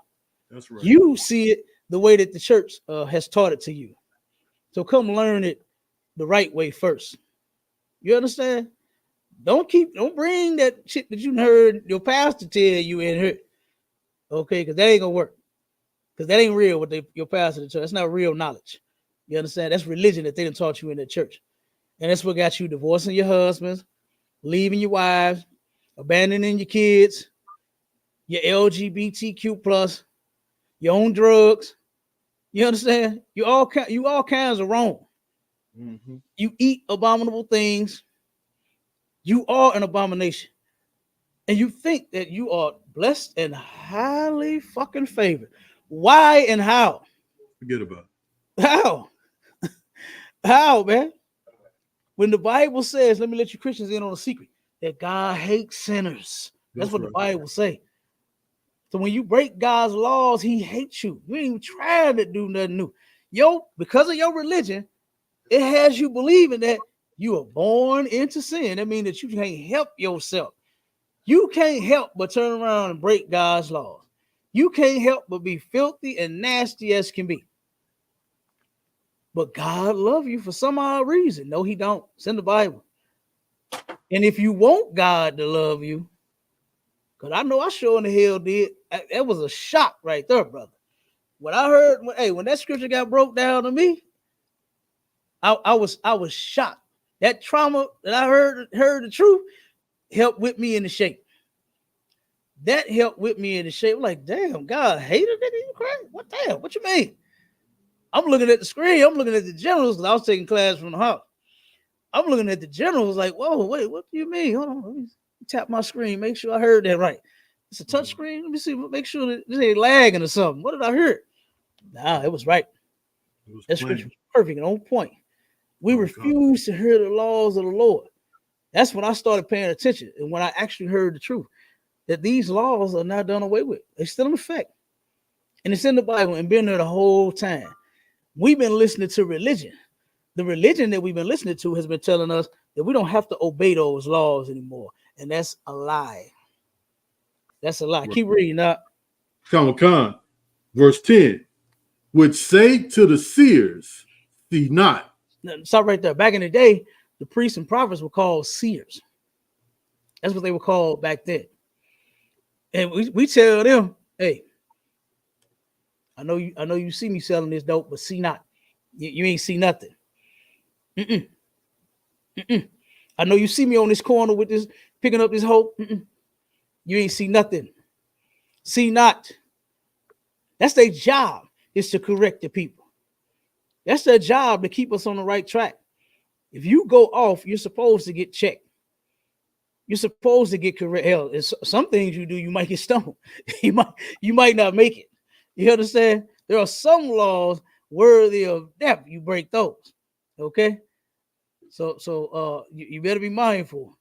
That's right. You see it the way that the church has taught it to you. So come learn it the right way first. You understand? Don't bring that shit that you heard your pastor tell you in here. Okay, because that ain't gonna work. Because that ain't real what your pastor tell. That's not real knowledge. You understand? That's religion that they done taught you in the church. And that's what got you divorcing your husbands, leaving your wives, abandoning your kids, your LGBTQ plus, your own drugs. You understand? You all kinds of wrong. Mm-hmm. You eat abominable things. You are an abomination. And you think that you are blessed and highly fucking favored. Why and how? Forget about it. How? How, man? When the Bible says, let me let you Christians in on a secret, that God hates sinners. That's what right. The Bible say. So when you break God's laws, he hates you. You ain't even trying to do nothing new. Because of your religion, it has you believing that you are born into sin. That means that you can't help yourself. You can't help but turn around and break God's laws. You can't help but be filthy and nasty as can be. But God loves you for some odd reason. No, he don't. It's in the Bible. And if you want God to love you, because I know I sure in the hell did. That was a shock right there, brother. When I heard, when that scripture got broke down to me, I was shocked. That trauma that I heard the truth helped whip me into shape. That helped whip me into shape. I'm like, damn, God hated it. You crazy? What the hell? What you mean? I'm looking at the screen. I'm looking at the generals because I was taking class from the house. I'm looking at the generals like, whoa, wait, what do you mean? Hold on, let me tap my screen, make sure I heard that right. It's a touch screen. Let me see, make sure that this ain't lagging or something. What did I hear? Nah, it was right. That scripture was perfect and on point. We refuse to hear the laws of the Lord. That's when I started paying attention and when I actually heard the truth that these laws are not done away with. They're still in effect. And it's in the Bible and been there the whole time. We've been listening to religion. The religion that we've been listening to has been telling us that we don't have to obey those laws anymore. And that's a lie. That's a lie. Right. Keep reading up. Con, verse 10, which say to the seers, see not. Stop right there. Back in the day, the priests and prophets were called seers. That's what they were called back then. And we tell them, hey, I know you see me selling this dope, but see not. You ain't see nothing. Mm-mm. Mm-mm. I know you see me on this corner with this, picking up this hoe. Mm-mm. You ain't see nothing. See not. That's their job, is to correct the people. That's their job to keep us on the right track. If you go off, you're supposed to get checked. You're supposed to get correct. Hell, some things you do, you might get stumbled. you might not make it. You understand? There are some laws worthy of death. You break those. Okay. So you better be mindful.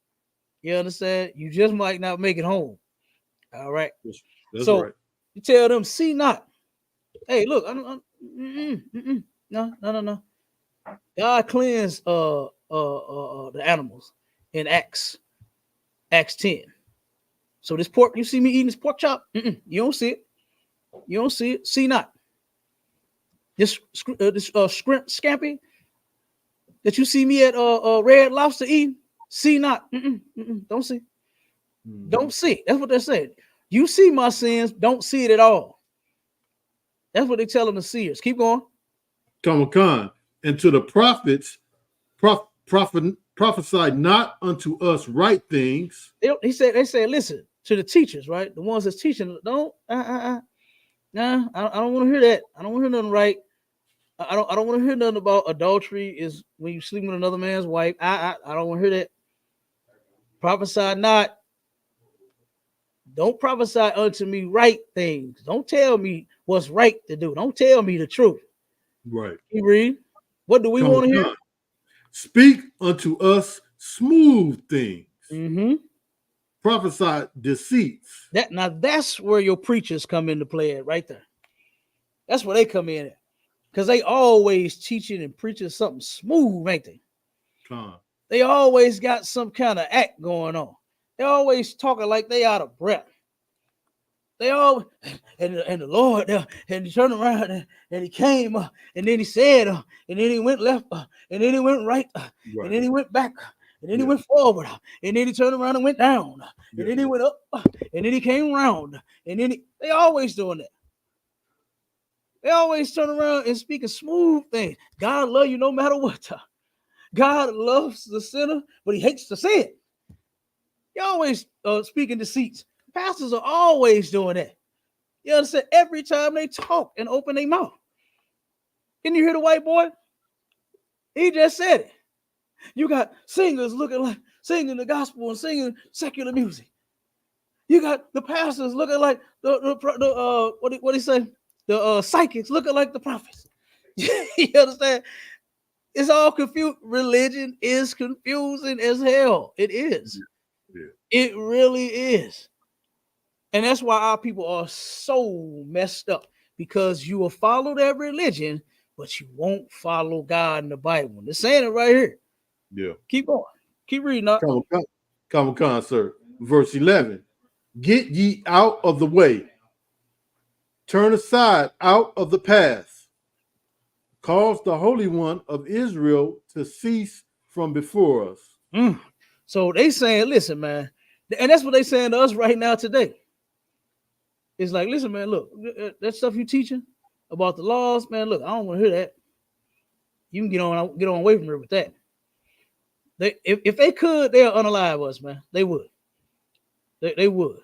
You understand? You just might not make it home. All right. That's so right. You tell them, see not. Hey, look, no. God cleansed the animals in Acts 10. So this pork, you see me eating this pork chop? You don't see it. You don't see it. See not. This shrimp scampi that you see me at Red Lobster eating, see not. Don't see. Don't see. That's what they're saying. You see my sins, don't see it at all. That's what they tell them to seers. Keep going. Con. And to the prophets, prophesy not unto us right things. They say, listen to the teachers, right? The ones that's teaching. Don't. Nah, I don't want to hear that. I don't want to hear nothing right. I don't want to hear nothing about adultery is when you sleep with another man's wife. I don't want to hear that. Prophesy not. Don't prophesy unto me right things. Don't tell me what's right to do. Don't tell me the truth. Right. Keep reading. What do we want to hear? Speak unto us smooth things. Mm-hmm. Prophesy deceits. That's where your preachers come into play at right there. That's where they come in at. Because they always teaching and preaching something smooth, ain't they? They always got some kind of act going on. They always talking like they out of breath. They all and the Lord and he turned around and he came and then he said and then he went left and then he went right, and then he went back and then he went forward and then he turned around and went down and then he went up and then he came around and then they always doing that. They always turn around and speaking smooth things. God love you no matter what. God loves the sinner, but he hates the sin. He always speaking deceits. Pastors are always doing that. You understand? Every time they talk and open their mouth. Can you hear the white boy? He just said it. You got singers looking like singing the gospel and singing secular music. You got the pastors looking like what do you say? The psychics looking like the prophets. You understand? It's all confused. Religion is confusing as hell. It is. Yeah. It really is. And that's why our people are so messed up, because you will follow that religion, but you won't follow God in the Bible. They're saying it right here. Yeah. Keep going. Keep reading up. Come, sir. Verse 11. Get ye out of the way. Turn aside out of the path. Cause the Holy One of Israel to cease from before us. So they saying, listen, man. And that's what they saying to us right now today. It's like, listen, man, look, that stuff you teaching about the laws, man, look, I don't want to hear that. You can get on away from here with that. If they could, they'll unalive us, man. They would. They would.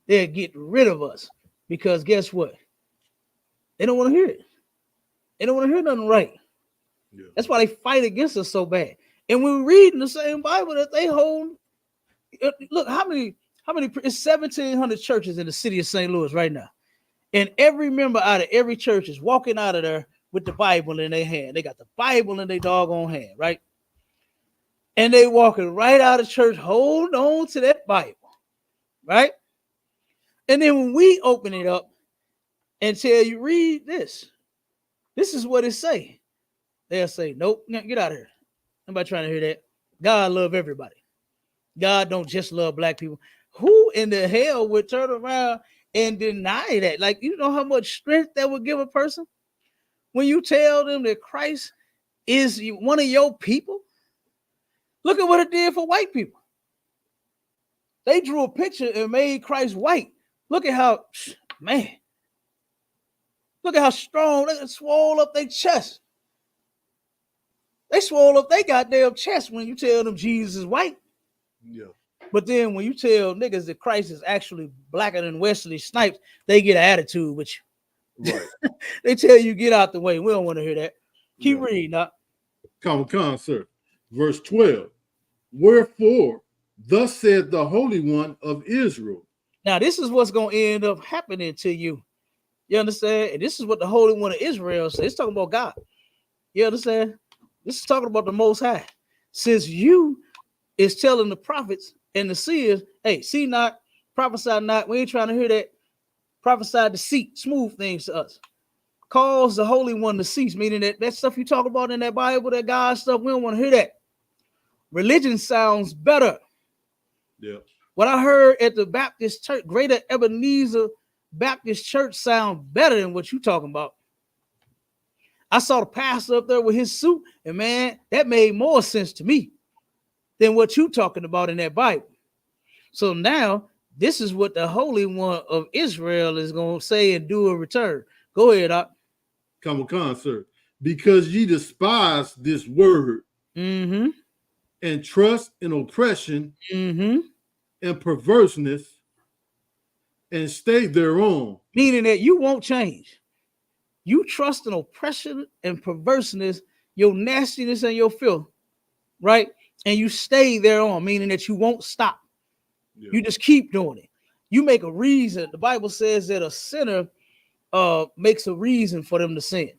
They'll get rid of us, because guess what? They don't want to hear it. They don't want to hear nothing right. Yeah. That's why they fight against us so bad. And we're reading the same Bible that they hold. Look, how many? It's 1,700 churches in the city of St. Louis right now. And every member out of every church is walking out of there with the Bible in their hand. They got the Bible in their doggone hand, right? And they walking right out of church, holding on to that Bible, right? And then when we open it up and tell you, read this. This is what it say. They'll say, nope, get out of here. Nobody trying to hear that. God love everybody. God don't just love black people. Who in the hell would turn around and deny that? Like, you know how much strength that would give a person when you tell them that Christ is one of your people? Look at what it did for white people. They drew a picture and made Christ white. Look at how, man, look at how strong they swole up their chest. They swole up their goddamn chest when you tell them Jesus is white. Yeah. But then when you tell niggas that Christ is actually blacker than Wesley Snipes, they get an attitude with you. Right. They tell you, get out the way. We don't want to hear that. Keep reading up. Come, sir. Verse 12. Wherefore, thus said the Holy One of Israel. Now, this is what's going to end up happening to you. You understand? And this is what the Holy One of Israel says. It's talking about God. You understand? This is talking about the Most High. Since you is telling the prophets and the seers, hey, see not, prophesy not. We ain't trying to hear that. Prophesy deceit, smooth things to us. Cause the Holy One to cease, meaning that stuff you talk about in that Bible, that God stuff, we don't want to hear that. Religion sounds better. Yeah. What I heard at the Baptist Church, Greater Ebenezer Baptist Church, sound better than what you talking about. I saw the pastor up there with his suit, and man, that made more sense to me than what you talking about in that Bible. So now, this is what the Holy One of Israel is going to say and do a return. Go ahead, Doc. Come, sir. Because ye despise this word and trust in oppression and perverseness and stay thereon. Meaning that you won't change. You trust in oppression and perverseness, your nastiness and your filth, right? And you stay thereon, meaning that you won't stop. Yeah. You just keep doing it. You make a reason. The Bible says that a sinner makes a reason for them to sin.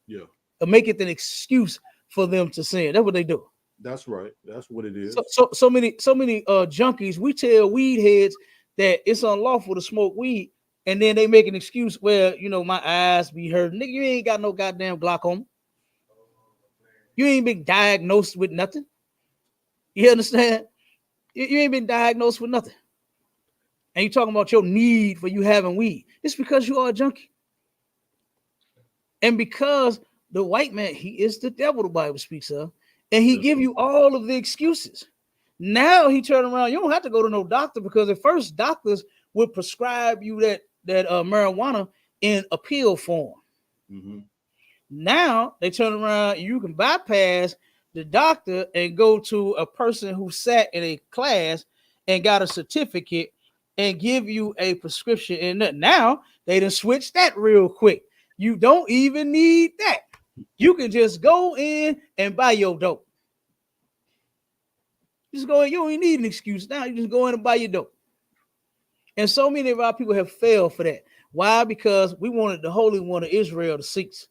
Yeah. Or make it an excuse for them to sin. That's what they do. That's right. That's what it is. So many junkies. We tell weed heads that it's unlawful to smoke weed, and then they make an excuse. Well, you know, my eyes be hurting. Nigga, you ain't got no goddamn glaucoma. You ain't been diagnosed with nothing. You understand? You ain't been diagnosed with nothing. And you talking about your need for you having weed. It's because you are a junkie. And because the white man, he is the devil, the Bible speaks of, and he give you all of the excuses. Now he turn around. You don't have to go to no doctor, because at first doctors would prescribe you that marijuana in a pill form. Mm-hmm. Now they turn around. You can bypass the doctor and go to a person who sat in a class and got a certificate and give you a prescription. And now they done switch that real quick. You don't even need that. You can just go in and buy your dope. Just go in. You don't even need an excuse now. You just go in and buy your dope. And so many of our people have failed for that. Why? Because we wanted the Holy One of Israel to cease.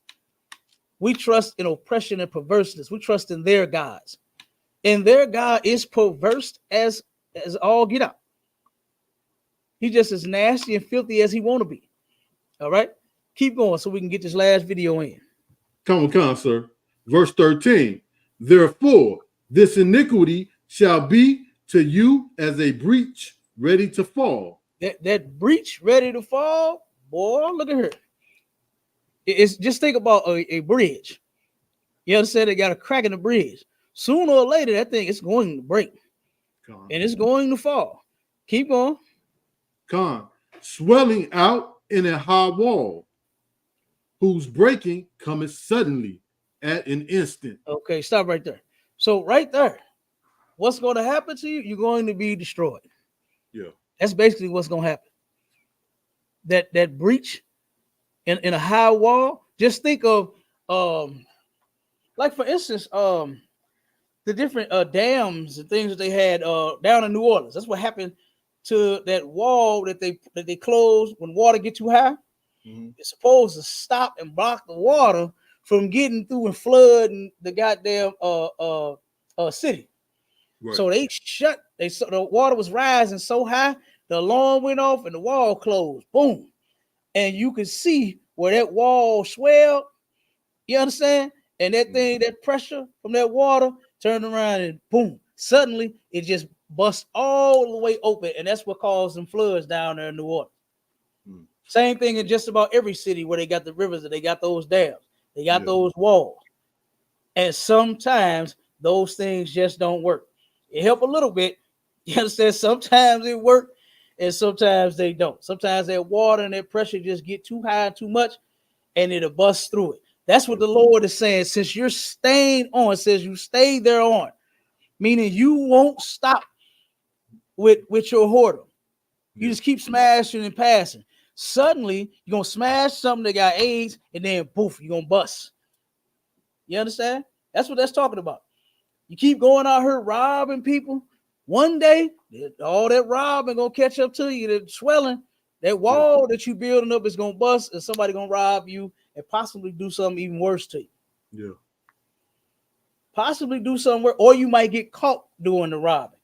We trust in oppression and perverseness. We trust in their gods. And their God is perverse as all get out. He's just as nasty and filthy as he want to be. All right? Keep going so we can get this last video in. Come on, sir. Verse 13. Therefore, this iniquity shall be to you as a breach ready to fall. That breach ready to fall, boy, look at her. It's just think about a bridge. You understand? They got a crack in the bridge. Sooner or later, that thing is going to break. And it's going to fall. Keep going. Swelling out in a high wall, whose breaking cometh suddenly at an instant. Okay, stop right there. So right there, what's going to happen to you? You're going to be destroyed. Yeah. That's basically what's going to happen. That breach in a high wall. Just think of like for instance, the different dams and things that they had down in New Orleans. That's what happened to that wall that they closed when water get too high. Mm-hmm. It's supposed to stop and block the water from getting through and flooding the goddamn city. Right. So they shut. The water was rising so high, the alarm went off and the wall closed. Boom, and you can see where that wall swelled. You understand? And that thing, that pressure from that water turned around and boom, suddenly it just bust all the way open, and that's what caused some floods down there in New Orleans. Same thing in just about every city where they got the rivers and they got those dams, they got those walls. And sometimes those things just don't work. It help a little bit. You understand? Sometimes it work and sometimes they don't. Sometimes that water and that pressure just get too high, too much, and it'll bust through it. That's what the Lord is saying. Since you're staying on, it says you stay there on, meaning you won't stop with your whoredom. You just keep smashing and passing. Suddenly, you're going to smash something that got AIDS, and then poof, you're going to bust. You understand? That's what that's talking about. You keep going out here robbing people. One day, all that robbing going to catch up to you. That swelling, that wall that you building up is going to bust, and somebody going to rob you and possibly do something even worse to you. Yeah. Possibly do something worse, or you might get caught doing the robbing.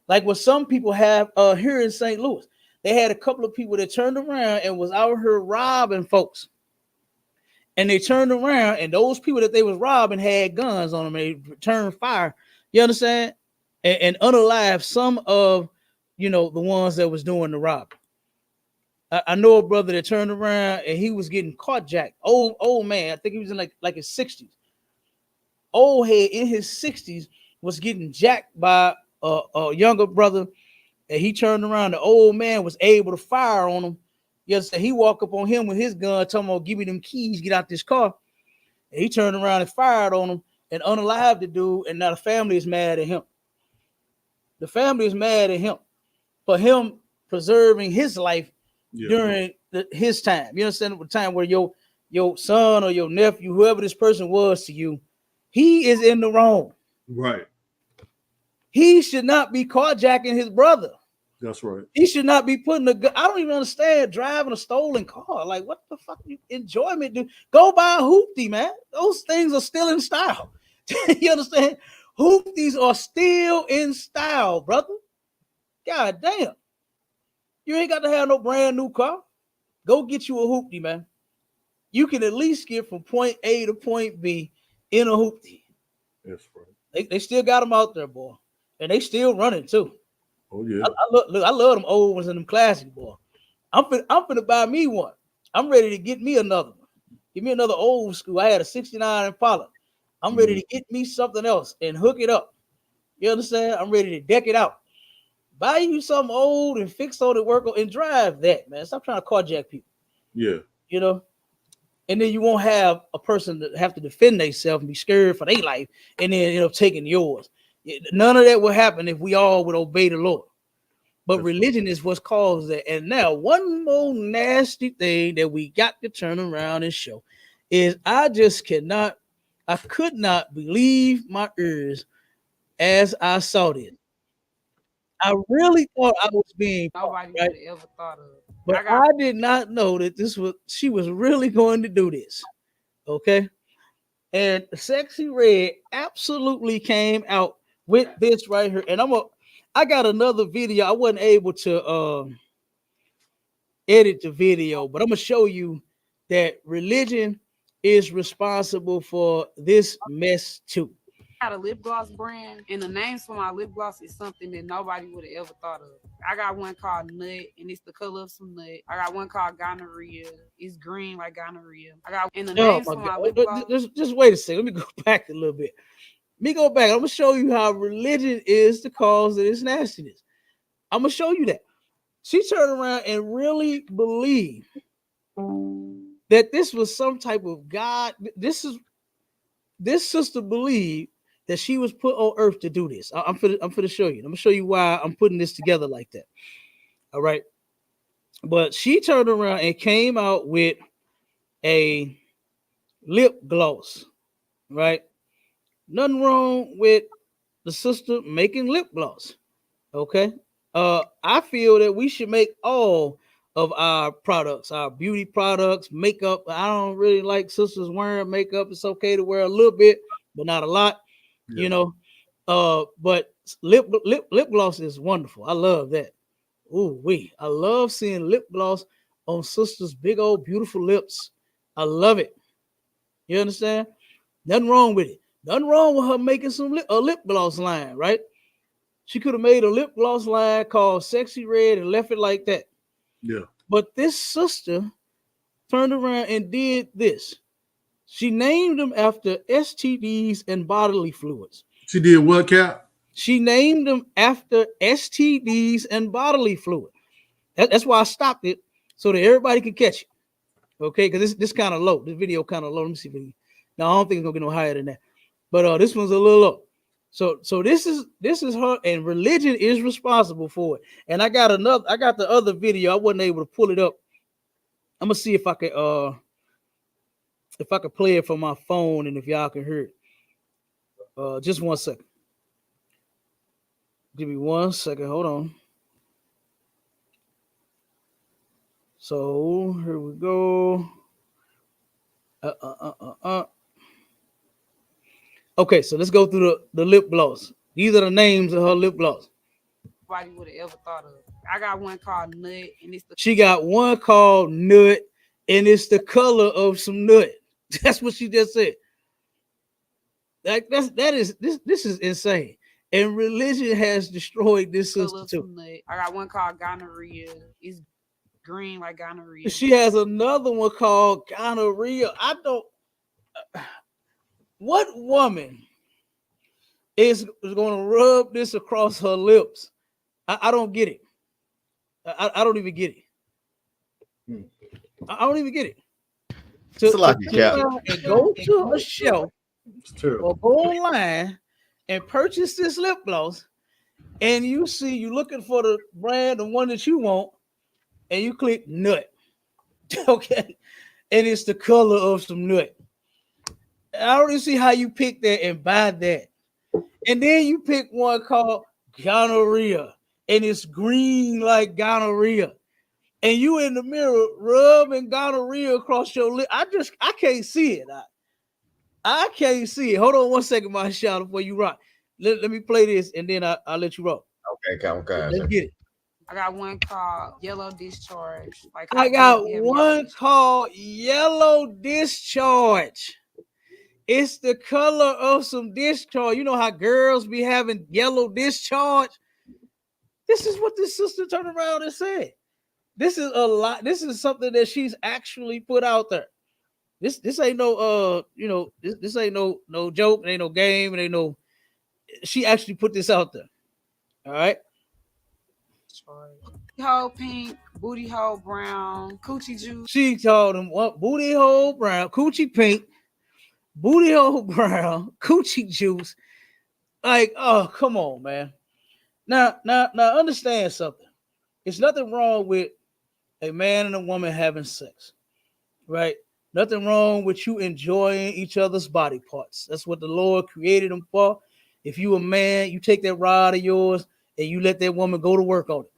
Like what some people have here in St. Louis. They had a couple of people that turned around and was out here robbing folks. And they turned around, and those people that they was robbing had guns on them. They returned fire. You understand? And unalive some of, the ones that was doing the robbing. I know a brother that turned around and he was getting caught jacked. Old man. I think he was in like his 60s. Old head in his 60s was getting jacked by a younger brother. And he turned around. The old man was able to fire on him. Yes, he walked up on him with his gun, told him, "Give me them keys, get out this car." And he turned around and fired on him and unalived the dude. And now the family is mad at him. The family is mad at him for him preserving his life during his time. You understand? The time where your son or your nephew, whoever this person was to you, he is in the wrong. Right. He should not be carjacking his brother. That's right. He should not be putting a gun. I don't even understand driving a stolen car. Like, what the fuck enjoyment do? Go buy a hoopty, man. Those things are still in style. You understand? Hoopties are still in style, brother. God damn. You ain't got to have no brand new car. Go get you a hoopty, man. You can at least get from point A to point B in a hoopty. That's right. They still got them out there, boy. And they still running too. Oh yeah. I love them old ones and them classic, boy. I'm finna buy me one. I'm ready to get me another one. Give me another old school. I had a 69 Impala. I'm ready to get me something else and hook it up. You understand? I'm ready to deck it out. Buy you something old and fix all the work and drive that, man. Stop trying to carjack people. Yeah. You know? And then you won't have a person that have to defend themselves and be scared for their life and then taking yours. None of that will happen if we all would obey the Lord. But religion is what's caused that. And now one more nasty thing that we got to turn around and show is I could not believe my ears as I saw this. I really thought I was being nobody right? would have ever thought of. But I did not know that she was really going to do this. Okay. And Sexy Red absolutely came out with this right here. And I got another video. I wasn't able to edit the video, but I'm gonna show you that religion is responsible for this mess too. I got a lip gloss brand, and the names for my lip gloss is something that nobody would have ever thought of. I got one called Nut, and it's the color of some nut. I got one called Gonorrhea. It's green like gonorrhea. I got the names for my lip gloss. Just wait a second. Let me go back a little bit. I'm gonna show you how religion is the cause of this nastiness. I'm gonna show you that. She turned around and really believed that this was some type of God. This sister believed that she was put on earth to do this. I'm finna show you. I'm gonna show you why I'm putting this together like that. All right. But she turned around and came out with a lip gloss, right? Nothing wrong with the sister making lip gloss. Okay. I feel that we should make all of our products, our beauty products, makeup. I don't really like sisters wearing makeup. It's okay to wear a little bit, but not a lot. Yeah. But lip gloss is wonderful. I love that. Ooh, I love seeing lip gloss on sisters' big old beautiful lips. I love it. You understand? Nothing wrong with it. Nothing wrong with her making a lip gloss line, right? She could have made a lip gloss line called Sexy Red and left it like that. Yeah. But this sister turned around and did this. She named them after STDs and bodily fluids. She did what, Cap? She named them after STDs and bodily fluid. That's why I stopped it so that everybody could catch it. Okay, because this kind of low. This video kind of low. Let me see if no, I don't think it's gonna get no higher than that. But this one's a little low. So this is her, and religion is responsible for it. And I got the other video. I wasn't able to pull it up. I'm gonna see if I could play it from my phone and if y'all can hear it. Just 1 second. Give me 1 second. Hold on. So here we go. Okay, so let's go through the lip gloss. These are the names of her lip gloss. Nobody would have ever thought of. I got one called Nut, and she got one called Nut, and it's the color of some nut. That's what she just said. Like this is insane. And religion has destroyed this sister too. I got one called Gonorrhea. It's green like gonorrhea. She has another one called Gonorrhea. What woman is going to rub this across her lips? I don't get it. I don't even get it. I don't even get it. And go to a shelf or go online and purchase this lip gloss, and you looking for the brand, the one that you want, and you click nut. Okay, and it's the color of some nut. I don't even see how you pick that and buy that. And then you pick one called gonorrhea, and it's green like gonorrhea. And you in the mirror rubbing gonorrhea across your lip. I can't see it. I can't see it. Hold on one second, my shot, before you rock. Let me play this and then I'll let you rock. Okay, Let's get it. I got one called Yellow Discharge. I got one called Yellow Discharge. It's the color of some discharge. You know how girls be having yellow discharge? This is what this sister turned around and said. This is a lot. This is something that she's actually put out there. This ain't no this ain't no joke, it ain't no game, it ain't no. She actually put this out there. All right. Hole pink, booty hole brown, coochie juice. She told him what? Booty hole brown, coochie pink, booty hole brown, coochie juice. Like, oh, come on, man. Now, understand something. It's nothing wrong with a man and a woman having sex, right? Nothing wrong with you enjoying each other's body parts. That's what the Lord created them for. If you a man, you take that rod of yours and you let that woman go to work on it.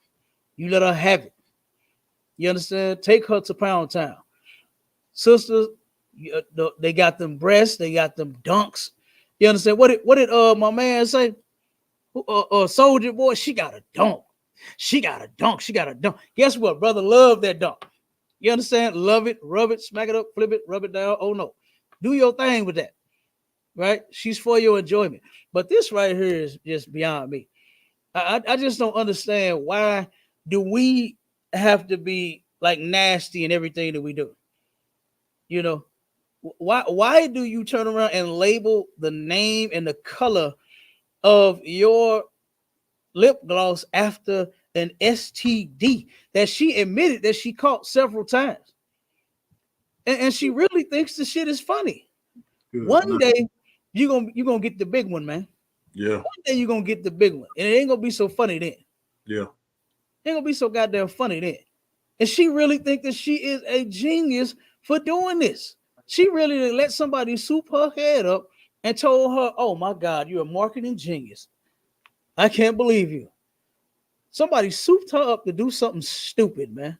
You let her have it. You understand? Take her to Pound Town. Sisters, they got them breasts, they got them dunks. You understand? What did my man say? Soldier Boy, she got a dunk. She got a dunk. She got a dunk. Guess what, brother? Love that dunk. You understand? Love it, rub it, smack it up, flip it, rub it down. Oh no. Do your thing with that. Right? She's for your enjoyment. But this right here is just beyond me. I just don't understand, why do we have to be like nasty in everything that we do? You know, why do you turn around and label the name and the color of your lip gloss after an STD that she admitted that she caught several times? And she really thinks the shit is funny. Good. One day you're gonna get the big one, man. Yeah. One day you're gonna get the big one, and it ain't gonna be so funny then. Yeah. It ain't gonna be so goddamn funny then. And she really think that she is a genius for doing this. She really let somebody soup her head up and told her, "Oh my God, you're a marketing genius. I can't believe you." Somebody souped her up to do something stupid, man.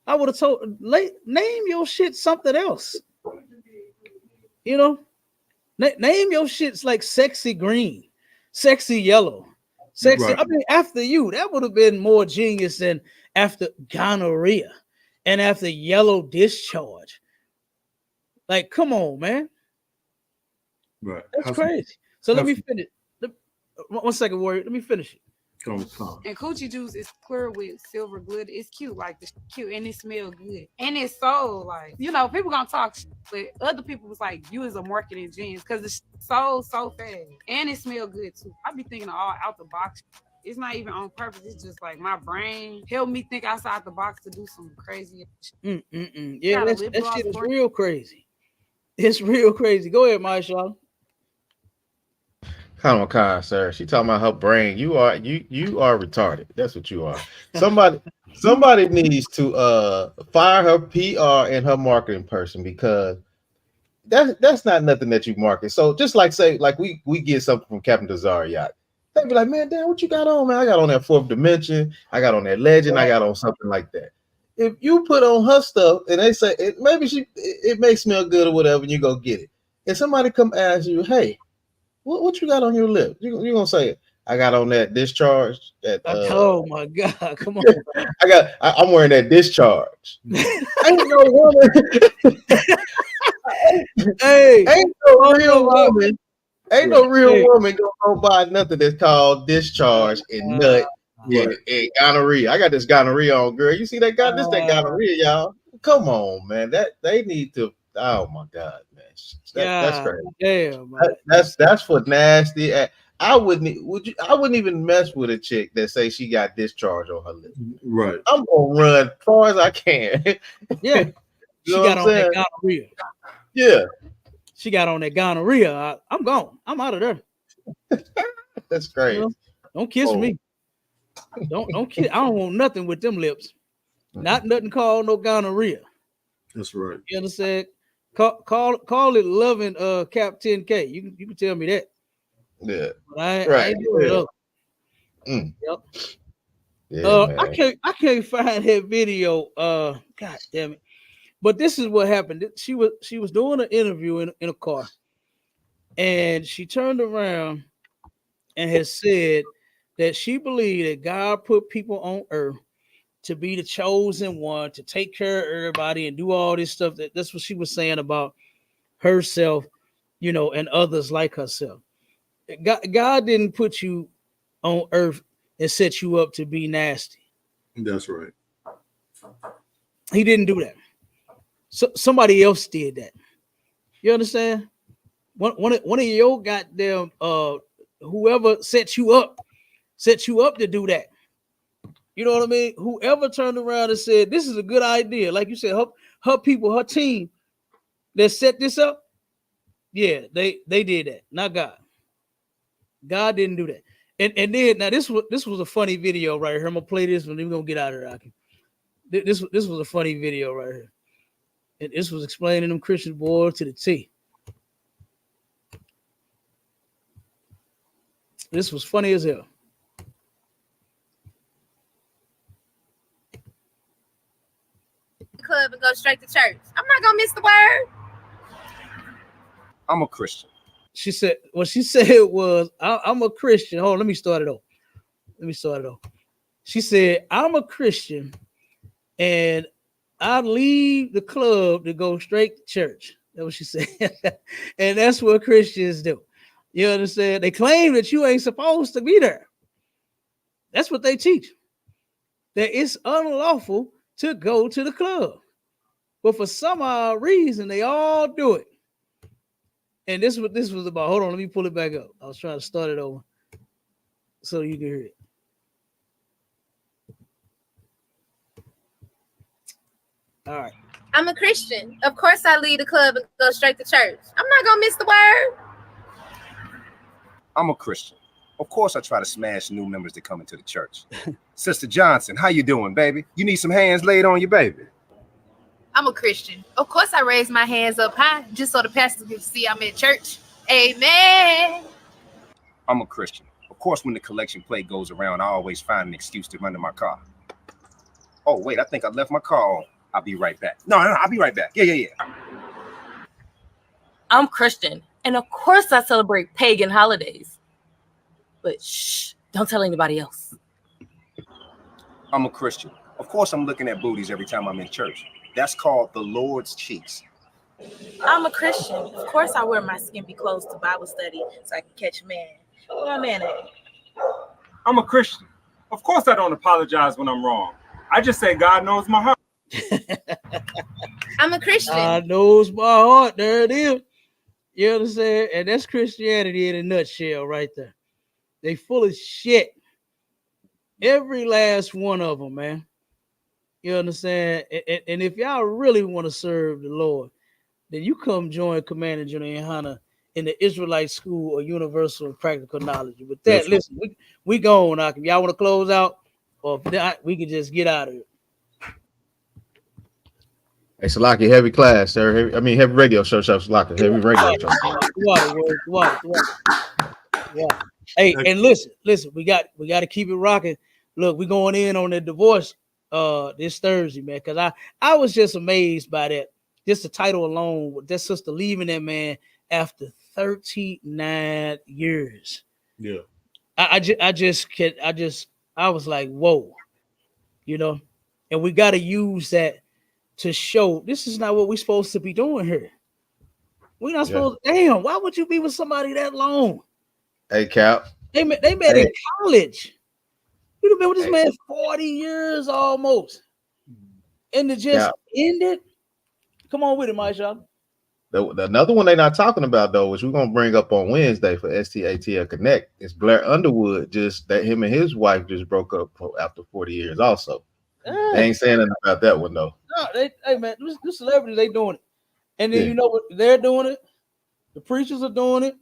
I would have told, name your shit something else. You know, name your shits like sexy green, sexy yellow, sexy. Right. I mean, after you, that would have been more genius than after gonorrhea and after yellow discharge. Like, come on, man. Right. That's crazy. So let me finish. 1 second, Warrior. Let me finish it. And coochie juice is clear with silver glitter. It's cute, like the cute, and it smells good. And it's so like, you know, people gonna talk shit, but other people was like, you is a marketing genius because it's so fast. And it smells good too. I be thinking all out the box. It's not even on purpose. It's just like my brain helped me think outside the box to do some crazy shit. Yeah, that shit is real crazy. It's real crazy. Go ahead, Maisha. Come on, sir. She talking about her brain. You are retarded. That's what you are. Somebody needs to fire her PR and her marketing person, because that's not nothing that you market. So just like say, like we get something from Captain Desire Yacht. They'd be like, man, damn, what you got on, man? I got on that Fourth Dimension. I got on that Legend. I got on something like that. If you put on her stuff and they say maybe it may smell good or whatever, and you go get it, and somebody come ask you, hey, what you got on your lip? You're gonna say, I got on that discharge. Oh my God, come on. I'm wearing that discharge. Ain't no woman. Ain't no real woman. Ain't no real woman gonna buy nothing that's called discharge and nut and gonorrhea. I got this gonorrhea on, girl. You see that that gonorrhea, y'all. Come on, man. That they need to. Oh my God, man. That's crazy. Damn, that's for nasty. I wouldn't even mess with a chick that say she got discharge on her lip. Right. I'm gonna run as far as I can. Yeah. She got on that gonorrhea. Yeah. She got on that gonorrhea. I'm gone. I'm out of there. That's crazy. You know? Don't kiss me. Don't kiss. I don't want nothing with them lips. Not nothing called no gonorrhea. That's right. You understand? Call it loving Cap 10K. You can tell me that. Yeah. But I ain't doing it up. Mm. Yep. Yeah, I can't find that video. God damn it. But this is what happened. She was doing an interview in a car, and she turned around and has said that she believed that God put people on earth to be the chosen one, to take care of everybody and do all this stuff. That's what she was saying about herself, you know, and others like herself. God didn't put you on earth and set you up to be nasty. That's right. He didn't do that. So somebody else did that. You understand? One of your goddamn whoever set you up to do that. You know what I mean? Whoever turned around and said this is a good idea, like you said, her people, her team that set this up, yeah, they did that, not God. God didn't do that. And then now this was a funny video right here. I'm gonna play this one. Then we're gonna get out of here. This was a funny video right here. And this was explaining them Christian boys to the T. This was funny as hell. Club and go straight to church. I'm not gonna miss the word. I'm a Christian. She said what she said was, I'm a Christian. Hold on, let me start it off. She said, I'm a Christian and I leave the club to go straight to church. That's what she said. And that's what Christians do. You understand? They claim that you ain't supposed to be there. That's what they teach. That it's unlawful to go to the club. But for some odd reason, they all do it. And this is what this was about. Hold on, let me pull it back up. I was trying to start it over so you can hear it. All right. I'm a Christian. Of course I leave the club and go straight to church. I'm not gonna miss the word. I'm a Christian. Of course I try to smash new members that come into the church. Sister Johnson, how you doing, baby? You need some hands laid on you, baby? I'm a Christian. Of course I raise my hands up high just so the pastor can see I'm in church. Amen. I'm a Christian. Of course, when the collection plate goes around, I always find an excuse to run to my car. Oh, wait, I think I left my car on. I'll be right back. No, I'll be right back. Yeah. I'm Christian, and of course I celebrate pagan holidays. But shh, don't tell anybody else. I'm a Christian. Of course I'm looking at booties every time I'm in church. That's called the Lord's cheeks. I'm a Christian. Of course I wear my skimpy clothes to Bible study so I can catch a man. Where my man at? I'm a Christian. Of course I don't apologize when I'm wrong. I just say God knows my heart. I'm a Christian. God knows my heart. There it is. You understand? And that's Christianity in a nutshell right there. They full of shit. Every last one of them, man. You understand? And if y'all really want to serve the Lord, then you come join Commander General YAHANNA in the Israelite School of Universal and Practical Knowledge. With that, listen, we go on. If y'all want to close out, or if not, we can just get out of it. Hey, Salaki, heavy class, sir. Heavy radio show, Salaki. Heavy radio show. Yeah. Hey, and listen, we got to keep it rocking. Look, we're going in on the divorce this Thursday, man, because I was just amazed by that. Just the title alone, with that sister leaving that man after 39 years. Yeah. I was like, whoa, you know, and we got to use that to show this is not what we're supposed to be doing here. We're not supposed to, damn, why would you be with somebody that long? Hey, Cap. They met in college. You've been with this man 40 years almost. And to just end it. Come on with it, Maisha. Another one they're not talking about, though, which we're going to bring up on Wednesday for STATL Connect, is Blair Underwood. Just that him and his wife just broke up after 40 years also. They ain't saying anything about that one, though. No, hey, man, the celebrities, they doing it. And then you know what? They're doing it. The preachers are doing it.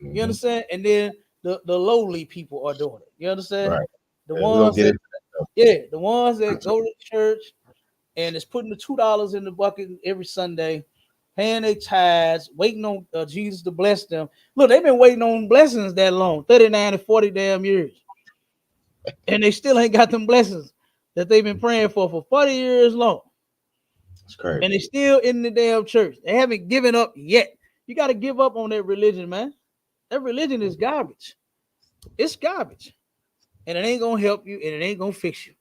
You understand? And then the lowly people are doing it. You understand? Right. The ones that go to church and is putting the $2 in the bucket every Sunday, paying their tithes, waiting on Jesus to bless them. Look, they've been waiting on blessings that long, 39 and 40 damn years. and they still ain't got them blessings that they've been praying for 40 years long. That's crazy. And they still in the damn church. They haven't given up yet. You got to give up on that religion, man. That religion is garbage. It's garbage. And it ain't going to help you, and it ain't going to fix you.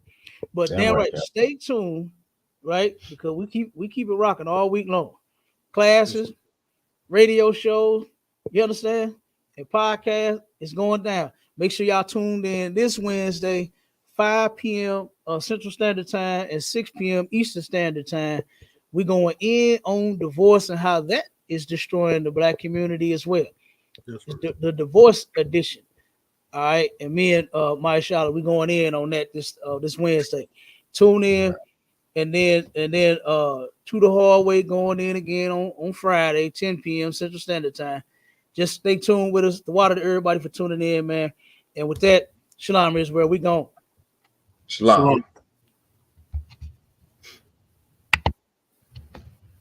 But damn right, stay tuned, right? Because we keep it rocking all week long. Classes, radio shows, you understand? And podcast is going down. Make sure y'all tuned in this Wednesday, 5 p.m. Central Standard Time and 6 p.m. Eastern Standard Time. We're going in on divorce and how that is destroying the black community as well. Right. The divorce edition. All right, and me and Maya Charlotte, we're going in on that this Wednesday. Tune in, and then to the hallway going in again on Friday, 10 p.m. Central Standard Time. Just stay tuned with us. The water to everybody for tuning in, man. And with that, Shalom is where we going. Shalom.